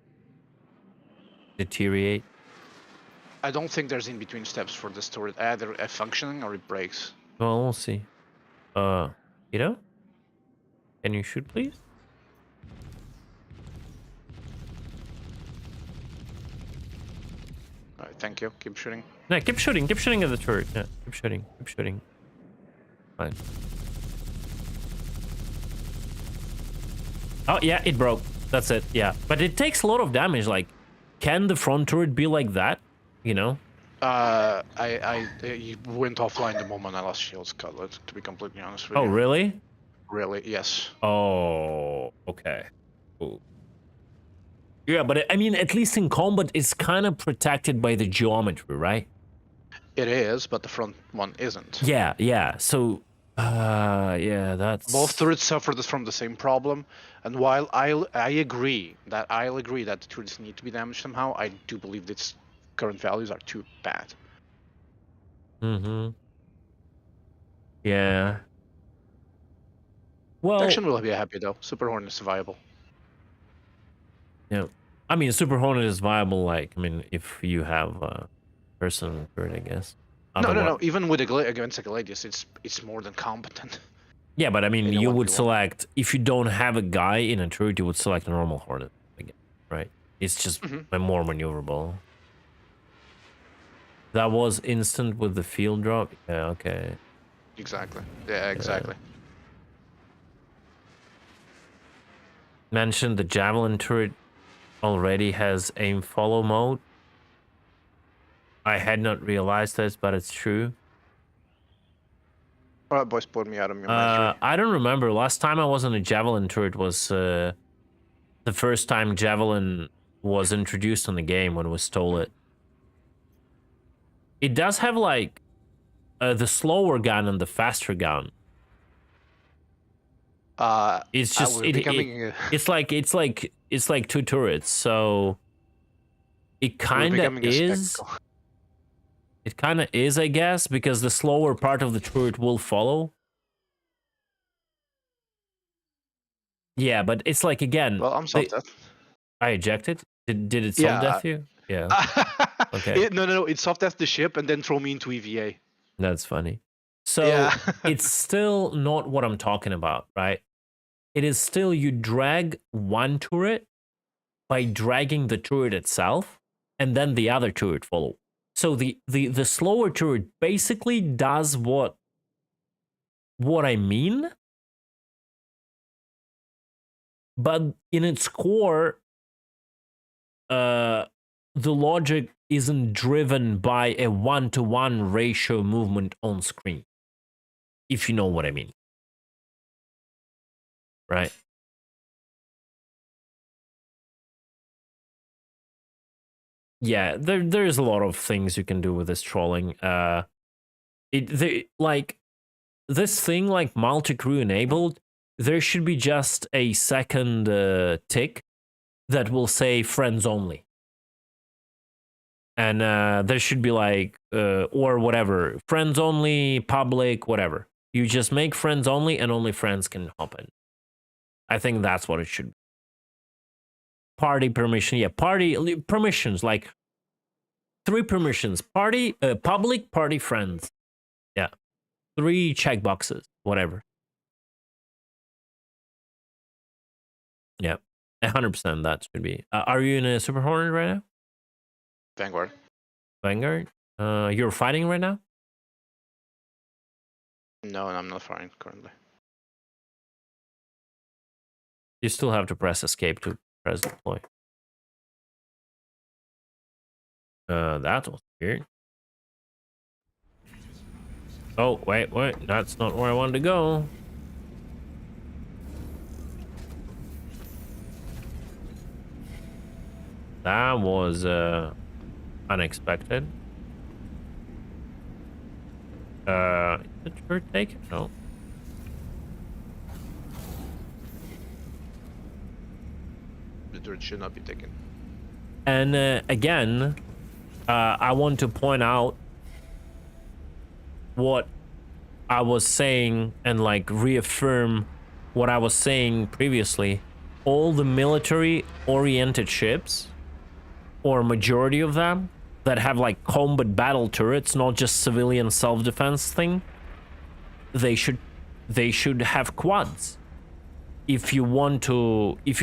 Speaker 5: I don't think there's in between steps for this turret. Either functioning or it breaks.
Speaker 1: Well, we'll see. Ito? Can you shoot, please?
Speaker 5: Alright, thank you. Keep shooting.
Speaker 1: No, keep shooting at the turret. Yeah, keep shooting. Fine. Oh, yeah, it broke. That's it, yeah. But it takes a lot of damage, like, can the front turret be like that? You know?
Speaker 5: He went offline the moment I lost Shield's Cutlet, to be completely honest with
Speaker 1: Oh,
Speaker 5: you.
Speaker 1: really?
Speaker 5: Really? Yes.
Speaker 1: Oh, okay. Ooh. Yeah, but I mean, at least in combat, it's kind of protected by the geometry, right?
Speaker 5: It is, but the front one isn't.
Speaker 1: Yeah. So, yeah, that's...
Speaker 5: Both turrets suffered from the same problem, and while I'll agree that the turrets need to be damaged somehow, I do believe its current values are too bad.
Speaker 1: Mm-hmm. Yeah. Well,
Speaker 5: Action will be happy though. Super Hornet is viable.
Speaker 1: yeah. I mean, Super Hornet is viable, like, I mean, if you have a person turret, I guess.
Speaker 5: No.
Speaker 1: Otherwise-
Speaker 5: Even with against a Gladius, it's more than competent.
Speaker 1: Yeah, but I mean,
Speaker 5: In a
Speaker 1: you would
Speaker 5: 1v1.
Speaker 1: select, if you don't have a guy in a turret, you would select a normal Hornet, again, right? It's just more maneuverable. That was instant with the field drop? Yeah, okay.
Speaker 5: Exactly. Yeah, exactly.
Speaker 1: Mentioned the Javelin turret already has aim follow mode. I had not realized this, but it's true.
Speaker 5: Alright, boys, put me out of your misery.
Speaker 1: I don't remember. Last time I was on a Javelin turret was the first time Javelin was introduced on the game when we stole it. It does have like the slower gun and the faster gun. It's just
Speaker 5: we're becoming,
Speaker 1: it's like two turrets. So It
Speaker 5: We're
Speaker 1: kind of
Speaker 5: becoming a
Speaker 1: is.
Speaker 5: spectacle.
Speaker 1: It kind of is, I guess, because the slower part of the turret will follow. Yeah, but it's like, again,
Speaker 5: Well, I'm soft death.
Speaker 1: I ejected. Did it soft
Speaker 5: Yeah.
Speaker 1: death you? Yeah, Okay.
Speaker 5: No. It soft death the ship and then throw me into EVA.
Speaker 1: That's funny. So
Speaker 5: Yeah.
Speaker 1: it's still not what I'm talking about, right? It is still you drag one turret by dragging the turret itself, and then the other turret follow. So the slower turret basically does what I mean, but in its core, the logic isn't driven by a 1-to-1 ratio movement on screen, if you know what I mean. Right? Yeah, there's a lot of things you can do with this trolling. Like this thing, like multi-crew enabled, there should be just a second tick that will say friends only. And there should be like, or whatever, friends only, public, whatever. You just make friends only and only friends can hop in. I think that's what it should be. Party permission, yeah, party permissions, like 3 permissions, party, public, party, friends. Yeah, 3 checkboxes, whatever. Yeah, 100% that should be. Are you in a Super Hornet right now?
Speaker 5: Vanguard.
Speaker 1: Vanguard? You're fighting right now?
Speaker 5: No, I'm not firing currently.
Speaker 1: You still have to press escape to press deploy. That was weird. Oh, wait, that's not where I wanted to go. That was unexpected. Is the turret taken? No.
Speaker 5: The turret should not be taken.
Speaker 1: And again, I want to point out what I was saying and like reaffirm what I was saying previously. All the military-oriented ships, or majority of them, that have like combat battle turrets, not just civilian self-defense thing, they should have quads. If you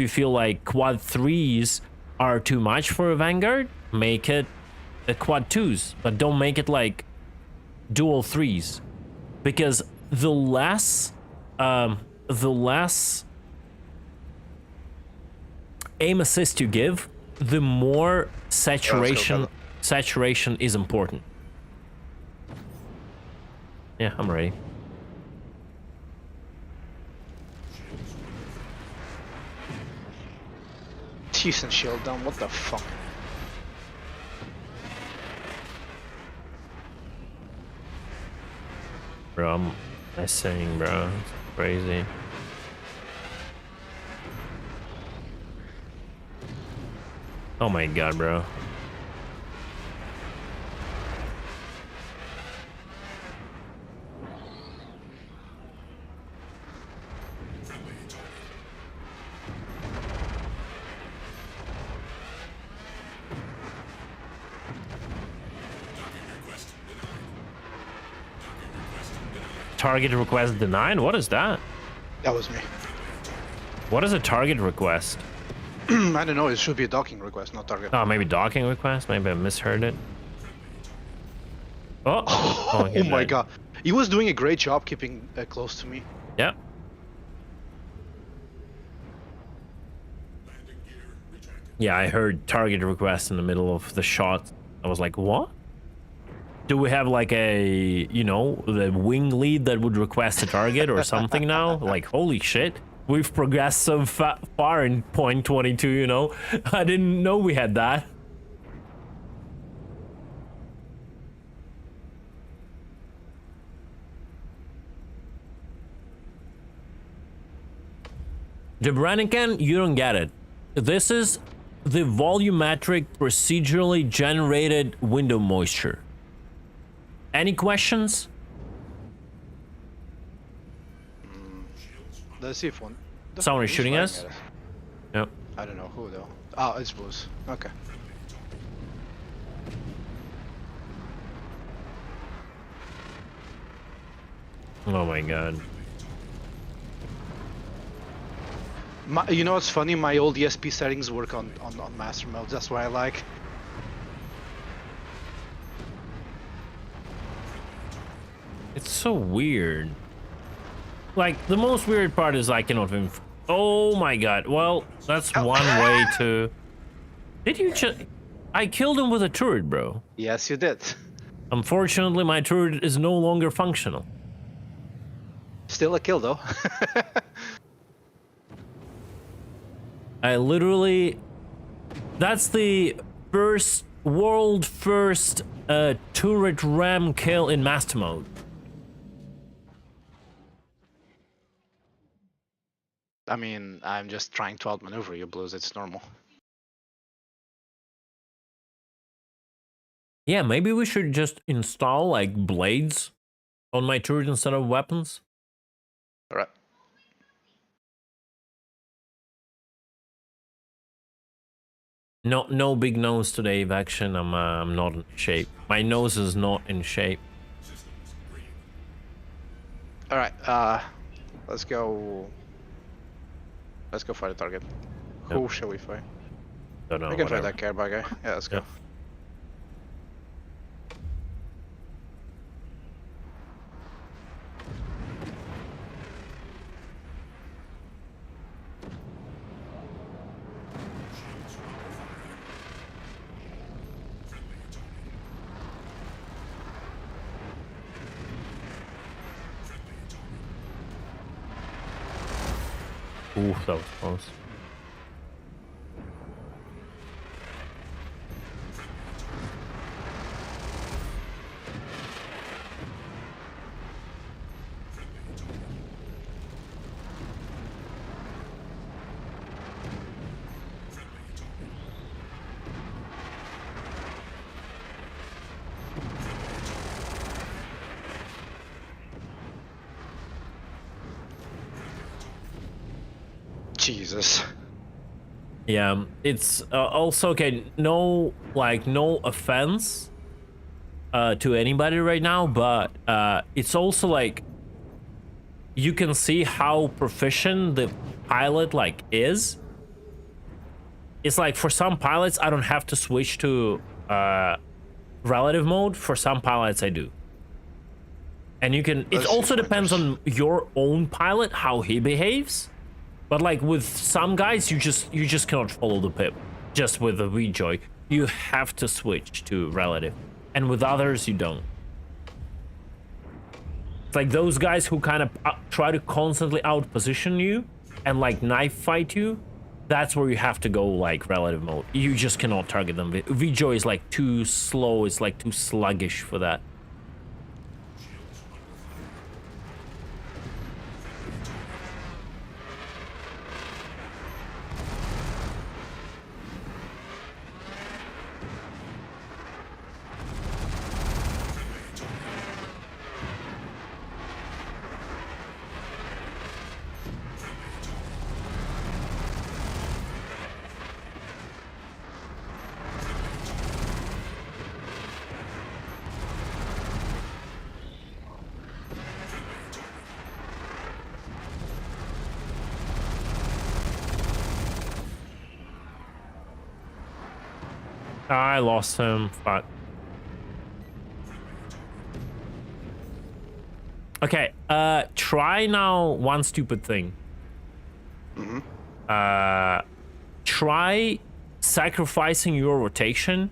Speaker 1: feel like quad 3s are too much for a Vanguard, make it a quad 2s, but don't make it like dual 3s, because the less aim assist you give, the more saturation is important. Yeah, I'm ready.
Speaker 5: Decent shield down, what the fuck?
Speaker 1: Bro, I'm missing, bro. It's crazy. Oh my god, bro. Target request denied? What is that?
Speaker 5: That was me.
Speaker 1: What is a target request?
Speaker 5: I don't know, it should be a docking request, not target.
Speaker 1: Oh, maybe docking request? Maybe I misheard it. Oh,
Speaker 5: Oh my god. He was doing a great job keeping close to me.
Speaker 1: Yeah. Yeah, I heard target request in the middle of the shot. I was like, what? Do we have like a, you know, the wing lead that would request a target or something now? Like, holy shit. We've progressed so far in point 22, you know? I didn't know we had that. Jabranican, you don't get it. This is the volumetric procedurally generated window moisture. Any questions?
Speaker 5: Let's see if one.
Speaker 1: Someone is
Speaker 5: who's
Speaker 1: shooting
Speaker 5: firing
Speaker 1: us?
Speaker 5: at
Speaker 1: Yep.
Speaker 5: I don't know who though. Oh, it's Blues. Okay.
Speaker 1: Oh my god.
Speaker 5: You know what's funny? My old ESP settings work on master mode. That's why I like.
Speaker 1: It's so weird. Like, the most weird part is I cannot even... Oh my god. Well, that's one way to... Did you just... I killed him with a turret, bro.
Speaker 5: Yes, you did.
Speaker 1: Unfortunately, my turret is no longer functional.
Speaker 5: Still a kill though.
Speaker 1: I literally... That's the first... world first turret ram kill in master mode.
Speaker 5: I mean, I'm just trying to outmaneuver you, Blues. It's normal.
Speaker 1: Yeah, maybe we should just install, like, blades on my turret instead of weapons.
Speaker 5: Alright.
Speaker 1: No big nose today, Vaction. I'm not in shape. My nose is not in shape.
Speaker 4: Systems green.
Speaker 5: Alright, let's go. Let's go fight a target.
Speaker 1: Yep.
Speaker 5: Who shall we fight?
Speaker 1: Don't know.
Speaker 5: We can fight
Speaker 1: whatever.
Speaker 5: that care guy. Yeah, let's go.
Speaker 1: Yep. Ooh, that was close.
Speaker 5: Jesus.
Speaker 1: Yeah, it's also okay. No offense to anybody right now, but it's also like you can see how proficient the pilot like is. It's like for some pilots, I don't have to switch to relative mode. For some pilots, I do. And you can. It
Speaker 5: Let's see
Speaker 1: also depends
Speaker 5: pointers.
Speaker 1: on your own pilot how he behaves. But like with some guys, you just cannot follow the pip. Just with the VJoy, you have to switch to relative, and with others, you don't. It's like those guys who kind of try to constantly outposition you and like knife fight you. That's where you have to go like relative mode. You just cannot target them. VJoy is like too slow. It's like too sluggish for that. I lost him, but... Okay, try now one stupid thing. Try sacrificing your rotation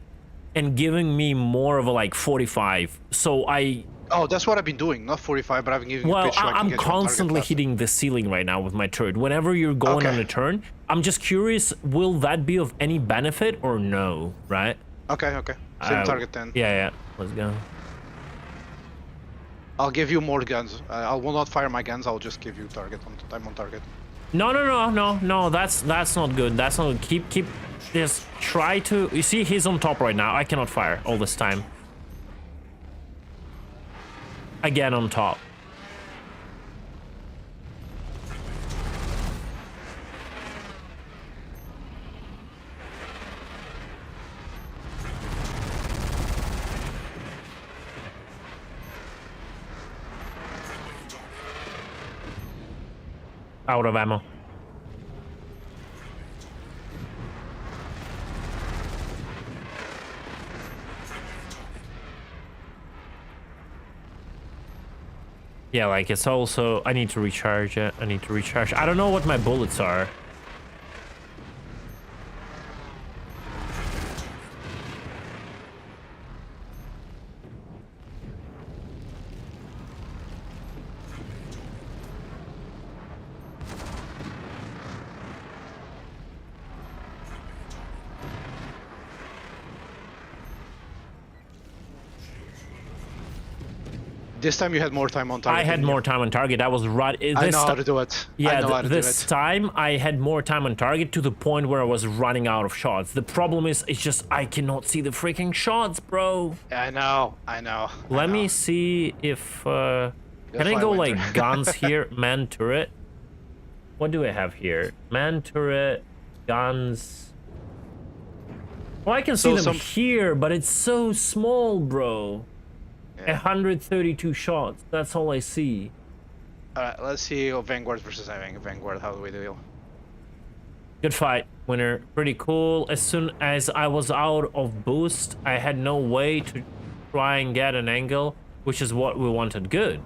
Speaker 1: and giving me more of a like 45. So
Speaker 5: Oh, that's what I've been doing. Not 45, but I've been giving you
Speaker 1: well,
Speaker 5: pitch so I can
Speaker 1: I'm
Speaker 5: get you on target
Speaker 1: constantly
Speaker 5: faster.
Speaker 1: hitting the ceiling right now with my turret. Whenever you're going on
Speaker 5: Okay.
Speaker 1: a turn, I'm just curious, will that be of any benefit or no, right?
Speaker 5: Okay, okay. Same target then.
Speaker 1: Yeah, let's go.
Speaker 5: I'll give you more guns. I will not fire my guns. I'll just give you target on time on target.
Speaker 1: No. That's not good. That's not good. Keep. Just try to. You see, he's on top right now. I cannot fire all this time. Again on top. Out of ammo. Yeah, like it's also, I need to recharge it. I need to recharge. I don't know what my bullets are.
Speaker 5: This time you had more time on target.
Speaker 1: I had more time on target. I was right.
Speaker 5: I know how to do it.
Speaker 1: Yeah,
Speaker 5: I know how to do
Speaker 1: this
Speaker 5: it.
Speaker 1: time I had more time on target to the point where I was running out of shots. The problem is, it's just I cannot see the freaking shots, bro.
Speaker 5: I know.
Speaker 1: Let me see if can I
Speaker 5: fly
Speaker 1: go
Speaker 5: winter.
Speaker 1: like guns here, man turret. What do I have here? Man turret, guns. Well, I can see them here, but it's so small, bro. 132 shots. That's all I see.
Speaker 5: Alright, let's see Vanguard versus Vanguard. How do we deal?
Speaker 1: Good fight, winner. Pretty cool. As soon as I was out of boost, I had no way to try and get an angle, which is what we wanted. Good.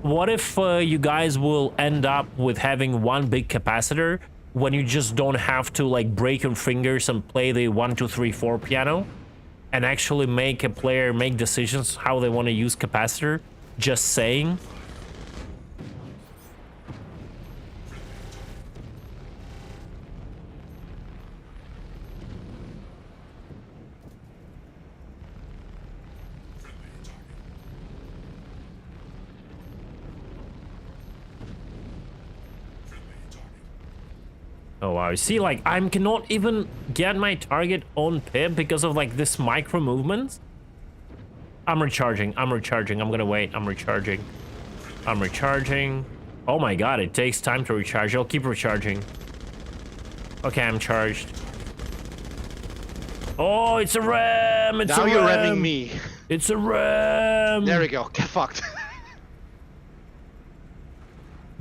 Speaker 1: What if you guys will end up with having one big capacitor when you just don't have to like break your fingers and play the 1, 2, 3, 4 piano? And actually make a player make decisions how they want to use capacitor, just saying. Oh wow, you see, like, I cannot even get my target on Pip because of like this micro movements. I'm recharging, I'm gonna wait, I'm recharging. Oh my god, it takes time to recharge. I'll keep recharging. Okay, I'm charged. Oh, it's a ram! It's
Speaker 5: now
Speaker 1: a
Speaker 5: you're
Speaker 1: ram!
Speaker 5: ramming me.
Speaker 1: It's a ram!
Speaker 5: There we go. Get fucked.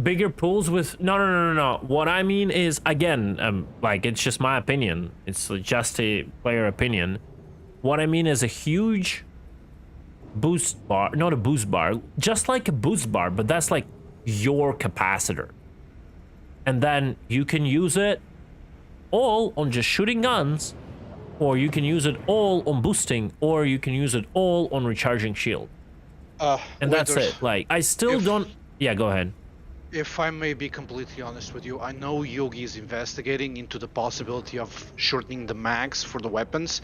Speaker 1: Bigger pools with no. What I mean is, again, like, it's just my opinion. It's just a player opinion. What I mean is a huge boost bar, not a boost bar, just like a boost bar, but that's like your capacitor. And then you can use it all on just shooting guns, or you can use it all on boosting, or you can use it all on recharging shield. And that's it. Like, I still don't. Yeah, go ahead.
Speaker 5: If I may be completely honest with you, I know Yogi is investigating into the possibility of shortening the mags for the weapons,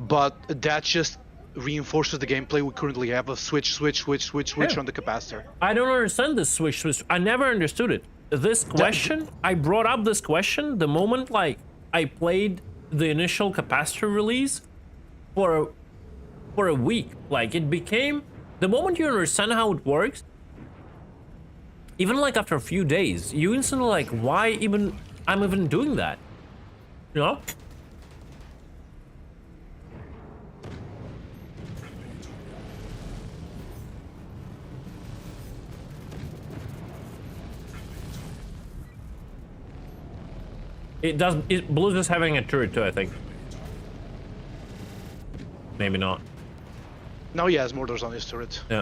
Speaker 5: but that just reinforces the gameplay we currently have of switch on the capacitor.
Speaker 1: I don't understand this switch. I never understood it. This question, I brought up this question the moment like I played the initial capacitor release for a week. Like, it became, the moment you understand how it works, even like after a few days, you instantly like, why even I'm even doing that? You know? It does. Blue's is having a turret too, I think. Maybe not.
Speaker 5: No, he has mortars on his turret.
Speaker 1: Yeah.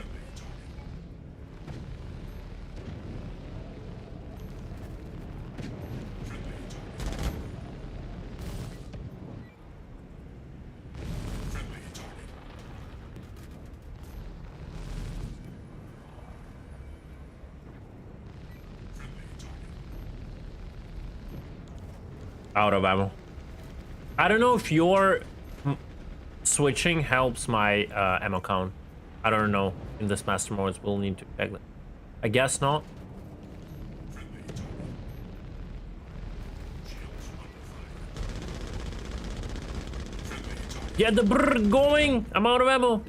Speaker 1: Out of ammo. I don't know if your switching helps my ammo count. I don't know. In this master modes, we'll need to check that. I guess not. Get the brrr going. I'm out of ammo.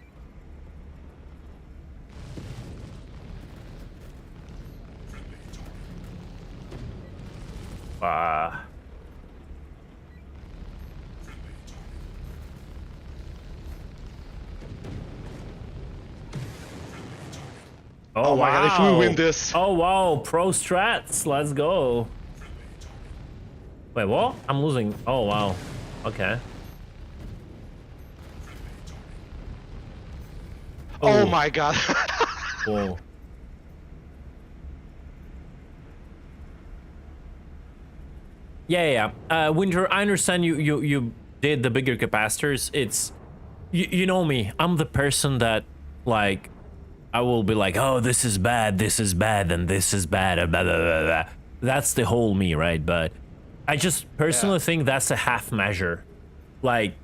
Speaker 5: Oh my god, if we win this.
Speaker 1: Oh wow, pro strats, let's go. Wait, what? I'm losing. Oh wow. Okay.
Speaker 5: Oh my god.
Speaker 1: Whoa. Yeah. Winter, I understand you did the bigger capacitors. It's you know me. I'm the person that like I will be like, oh, this is bad, and this is bad, and blah, blah, blah, blah. That's the whole me, right? But I just personally think that's a half measure. Like,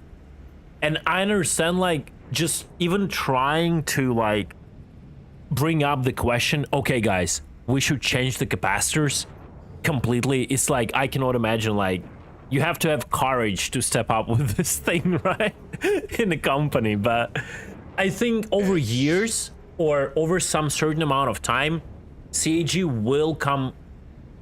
Speaker 1: and I understand, like, just even trying to, like, bring up the question, okay, guys, we should change the capacitors completely. It's like, I cannot imagine, like, you have to have courage to step up with this thing, right? In the company. But I think over years, or over some certain amount of time, CAG will come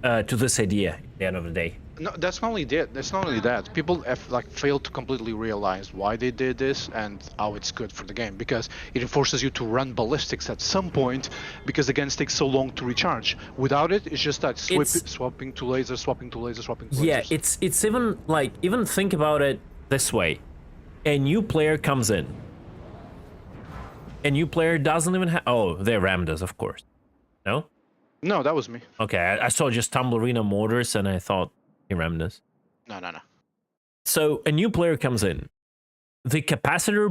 Speaker 1: to this idea at the end of the day.
Speaker 5: No, that's not only that. That's not only that. People have like failed to completely realize why they did this and how it's good for the game, because it forces you to run ballistics at some point because the guns take so long to recharge. Without it, it's just that swapping to lasers, swapping to lasers, swapping to lasers.
Speaker 1: Yeah, it's even like, even think about it this way: a new player comes in. A new player doesn't even have... Oh, they rammed us, of course. No?
Speaker 5: No, that was me.
Speaker 1: Okay, I saw just Tumblerina Motors and I thought he rammed us.
Speaker 5: No.
Speaker 1: So a new player comes in. The capacitor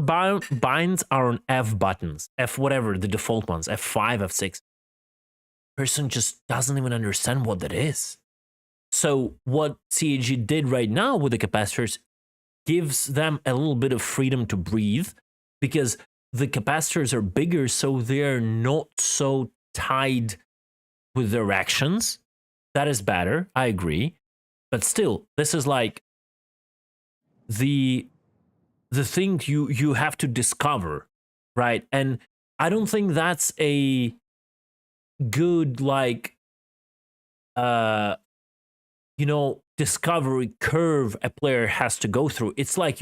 Speaker 1: binds are on F buttons. F whatever, the default ones. F5, F6. Person just doesn't even understand what that is. So what CAG did right now with the capacitors gives them a little bit of freedom to breathe, because the capacitors are bigger, so they're not so tied with their actions. That is better, I agree. But still, this is like the thing you have to discover, right? And I don't think that's a good, like, discovery curve a player has to go through. It's like,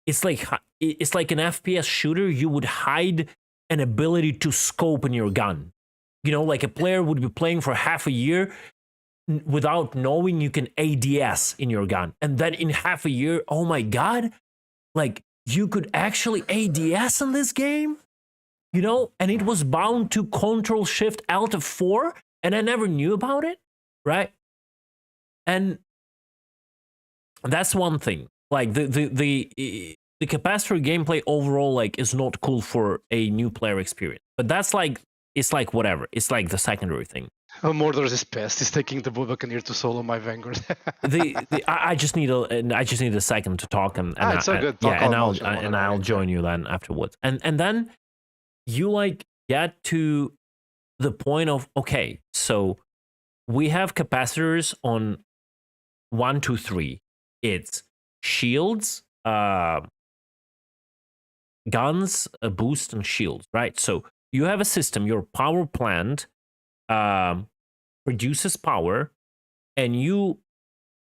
Speaker 1: it's like an FPS shooter. You would hide an ability to scope in your gun. Like a player would be playing for half a year without knowing you can ADS in your gun. And then in half a year, oh my God, like you could actually ADS in this game, and it was bound to Control Shift Alt F4, and I never knew about it, right? And that's one thing. Like the capacitor gameplay overall, like, is not cool for a new player experience. But that's like, it's like whatever. It's like the secondary thing.
Speaker 5: Oh, Mordor is pissed. He's taking the Buccaneer to solo my Vanguard.
Speaker 1: I just need a second to talk, and
Speaker 5: it's so good.
Speaker 1: I'll join you then afterwards. And then you like get to the point of, okay, so we have capacitors on 1, 2, 3. It's shields, guns, a boost, and shields, right? So you have a system, your power plant produces power, and you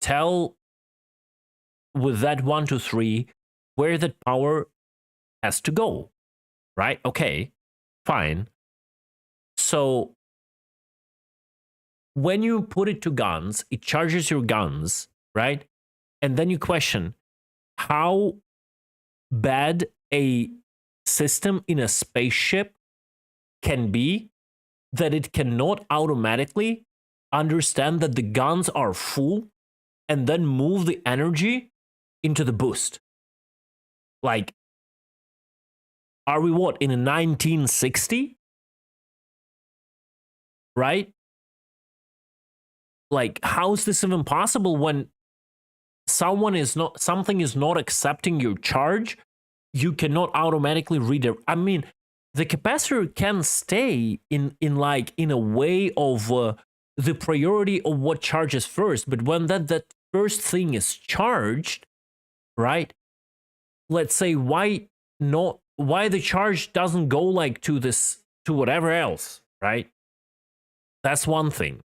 Speaker 1: tell with that 1, 2, 3 where that power has to go, right? Okay, fine. So when you put it to guns, it charges your guns, right? And then you question how bad a system in a spaceship can be that it cannot automatically understand that the guns are full and then move the energy into the boost. Like, are we what, in a 1960? Right? Like, how is this even possible when something is not accepting your charge? You cannot automatically redirect. I mean, the capacitor can stay in a way of the priority of what charges first, but when that first thing is charged, right, let's say, why the charge doesn't go like to whatever else, right? That's one thing.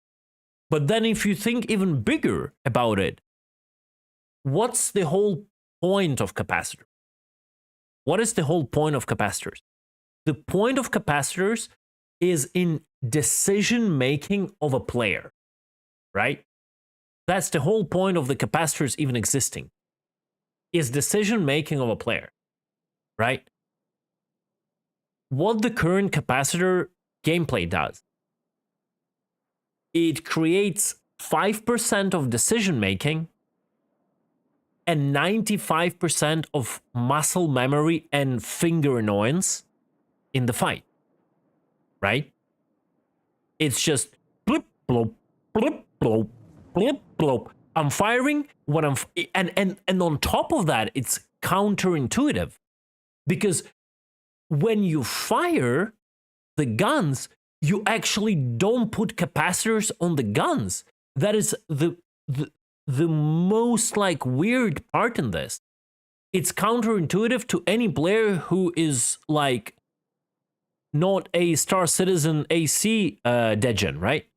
Speaker 1: But then if you think even bigger about it, what's the whole point of capacitor? What is the whole point of capacitors? The point of capacitors is in decision making of a player, right? That's the whole point of the capacitors even existing, is decision making of a player, right? What the current capacitor gameplay does, it creates 5% of decision making and 95% of muscle memory and finger annoyance in the fight, right? It's just blip, blop, blip, blop, blip, blop. I'm firing when and on top of that, it's counterintuitive, because when you fire the guns, you actually don't put capacitors on the guns. That is the most like weird part in this. It's counterintuitive to any player who is like not a Star Citizen AC degen, right?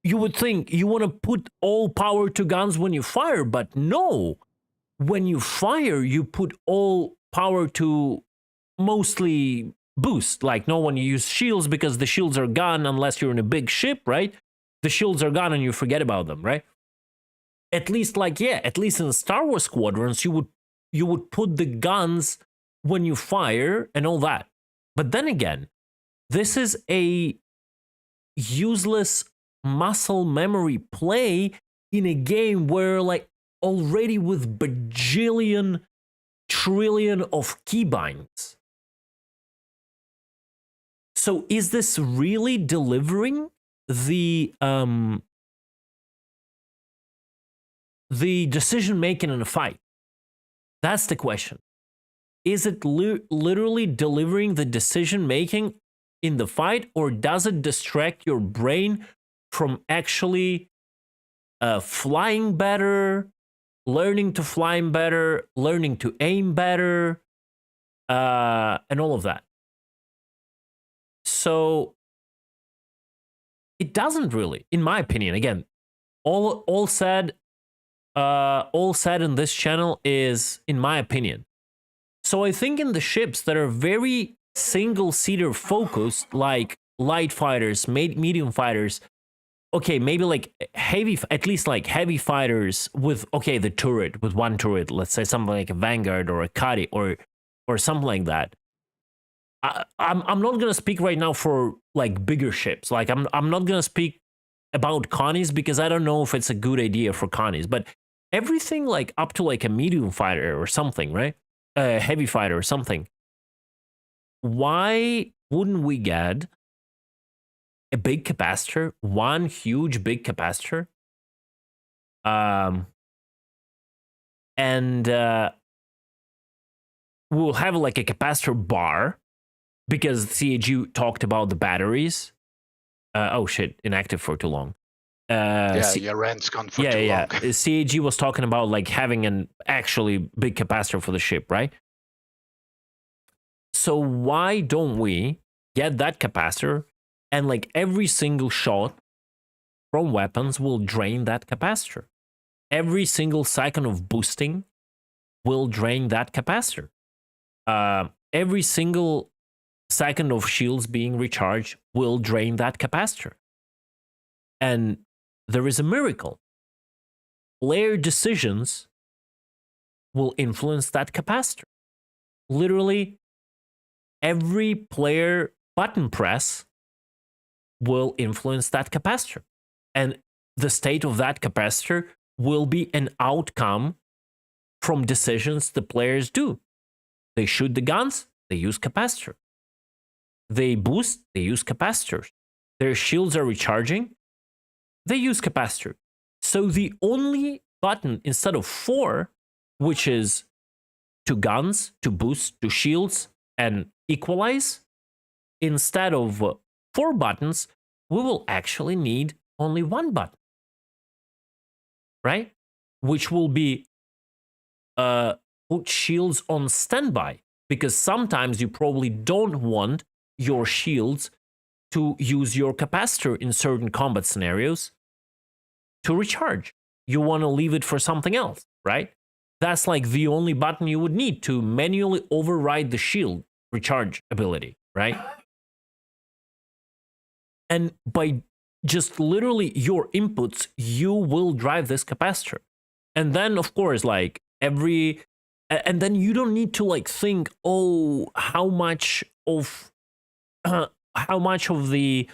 Speaker 1: You would think you want to put all power to guns when you fire, but no. When you fire, you put all power to mostly boost. Like, no one use shields because the shields are gone unless you're in a big ship, right? The shields are gone and you forget about them, right? At least in Star Wars Squadrons, you would put the guns when you fire and all that. But then again, this is a useless muscle memory play in a game where, like, already with bajillion trillion of keybinds. So is this really delivering the decision making in a fight? That's the question. Is it literally delivering the decision making in the fight, or does it distract your brain from actually flying better, learning to fly better, learning to aim better, and all of that? So it doesn't really, in my opinion. Again, all said in this channel is in my opinion. So I think in the ships that are very single-seater focused, like light fighters, medium fighters, okay, maybe like at least like heavy fighters with, okay, the turret, with one turret, let's say something like a Vanguard or a Kadi or something like that. I'm not gonna speak right now for like bigger ships. Like I'm not gonna speak about Connies because I don't know if it's a good idea for Connies. But everything like up to like a medium fighter or something, right? A heavy fighter or something. Why wouldn't we get a big capacitor, one huge big capacitor, and we'll have like a capacitor bar, because CAG talked about the batteries. Oh shit, inactive for too long.
Speaker 5: Your rent's gone for too long.
Speaker 1: CAG was talking about like having an actually big capacitor for the ship, right? So why don't we get that capacitor, and like every single shot from weapons will drain that capacitor. Every single second of boosting will drain that capacitor. Every single second of shields being recharged will drain that capacitor. And there is a miracle. Player decisions will influence that capacitor. Literally, every player button press will influence that capacitor. And the state of that capacitor will be an outcome from decisions the players do. They shoot the guns, they use capacitor. They boost, they use capacitors. Their shields are recharging, they use capacitor. So the only button instead of 4, which is to guns, to boost, to shields, and equalize, instead of 4 buttons, we will actually need only 1 button, right? Which will be put shields on standby, because sometimes you probably don't want your shields to use your capacitor in certain combat scenarios to recharge. You want to leave it for something else, right? That's like the only button you would need to manually override the shield recharge ability, right? And by just literally your inputs, you will drive this capacitor. And then, of course, like and then you don't need to like think, oh, how much of the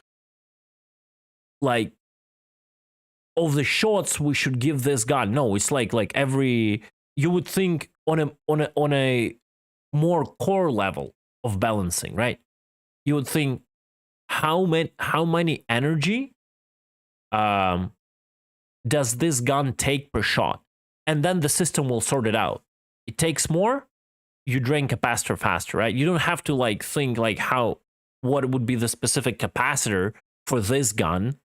Speaker 1: like of the shots we should give this gun. No, it's like you would think on a more core level of balancing, right? You would think how many energy does this gun take per shot, and then the system will sort it out. It takes more, you drain capacitor faster, right? You don't have to like think like what would be the specific capacitor for this gun.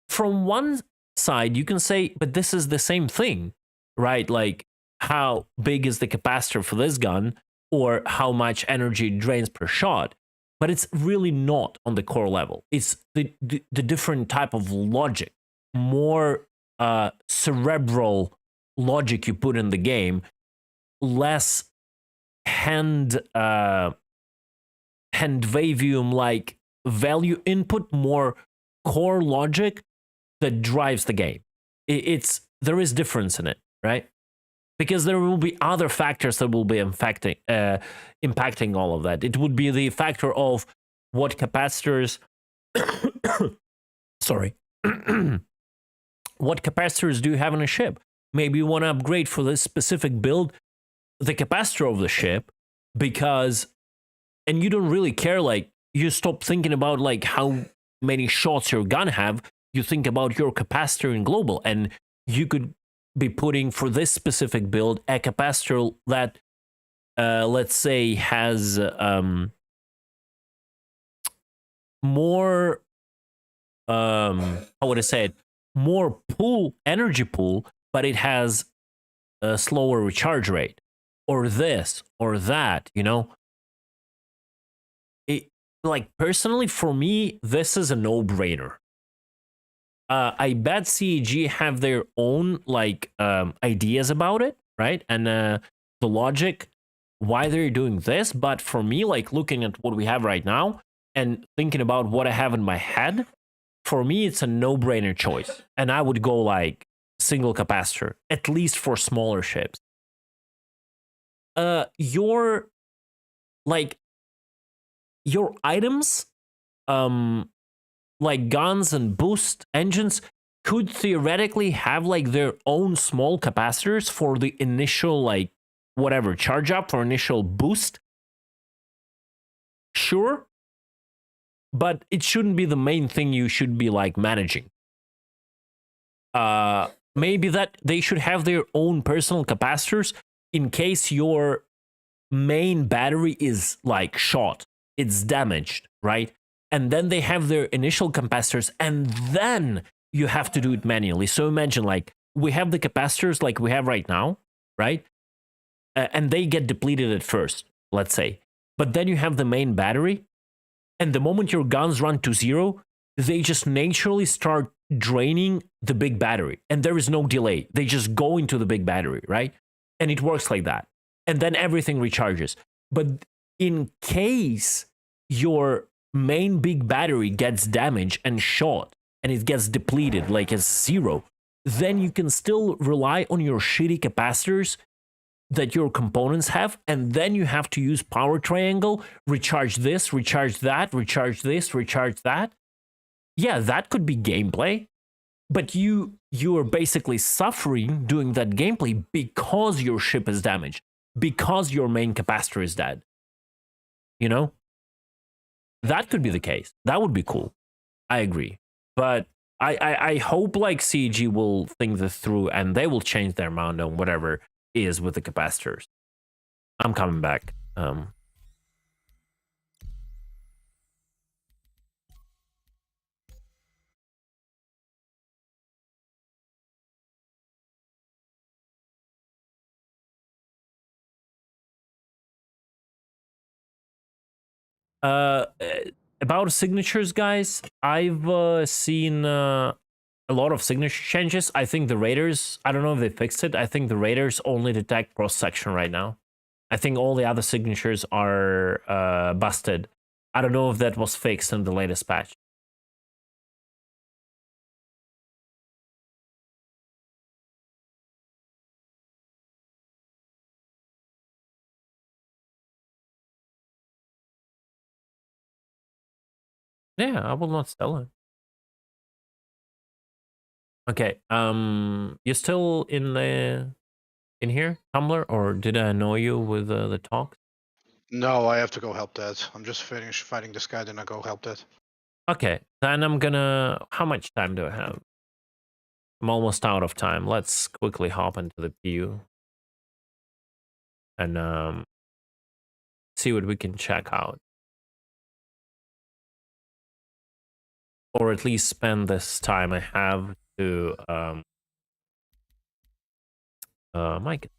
Speaker 1: From one side, you can say, but this is the same thing, right? Like, how big is the capacitor for this gun, or how much energy it drains per shot? But it's really not on the core level. It's the different type of logic, more cerebral logic you put in the game, less hand wavium like value input, more core logic that drives the game. There is difference in it, right? Because there will be other factors that will be impacting all of that. It would be the factor of what capacitors sorry what capacitors do you have in a ship. Maybe you want to upgrade for this specific build the capacitor of the ship, because and you don't really care, like you stop thinking about like how many shots your gun have. You think about your capacitor in global, and you could be putting for this specific build a capacitor that let's say has more how would I say it, more energy pool, but it has a slower recharge rate, or this or that, you know. It, like, personally for me, this is a no-brainer. I bet CEG have their own like ideas about it, right? And the logic why they're doing this. But for me, like looking at what we have right now and thinking about what I have in my head, for me, it's a no-brainer choice. And I would go like single capacitor, at least for smaller ships. Your items, like guns and boost engines, could theoretically have like their own small capacitors for the initial like whatever charge up for initial boost. Sure, but it shouldn't be the main thing you should be like managing. Maybe that they should have their own personal capacitors in case your main battery is like shot, it's damaged, right? And then they have their initial capacitors, and then you have to do it manually. So imagine like we have the capacitors like we have right now, right? And they get depleted at first, let's say. But then you have the main battery, and the moment your guns run to zero, they just naturally start draining the big battery. And there is no delay. They just go into the big battery, right? And it works like that. And then everything recharges. But in case your main big battery gets damaged and shot, and it gets depleted like as zero, then you can still rely on your shitty capacitors that your components have, and then you have to use power triangle, recharge this, recharge that, recharge this, recharge that. Yeah, that could be gameplay, but you are basically suffering doing that gameplay because your ship is damaged, because your main capacitor is dead. You know? That could be the case. That would be cool. I agree. But I hope like CG will think this through and they will change their mind on whatever is with the capacitors. I'm coming back. About signatures, guys, I've seen a lot of signature changes. I think the Raiders, I don't know if they fixed it. I think the Raiders only detect cross-section right now. I think all the other signatures are busted. I don't know if that was fixed in the latest patch. Yeah, I will not sell it. Okay, you're still in here, Tumblr, or did I annoy you with the talk?
Speaker 5: No, I have to go help Dad. I'm just fighting this guy, then I go help Dad.
Speaker 1: Okay, then I'm gonna. How much time do I have? I'm almost out of time. Let's quickly hop into the PU and see what we can check out, or at least spend this time I have to Mike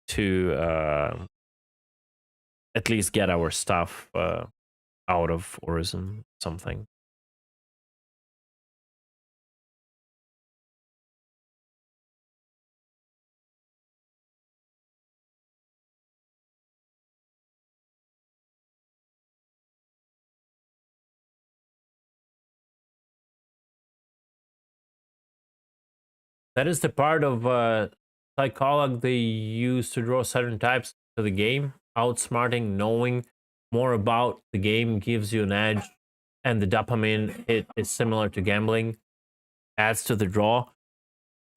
Speaker 1: to at least get our stuff out of Horizon something. That is the part of psychology they use to draw certain types to the game. Outsmarting, knowing more about the game gives you an edge, and the dopamine hit is similar to gambling, adds to the draw.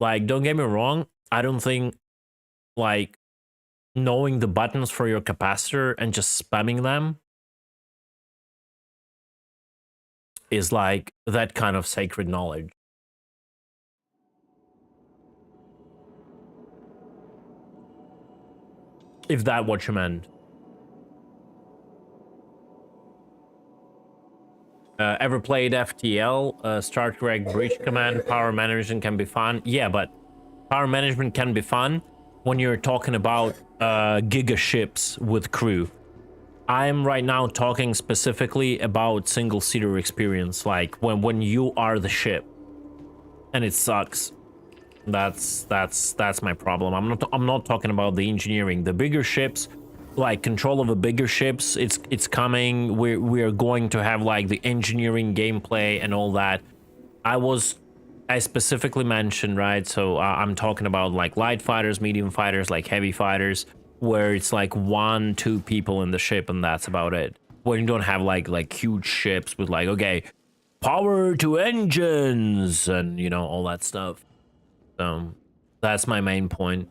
Speaker 1: Like, don't get me wrong, I don't think like knowing the buttons for your capacitor and just spamming them is like that kind of sacred knowledge. If that what you meant. Ever played FTL? Start correct breach command, power management can be fun. Yeah, but power management can be fun when you're talking about giga ships with crew. I'm right now talking specifically about single-seater experience, like when you are the ship, and it sucks. That's my problem. I'm not talking about the engineering. The bigger ships, like control of the bigger ships, it's coming. We're going to have like the engineering gameplay and all that. I specifically mentioned, right? So I'm talking about like light fighters, medium fighters, like heavy fighters, where it's like 1-2 people in the ship and that's about it. Where you don't have like huge ships with like, okay, power to engines and you know all that stuff. So that's my main point.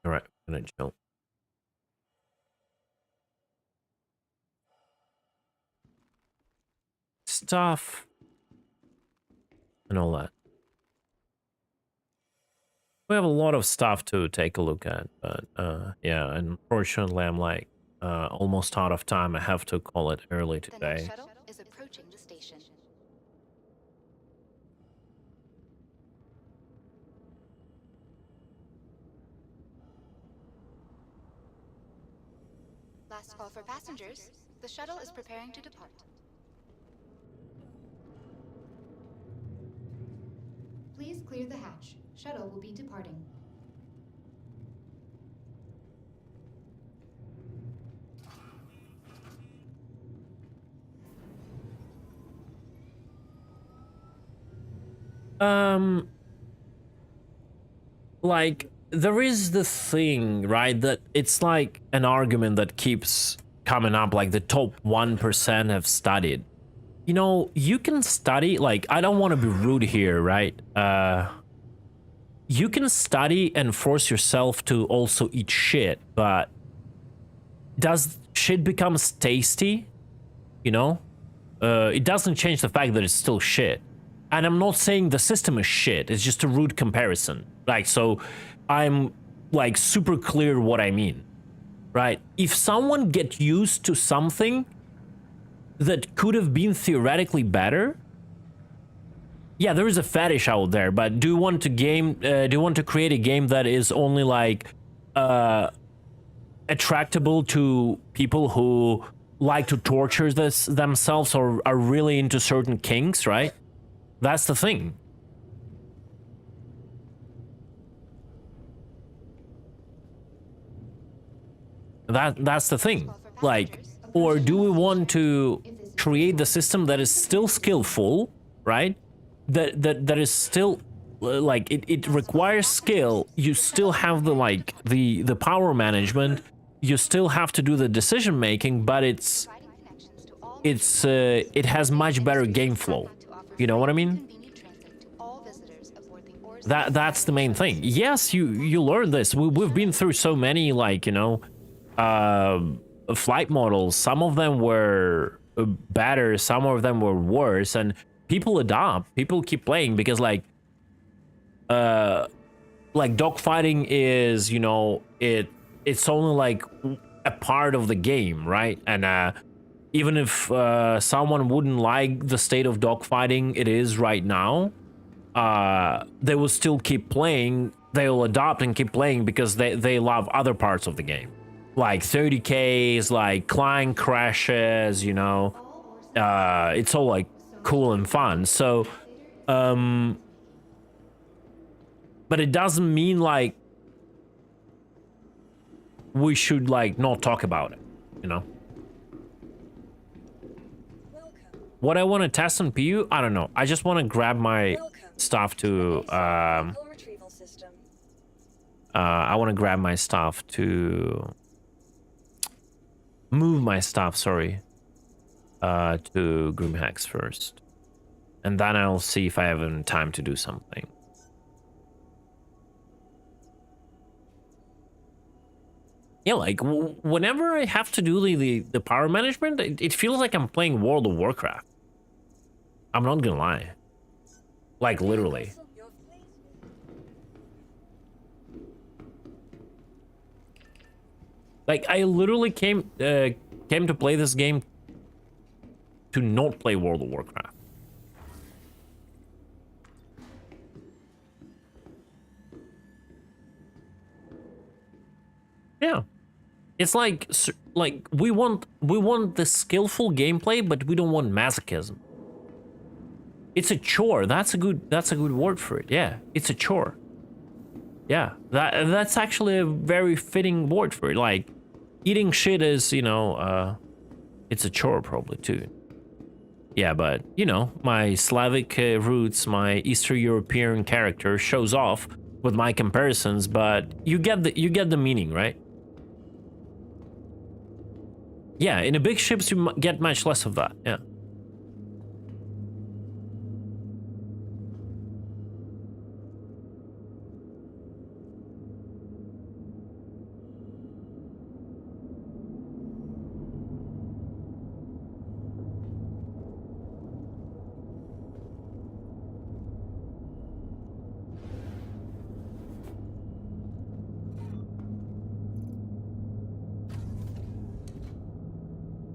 Speaker 1: All right, I'm gonna chill. Stuff and all that. We have a lot of stuff to take a look at, but yeah, unfortunately I'm like almost out of time. I have to call it early
Speaker 6: The
Speaker 1: today.
Speaker 6: shuttle is approaching the station. Last call for passengers. The shuttle is preparing to depart.
Speaker 7: Please clear the hatch. Shuttle will be departing.
Speaker 1: Like there is the thing, right, that it's like an argument that keeps coming up, like the top 1% have studied. You know, you can study, like, I don't want to be rude here, right? You can study and force yourself to also eat shit, but does shit becomes tasty you know? It doesn't change the fact that it's still shit. And I'm not saying the system is shit, it's just a rude comparison. Like, so I'm like super clear what I mean, right? If someone gets used to something that could have been theoretically better, yeah, there is a fetish out there, but do you want to create a game that is only like attractable to people who like to torture themselves or are really into certain kinks, right? That's the thing. That's the thing. Like, or do we want to create the system that is still skillful, right? That is still like it requires skill. You still have the like the power management. You still have to do the decision making, but it has much better game flow. You know what I mean? That's the main thing. Yes, you learn this. We've been through so many, like, you know, flight models. Some of them were better, some of them were worse, and people adopt. People keep playing because like dogfighting is, you know, it's only like a part of the game, right? And even if someone wouldn't like the state of dogfighting it is right now, they will still keep playing. They'll adopt and keep playing because they love other parts of the game, like 30Ks, like client crashes, you know. It's all like cool and fun. So but it doesn't mean like we should like not talk about it, you know. What I want to test on PU, I don't know. I just want to grab my stuff to I want to grab my stuff to move my stuff, sorry, to Grimhex first, and then I'll see if I have any time to do something. Yeah, like whenever I have to do the power management, it feels like I'm playing World of Warcraft. I'm not gonna lie. Like literally. Like I literally came to play this game to not play World of Warcraft. Yeah. It's like we want the skillful gameplay, but we don't want masochism. It's a chore. That's a good word for it. Yeah, it's a chore. Yeah, that's actually a very fitting word for it. Like eating shit is, you know, it's a chore probably too. Yeah, but you know, my Slavic roots, my Eastern European character shows off with my comparisons, but you get the meaning, right? Yeah, in the big ships you get much less of that. Yeah.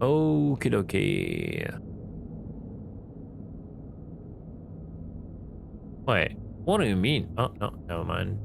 Speaker 1: Okie dokie. Wait, what do you mean? Oh, no, never mind.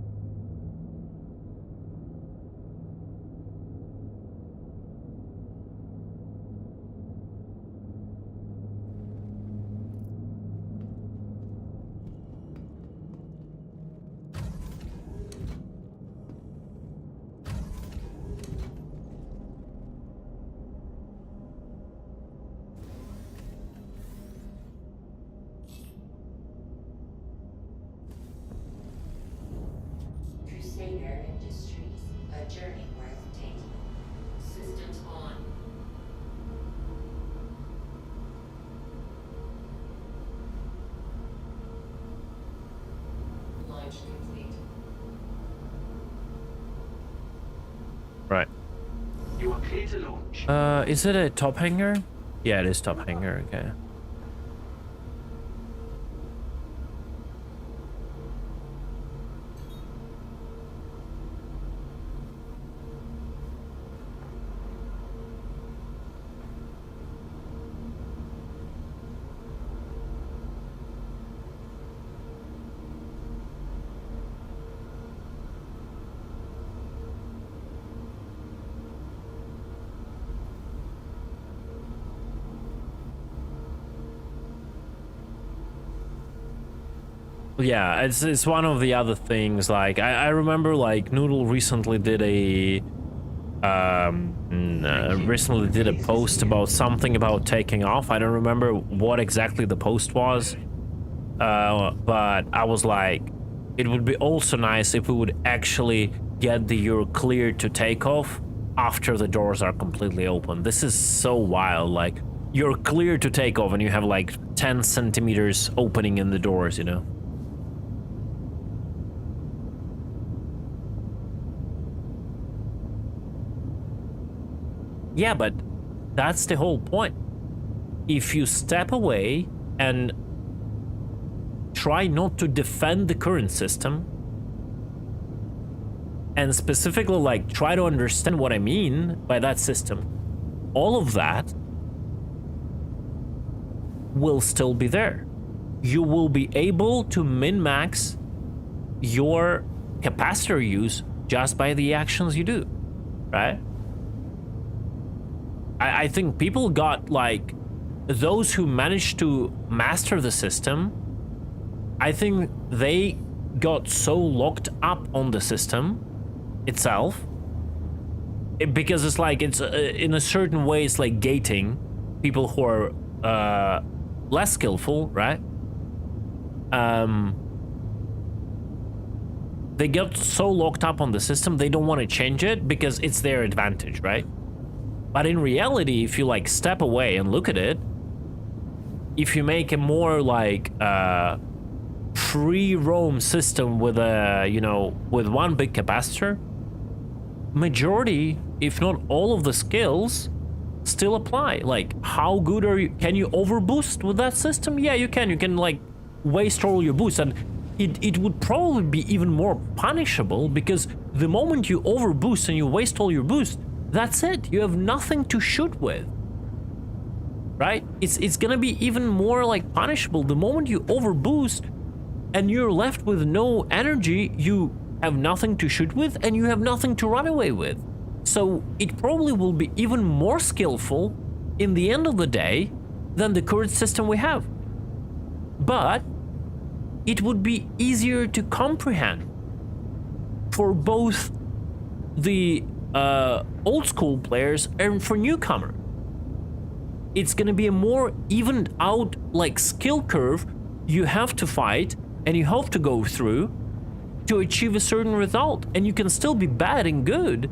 Speaker 3: Crusader Industries, a journey worth taking. Systems on. Launch complete.
Speaker 1: Right.
Speaker 4: You are clear to launch.
Speaker 1: Is it a top hanger? Yeah, it is top hanger. Okay. Yeah, it's one of the other things. Like I remember like Noodle recently did a post about something about taking off. I don't remember what exactly the post was, but I was like, it would be also nice if we would actually get the "you're clear to take off" after the doors are completely open. This is so wild. Like you're clear to take off and you have like 10 centimeters opening in the doors, you know. Yeah, but that's the whole point. If you step away and try not to defend the current system, and specifically like try to understand what I mean by that system, all of that will still be there. You will be able to min-max your capacitor use just by the actions you do, right? I think people got like, those who managed to master the system, I think they got so locked up on the system itself, because it's like, it's in a certain way, it's like gating people who are less skillful, right? They get so locked up on the system, they don't want to change it because it's their advantage, right? But in reality, if you like step away and look at it, if you make a more like free roam system with a, you know, with one big capacitor, majority, if not all of the skills still apply. Like, how good are you? Can you overboost with that system? Yeah, you can. You can like waste all your boosts, and it would probably be even more punishable, because the moment you overboost and you waste all your boost, that's it. You have nothing to shoot with, right? It's gonna be even more like punishable. The moment you overboost and you're left with no energy, you have nothing to shoot with and you have nothing to run away with. So it probably will be even more skillful in the end of the day than the current system we have. But it would be easier to comprehend for both the old school players and for newcomer. It's gonna be a more evened out like skill curve you have to fight and you have to go through to achieve a certain result, and you can still be bad and good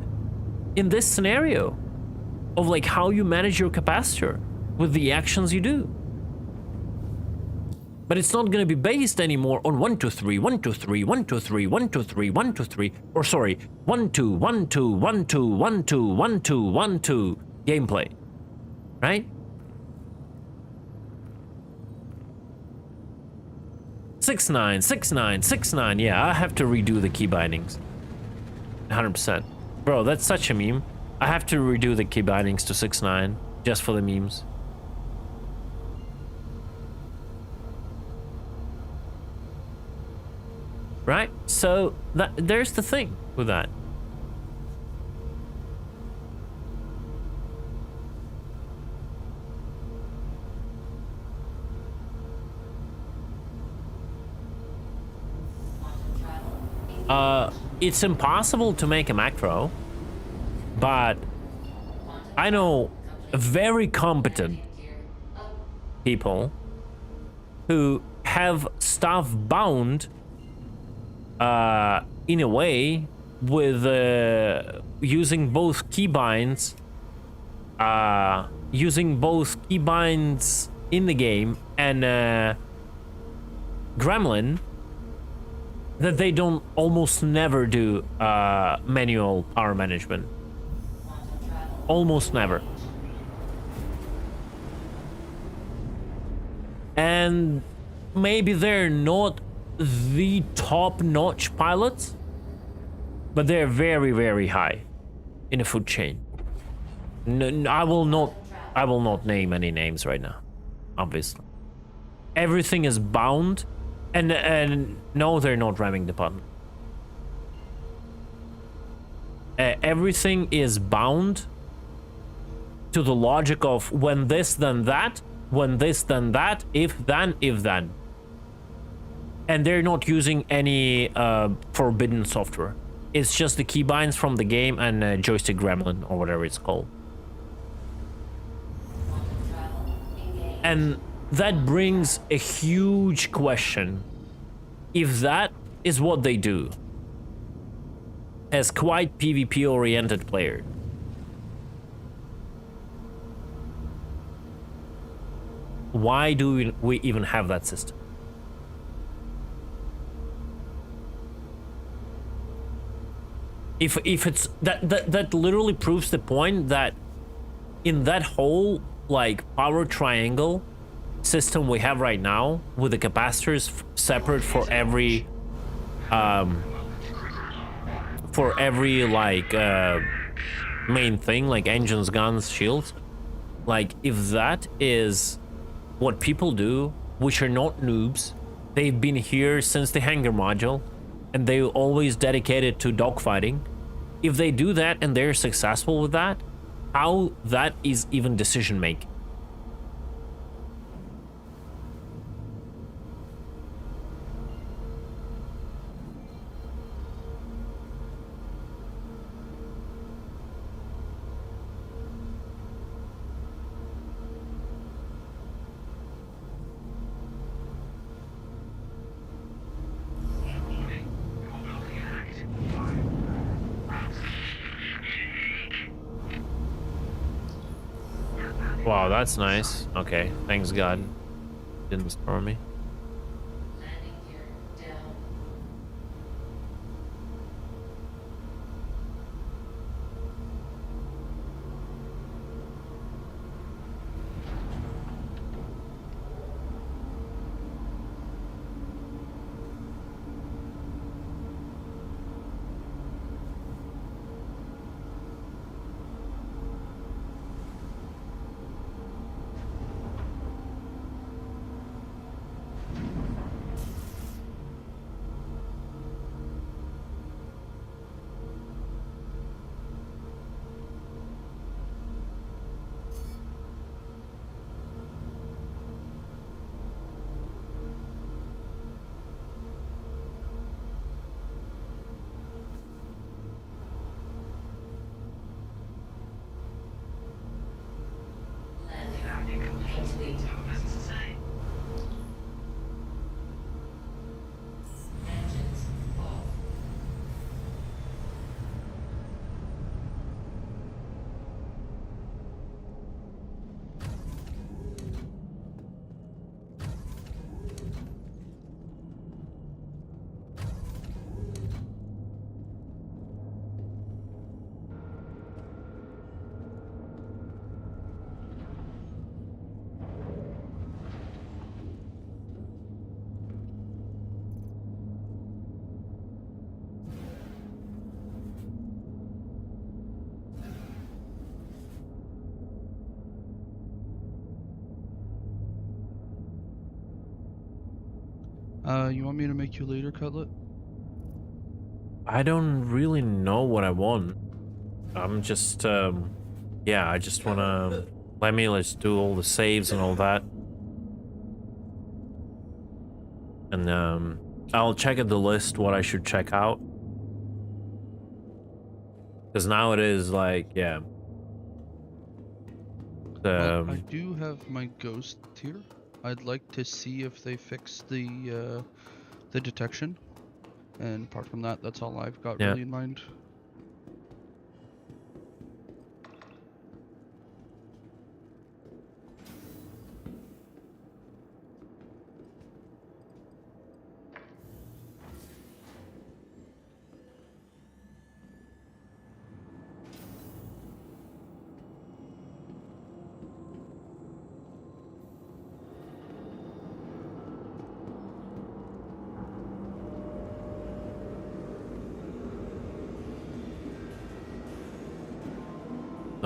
Speaker 1: in this scenario of like how you manage your capacitor with the actions you do. But it's not going to be based anymore on 1 2 3 1 2 3 1 2 3 1 2 3 1 2 3, or sorry, 1 2 1 2 1 2 1 2 1 2 1 2 gameplay, right? Six nine, 6-9. Yeah, I have to redo the key bindings. 100%, bro. That's such a meme. I have to redo the key bindings to 6-9 just for the memes. Right? So there's the thing with that. It's impossible to make a macro, but I know very competent people who have stuff bound in a way with using both keybinds in the game and Gremlin, that they don't almost never do manual power management. Almost never. and maybe they're not the top-notch pilots, but they're very, very high in the food chain. I will not name any names right now, obviously. Everything is bound, and no, they're not ramming the button. Everything is bound to the logic of when this, then that, when this, then that, if then. And they're not using any forbidden software. It's just the keybinds from the game and joystick gremlin, or whatever it's called. And that brings a huge question. If that is what they do, as quite PvP-oriented player, why do we even have that system? If it's that literally proves the point that in that whole like power triangle system we have right now, with the capacitors separate for every like main thing, like engines, guns, shields, like if that is what people do, which are not noobs, they've been here since the hangar module and they always dedicated to dogfighting. If they do that and they're successful with that, how that is even decision making? Wow, that's nice. Okay, thanks God. Didn't storm me.
Speaker 8: You want me to make you later, Cutlet?
Speaker 1: I don't really know what I want. I'm just, yeah, I just wanna, let's do all the saves and all that. And, I'll check at the list what I should check out. Because now it is like, yeah.
Speaker 8: Well, I do have my ghost here. I'd like to see if they fix the detection. And apart from that, that's all I've got really in mind.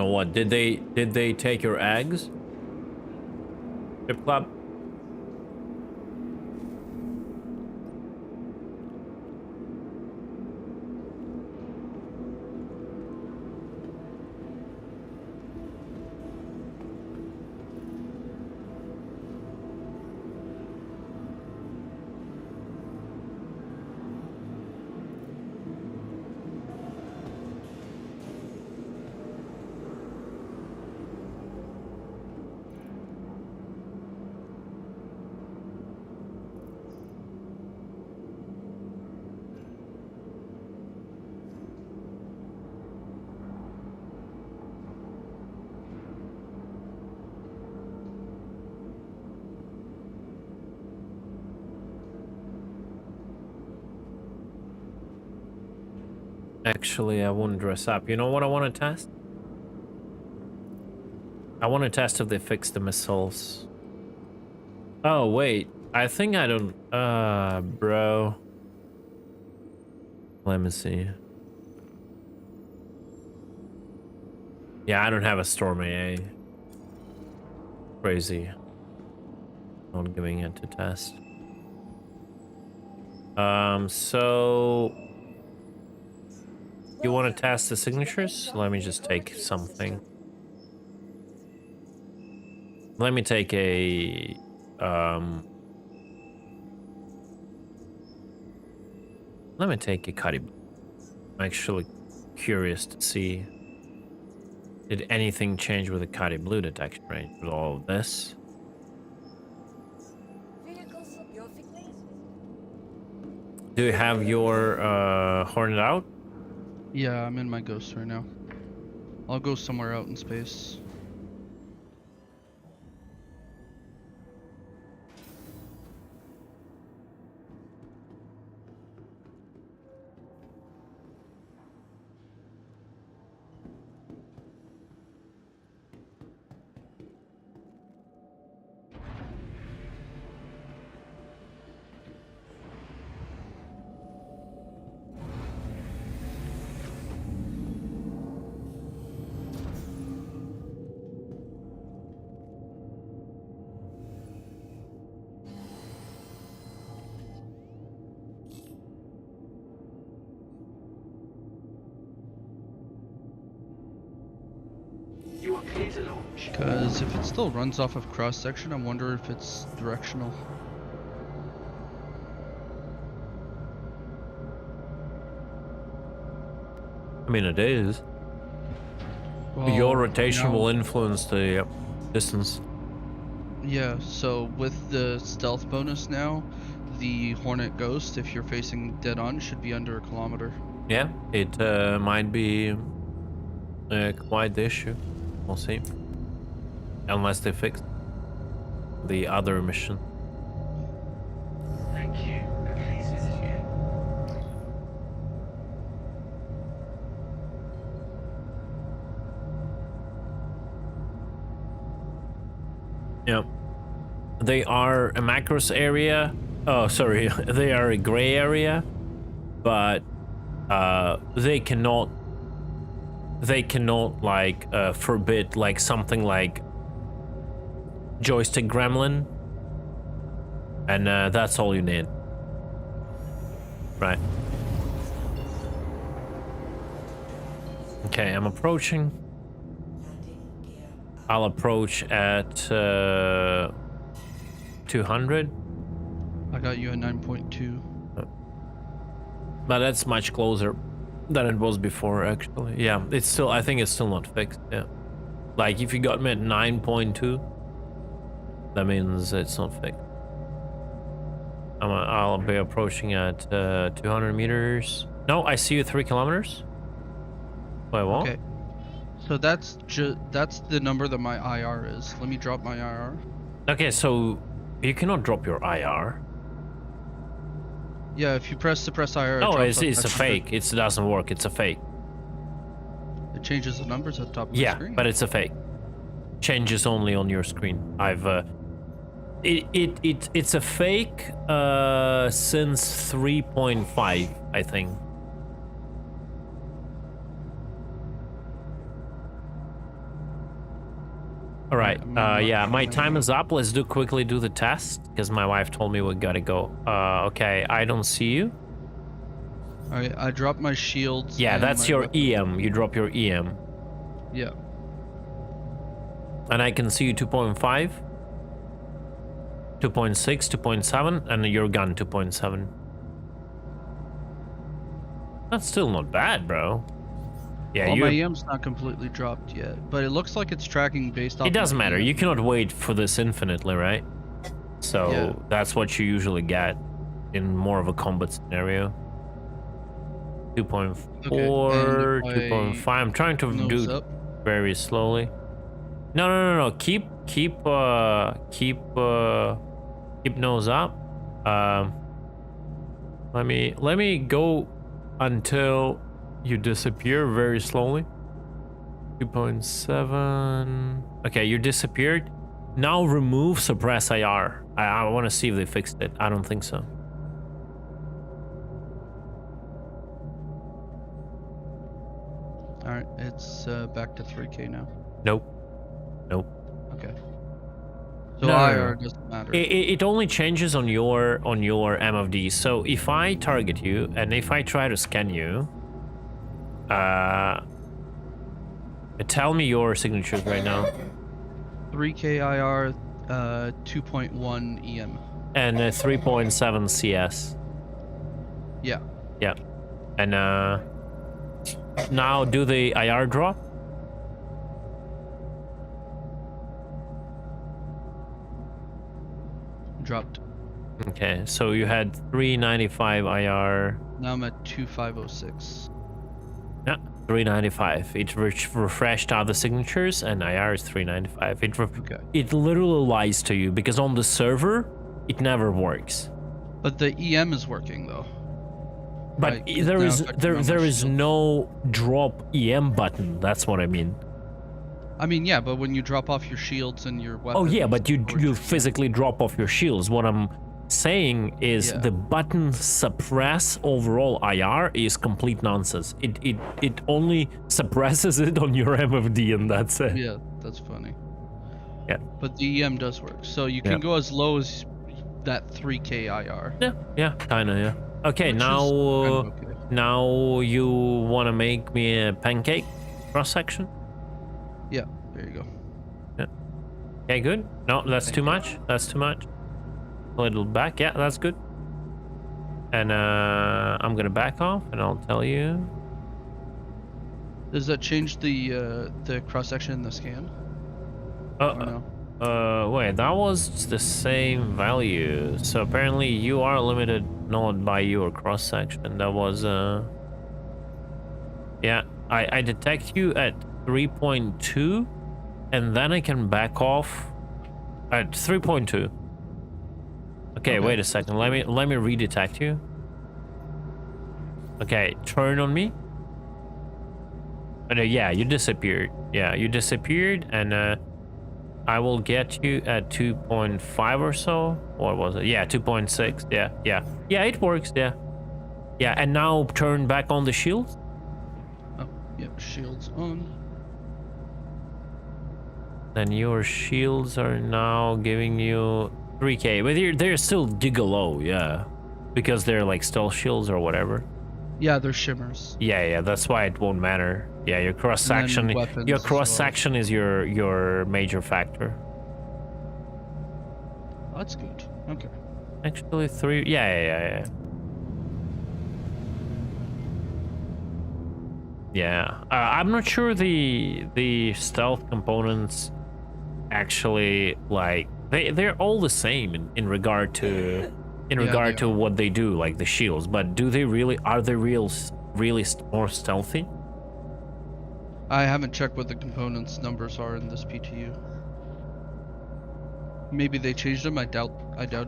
Speaker 1: So what? Did they take your eggs? Strip club? Actually, I wouldn't dress up. You know what I want to test? I want to test if they fix the missiles. Oh, wait. I think I don't... bro. Let me see. Yeah, I don't have a Storm AA. Crazy. Not giving it to test. So... You want to test the signatures? Let me just take something. Let me take a... Let me take a Cuddy. I'm actually curious to see... Did anything change with the Cuddy Blue detection range with all of this? Do you have your Hornet out?
Speaker 8: Yeah, I'm in my Ghost right now. I'll go somewhere out in space.
Speaker 4: You are clear to launch.
Speaker 8: Because if it still runs off of cross section, I wonder if it's directional.
Speaker 1: I mean, it is.
Speaker 8: Well,
Speaker 1: Your rotation
Speaker 8: now-
Speaker 1: will influence the distance.
Speaker 8: Yeah, so with the stealth bonus now, the Hornet Ghost, if you're facing dead on, should be under a kilometer.
Speaker 1: Yeah, it might be quite the issue. We'll see. Unless they fix the other mission.
Speaker 4: Thank you. Please visit you.
Speaker 1: Yeah. They are a macros area. Oh, sorry. They are a gray area. But they cannot like forbid like something like joystick gremlin. And that's all you need. Right. Okay, I'm approaching. I'll approach at 200.
Speaker 8: I got you at 9.2.
Speaker 1: But that's much closer than it was before, actually. Yeah, it's still, I think it's still not fixed, yeah. Like, if you got me at 9.2, that means it's not fixed. I'll be approaching at 200 meters. No, I see you 3 kilometers. Wait, what?
Speaker 8: Okay. So that's the number that my IR is. Let me drop my IR.
Speaker 1: Okay, so you cannot drop your IR.
Speaker 8: Yeah, if you press suppress IR. it
Speaker 1: Oh,
Speaker 8: drops
Speaker 1: it's
Speaker 8: off
Speaker 1: a
Speaker 8: that
Speaker 1: fake. It doesn't work. It's a fake.
Speaker 8: It changes the numbers at the top of the
Speaker 1: Yeah,
Speaker 8: screen.
Speaker 1: but it's a fake. Changes only on your screen. I've it's a fake since 3.5, I think. All right.
Speaker 8: I'm not
Speaker 1: Yeah, my
Speaker 8: sure.
Speaker 1: time is up. Let's quickly do the test because my wife told me we gotta go. Okay, I don't see you.
Speaker 8: Alright, I dropped my shields.
Speaker 1: Yeah,
Speaker 8: and
Speaker 1: that's
Speaker 8: my
Speaker 1: your
Speaker 8: weapon.
Speaker 1: EM. You drop your EM.
Speaker 8: Yeah.
Speaker 1: And I can see you 2.5, 2.6, 2.7, and your gun 2.7. That's still not bad, bro. Yeah,
Speaker 8: Well, my
Speaker 1: you.
Speaker 8: EM's not completely dropped yet, but it looks like it's tracking based off.
Speaker 1: It doesn't
Speaker 8: my
Speaker 1: matter.
Speaker 8: EM.
Speaker 1: You cannot wait for this infinitely, right? So
Speaker 8: Yeah.
Speaker 1: that's what you usually get in more of a combat scenario. 2.4,
Speaker 8: and if
Speaker 1: 2.5. I'm trying to
Speaker 8: Nose
Speaker 1: do
Speaker 8: up.
Speaker 1: very slowly. No. Keep nose up. Let me go until you disappear very slowly. 2.7. Okay, you disappeared. Now remove suppress IR. I want to see if they fixed it. I don't think so.
Speaker 8: Alright, it's back to 3K now.
Speaker 1: Nope.
Speaker 8: Okay. So
Speaker 1: No.
Speaker 8: IR doesn't matter.
Speaker 1: It only changes on your MFD. So if I target you and if I try to scan you, tell me your signatures right now.
Speaker 8: 3K IR, 2.1 EM.
Speaker 1: And 3.7 CS.
Speaker 8: Yeah.
Speaker 1: Yeah. And now do the IR drop.
Speaker 8: Dropped.
Speaker 1: Okay, so you had 395 IR.
Speaker 8: Now I'm at 2506.
Speaker 1: Yeah, 395. It refreshed other signatures, and IR is 395.
Speaker 8: Okay.
Speaker 1: It literally lies to you because on the server, it never works.
Speaker 8: But the EM is working though.
Speaker 1: But
Speaker 8: Right, it's
Speaker 1: there
Speaker 8: now
Speaker 1: is
Speaker 8: affecting my
Speaker 1: there is
Speaker 8: shield.
Speaker 1: no drop EM button. That's what I mean.
Speaker 8: I mean, yeah, but when you drop off your shields and your
Speaker 1: Oh
Speaker 8: weapons.
Speaker 1: yeah, but you
Speaker 8: or
Speaker 1: you
Speaker 8: your-
Speaker 1: physically drop off your shields. What I'm saying is
Speaker 8: Yeah.
Speaker 1: the button suppress overall IR is complete nonsense. It only suppresses it on your MFD and that's it.
Speaker 8: Yeah, that's funny.
Speaker 1: Yeah.
Speaker 8: But the EM does work. So you can
Speaker 1: Yeah.
Speaker 8: go as low as that 3K IR.
Speaker 1: Yeah, kinda, yeah. Okay,
Speaker 8: which is
Speaker 1: now
Speaker 8: kind of okay.
Speaker 1: now you wanna make me a pancake cross section?
Speaker 8: Yeah, there you go.
Speaker 1: Okay, good. No, that's
Speaker 8: Thank
Speaker 1: too
Speaker 8: you.
Speaker 1: much. That's too much. A little back. Yeah, that's good. And I'm gonna back off, and I'll tell you.
Speaker 8: Does that change the cross section in the scan? Or no?
Speaker 1: Wait, that was the same value. So apparently you are limited not by your cross section. That was yeah, I detect you at 3.2, and then I can back off at 3.2. Okay, wait a second. Let me redetect you. Okay, turn on me. Yeah, you disappeared. Yeah, you disappeared, and I will get you at 2.5 or so. What was it? Yeah, 2.6. Yeah, it works. Yeah, and now turn back on the shield.
Speaker 8: Oh, yep, shields on.
Speaker 1: Then your shields are now giving you 3K, but they're still gigalow, yeah, because they're like stealth shields or whatever.
Speaker 8: Yeah, they're shimmers.
Speaker 1: Yeah, that's why it won't matter. Yeah, your cross section,
Speaker 8: weapons
Speaker 1: your
Speaker 8: as
Speaker 1: cross
Speaker 8: well.
Speaker 1: section is your major factor.
Speaker 8: Oh, that's good. Okay.
Speaker 1: Actually, 3. Yeah. Yeah, I'm not sure the stealth components actually like they're all the same in regard to
Speaker 8: they are.
Speaker 1: what they do, like the shields. But do they really really more stealthy?
Speaker 8: I haven't checked what the components numbers are in this PTU. Maybe they changed them. I doubt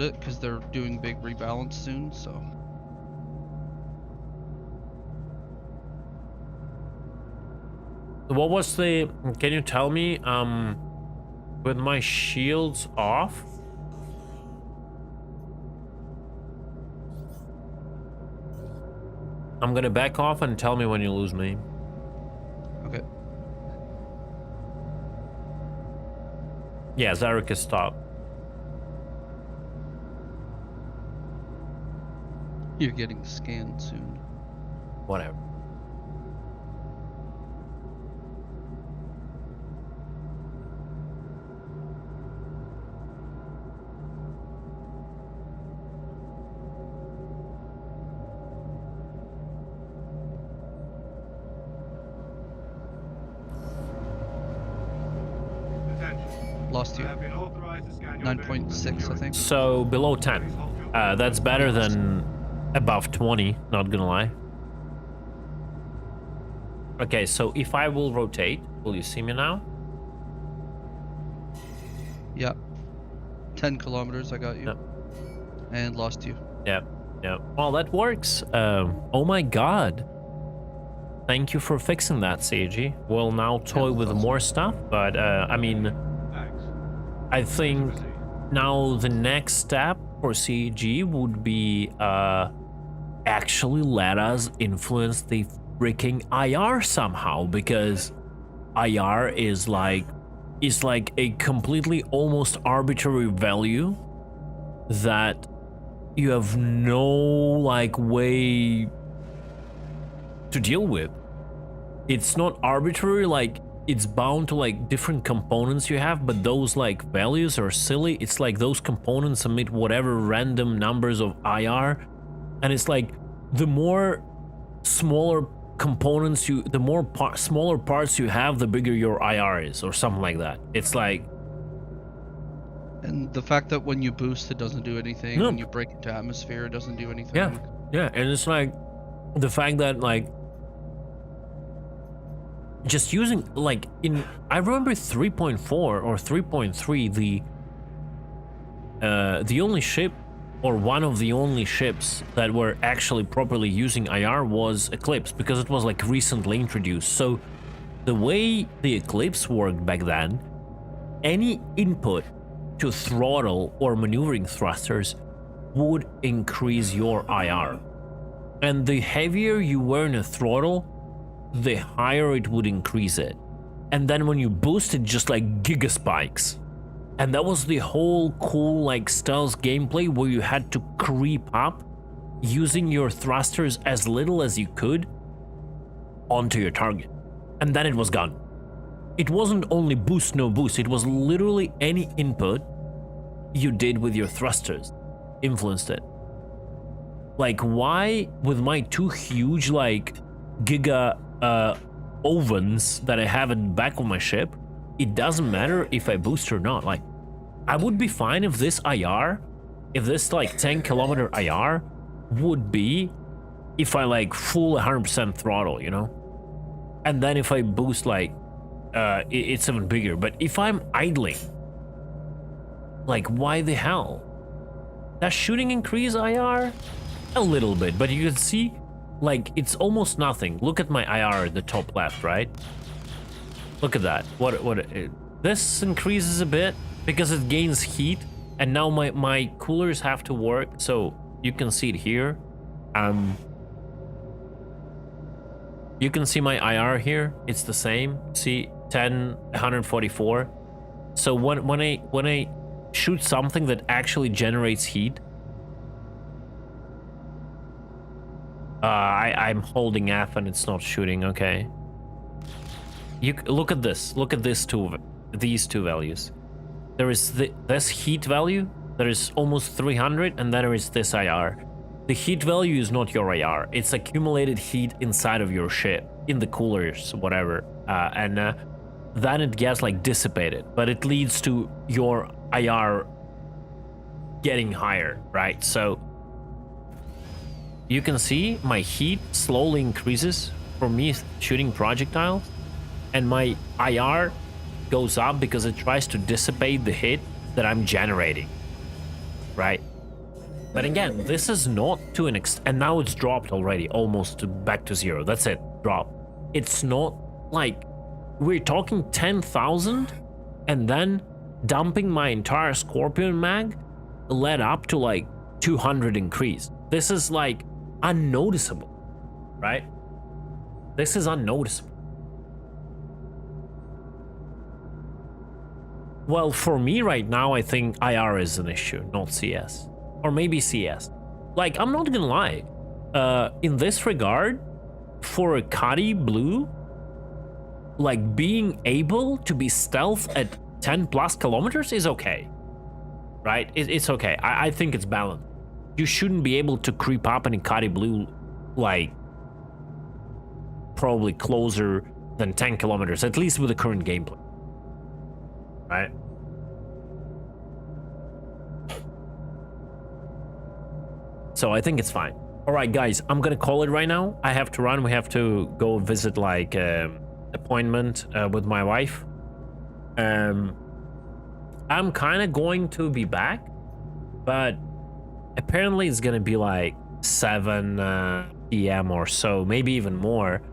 Speaker 8: it because they're doing big rebalance soon. So
Speaker 1: What was the? Can you tell me? With my shields off. I'm gonna back off and tell me when you lose me.
Speaker 8: okay.
Speaker 1: Yeah, Zarek is top.
Speaker 8: You're getting scanned soon.
Speaker 1: Whatever.
Speaker 4: Attention.
Speaker 8: Lost you.
Speaker 4: I have been authorized to scan your
Speaker 8: 9.6, I think.
Speaker 1: So below 10. That's better than above 20, not gonna lie. Okay, so if I will rotate, will you see me now?
Speaker 8: Yeah. 10 kilometers, I got you.
Speaker 1: Yep.
Speaker 8: And lost you.
Speaker 1: Yeah, yeah. Well, that works. Oh my god. Thank you for fixing that, CG. We'll now toy with
Speaker 8: awesome.
Speaker 1: more stuff, but I mean,
Speaker 4: Thanks.
Speaker 1: I think now the next step for CG would be actually let us influence the freaking IR somehow, because IR is like a completely almost arbitrary value that you have no like way to deal with. It's not arbitrary, like it's bound to like different components you have, but those like values are silly. It's like those components emit whatever random numbers of IR, and it's like the more smaller components the more smaller parts you have, the bigger your IR is, or something like that. It's like,
Speaker 8: And the fact that when you boost, it doesn't do anything.
Speaker 1: No.
Speaker 8: When you break into atmosphere, it doesn't do anything.
Speaker 1: yeah, and it's like the fact that like just using like I remember 3.4 or 3.3, the only ship, or one of the only ships that were actually properly using IR was Eclipse, because it was like recently introduced. So the way the Eclipse worked back then, any input to throttle or maneuvering thrusters would increase your IR. And the heavier you were in a throttle, the higher it would increase it. And then when you boost it, just like giga spikes. And that was the whole cool like stealth gameplay, where you had to creep up using your thrusters as little as you could onto your target. And then it was gone. It wasn't only boost, no boost, it was literally any input you did with your thrusters influenced it. Like, why with my two huge like giga ovens that I have in the back of my ship, it doesn't matter if I boost or not. Like, I would be fine if this IR, if this like 10 kilometer IR would be if I like full 100% throttle, you know? And then if I boost like, it's even bigger. But if I'm idling, like, why the hell? Does shooting increase IR? A little bit, but you can see, like, it's almost nothing. Look at my IR at the top left, right? Look at that. This increases a bit because it gains heat, and now my coolers have to work, so you can see it here. You can see my IR here. It's the same. See, 10, 144. So when I shoot something that actually generates heat, I'm holding F and it's not shooting. Okay. You look at this. Look at these two values. There is this heat value. There is almost 300, and then there is this IR. The heat value is not your IR. It's accumulated heat inside of your ship, in the coolers, whatever, and then it gets like dissipated. But it leads to your IR getting higher, right? So you can see my heat slowly increases from me shooting projectiles, and my IR goes up because it tries to dissipate the heat that I'm generating, right? But again, this is not to an extent, and now it's dropped already, almost back to zero. That's it, drop. It's not like we're talking 10,000, and then dumping my entire Scorpion mag led up to like 200 increase. This is like unnoticeable, right? This is unnoticeable. Well, for me right now, I think IR is an issue, not CS. Or maybe CS. Like, I'm not gonna lie. In this regard, for a Kari Blue, like, being able to be stealth at 10 plus kilometers is okay. Right? It's okay. I think it's balanced. You shouldn't be able to creep up in a Kari Blue, like, probably closer than 10 kilometers, at least with the current gameplay. Right? So I think it's fine. All right, guys, I'm gonna call it right now. I have to run. We have to go visit like appointment with my wife. I'm kind of going to be back, but apparently it's gonna be like 7 p.m. or so, maybe even more.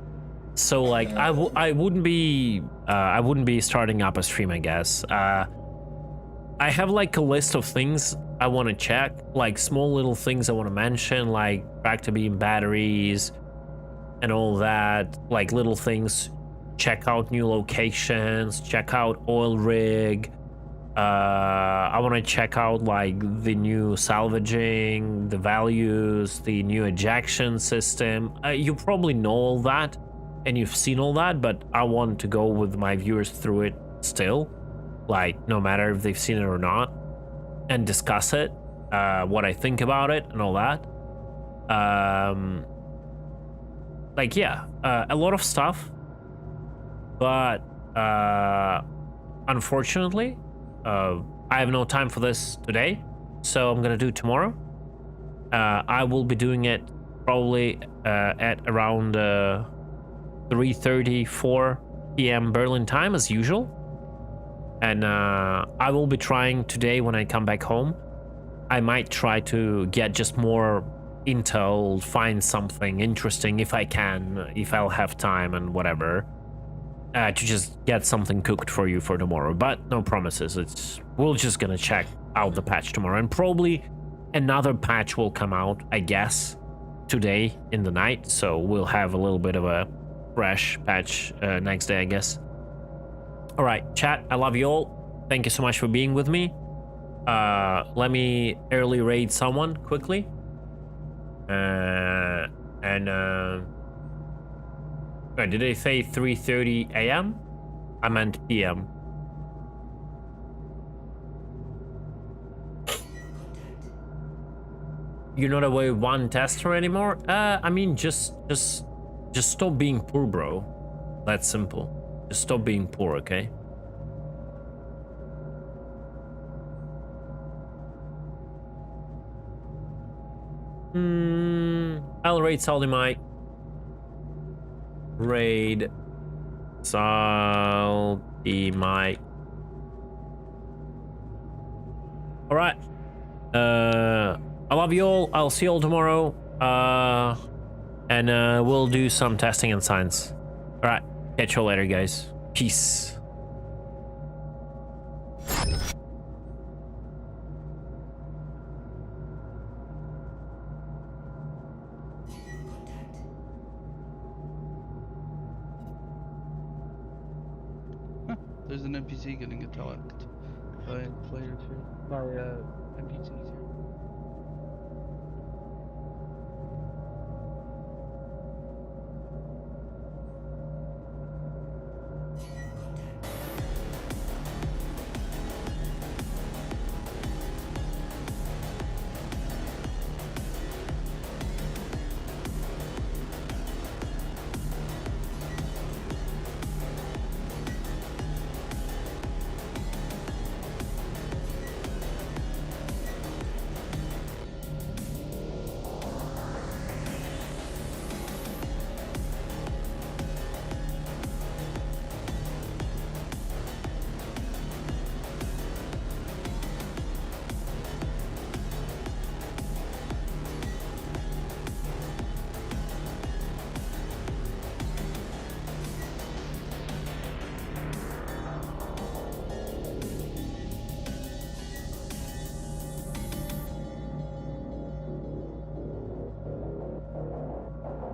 Speaker 1: So like I wouldn't be starting up a stream, I guess. I have like a list of things I want to check, like small little things I want to mention, like tractor beam batteries and all that, like little things. Check out new locations, check out oil rig. I want to check out like the new salvaging, the values, the new ejection system. You probably know all that and you've seen all that, but I want to go with my viewers through it still, like no matter if they've seen it or not, and discuss it, what I think about it and all that. Like, yeah, a lot of stuff, but unfortunately, I have no time for this today, so I'm gonna do it tomorrow. I will be doing it probably at around 3:30, 4 p.m. Berlin time as usual. And I will be trying today when I come back home. I might try to get just more intel, find something interesting if I can, if I'll have time and whatever. To just get something cooked for you for tomorrow, but no promises. We're just gonna check out the patch tomorrow, and probably another patch will come out, I guess, today in the night, so we'll have a little bit of a fresh patch next day, I guess. All right, chat, I love you all. Thank you so much for being with me. Let me early raid someone quickly. Wait, did they say 3:30 a.m.? I meant p.m. You're not a wave 1 tester anymore? I mean, just stop being poor, bro. That's simple. Just stop being poor, okay? I'll raid Salty Mike. Raid Salty Mike. All right. I love you all. I'll see you all tomorrow. And we'll do some testing and science. All right. Catch you later, guys. Peace.
Speaker 8: There's an NPC getting attacked by a player too. By NPCs here.